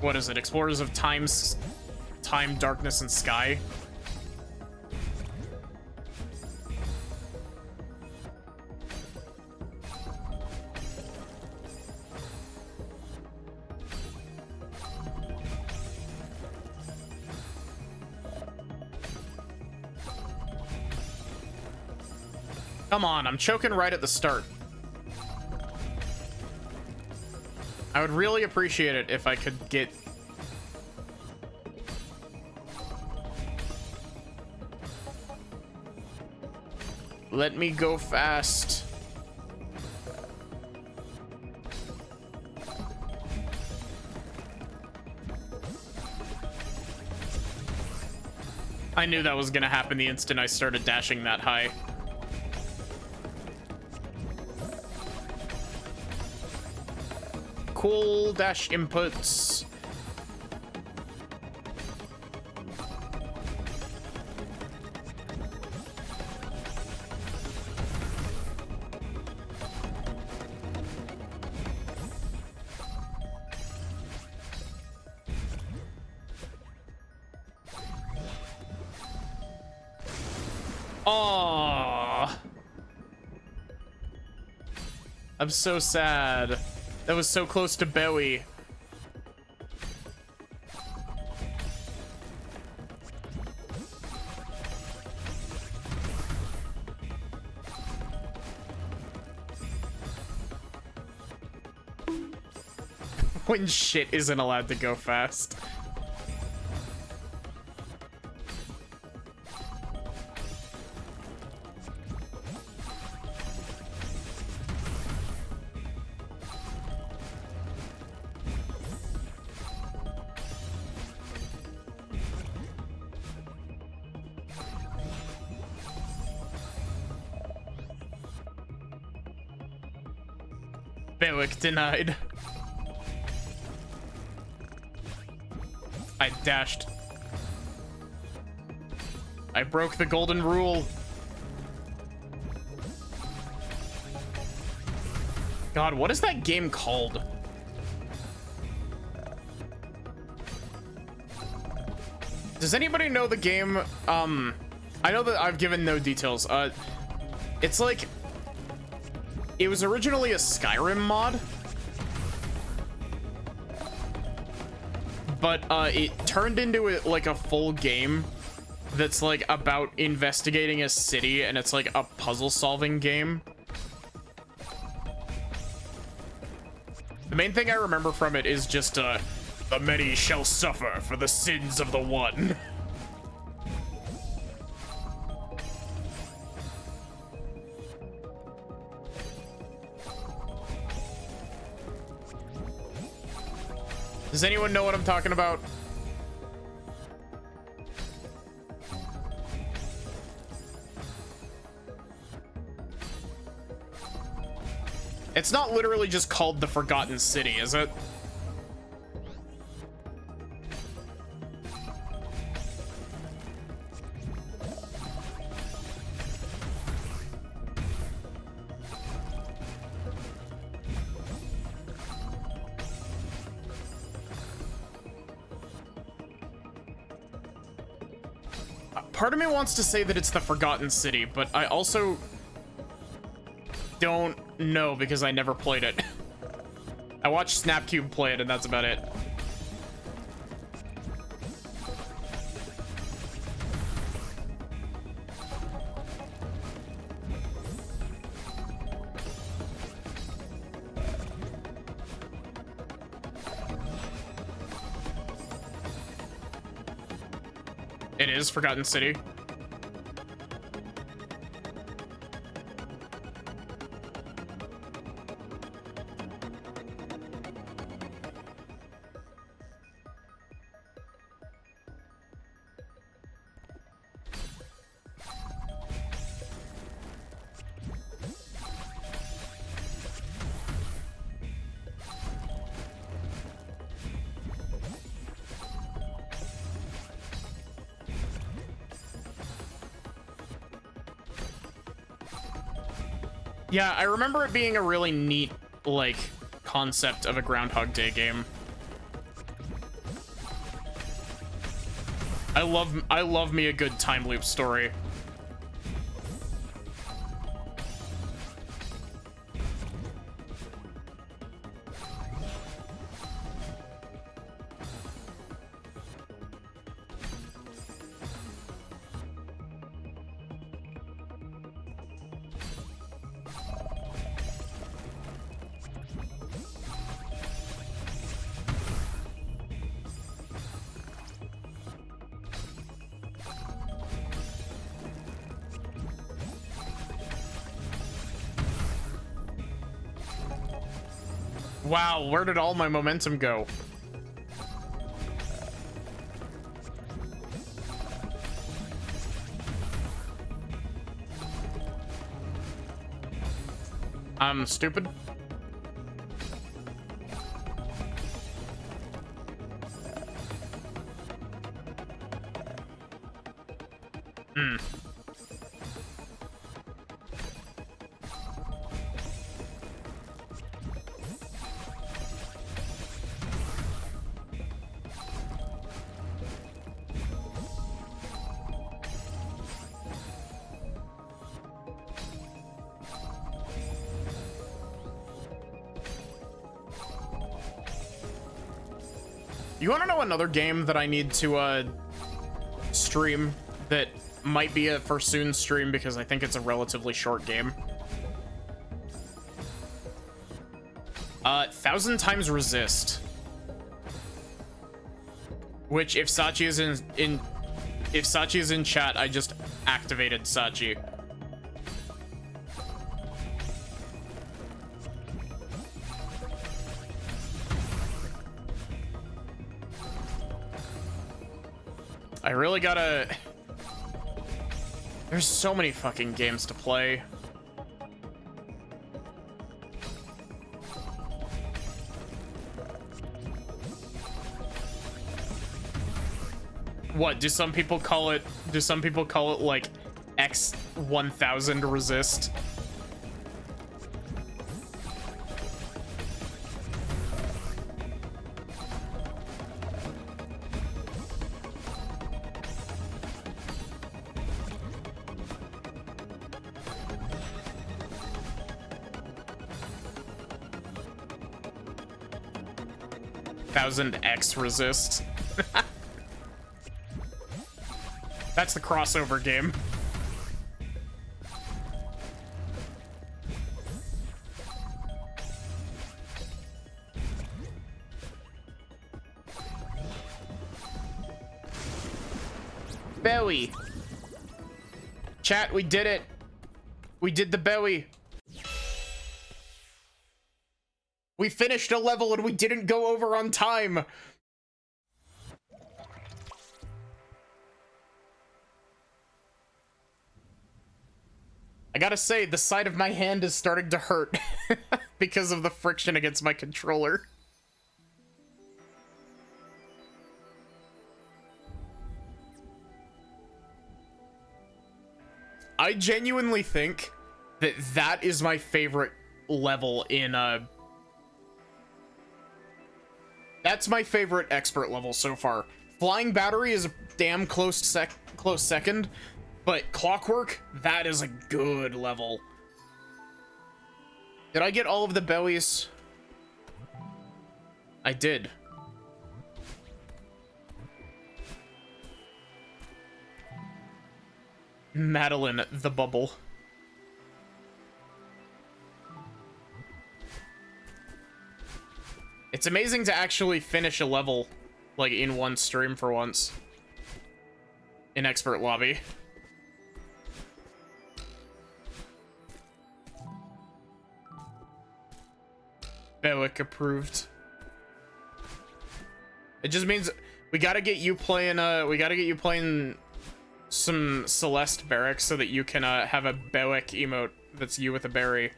What is it? Explorers of Time, Darkness, and Sky. Come on, I'm choking right at the start. I would really appreciate it if I could get... Let me go fast. I knew that was gonna happen the instant I started dashing that high. Cool dash inputs. Aww. I'm so sad. That was so close to Bowie. When shit isn't allowed to go fast. Bewick denied. I dashed. I broke the golden rule. God, what is that game called? Does anybody know the game? I know that I've given no details. It's like, it was originally a Skyrim mod, but it turned into like a full game that's like about investigating a city, and it's like a puzzle solving game. The main thing I remember from it is just the many shall suffer for the sins of the one. Does anyone know what I'm talking about? It's not literally just called the Forgotten City, is it? Part of me wants to say that it's the Forgotten City, but I also don't know because I never played it. I watched Snapcube play it, and that's about it. It is Forgotten City. Yeah, I remember it being a really neat, like, concept of a Groundhog Day game. I love me a good time loop story. Wow, where did all my momentum go? I'm stupid. You want to know another game that I need to stream that might be a for soon stream because I think it's a relatively short game? 1,000 Times Resist. Which, if Sachi is if Sachi is in chat, I just activated Sachi. I really gotta... There's so many fucking games to play. What, do some people call it like X1000 Resist? X Resist. That's the crossover game. Bowie. Chat, we did it. We did the Bowie. We finished a level and we didn't go over on time. I gotta say, the side of my hand is starting to hurt because of the friction against my controller. I genuinely think that that is my favorite level in that's my favorite expert level so far. Flying Battery is a damn close second, but Clockwork, that is a good level. Did I get all of the bellies? I did. Madeline the Bubble. It's amazing to actually finish a level, like, in one stream for once. In Expert Lobby. Bellic approved. It just means we gotta get you playing, some Celeste barracks so that you can, have a Bellic emote that's you with a berry.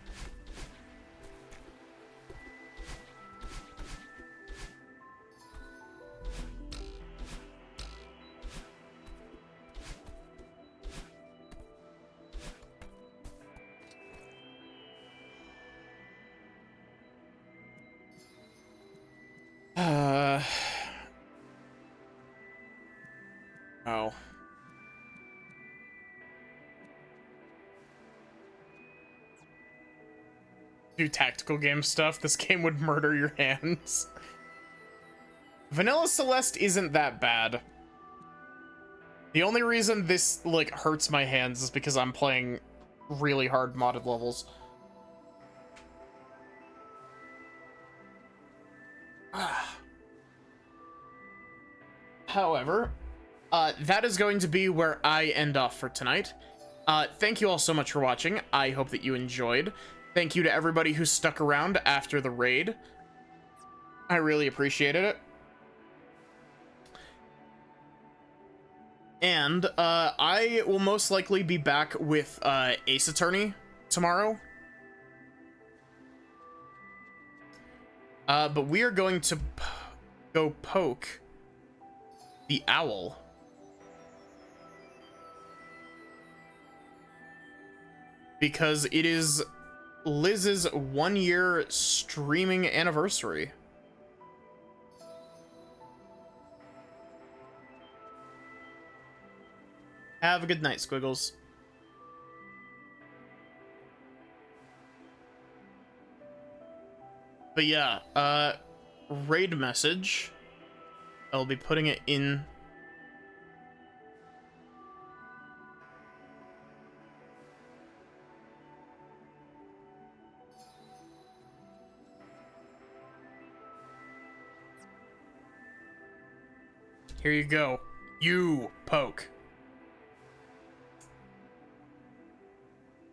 Oh. Do tactical game stuff. This game would murder your hands. Vanilla Celeste isn't that bad. The only reason this, like, hurts my hands is because I'm playing really hard modded levels. However, that is going to be where I end off for tonight. Thank you all so much for watching. I hope that you enjoyed. Thank you to everybody who stuck around after the raid. I really appreciated it. And I will most likely be back with Ace Attorney tomorrow. But we are going to go poke the owl. Because it is Liz's 1-year streaming anniversary. Have a good night, Squiggles. But yeah, raid message. I'll be putting it in. Here you go. You poke.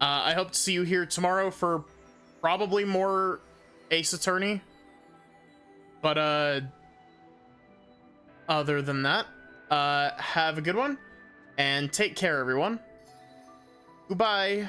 I hope to see you here tomorrow for probably more Ace Attorney. But, other than that, have a good one, and take care, everyone. Goodbye.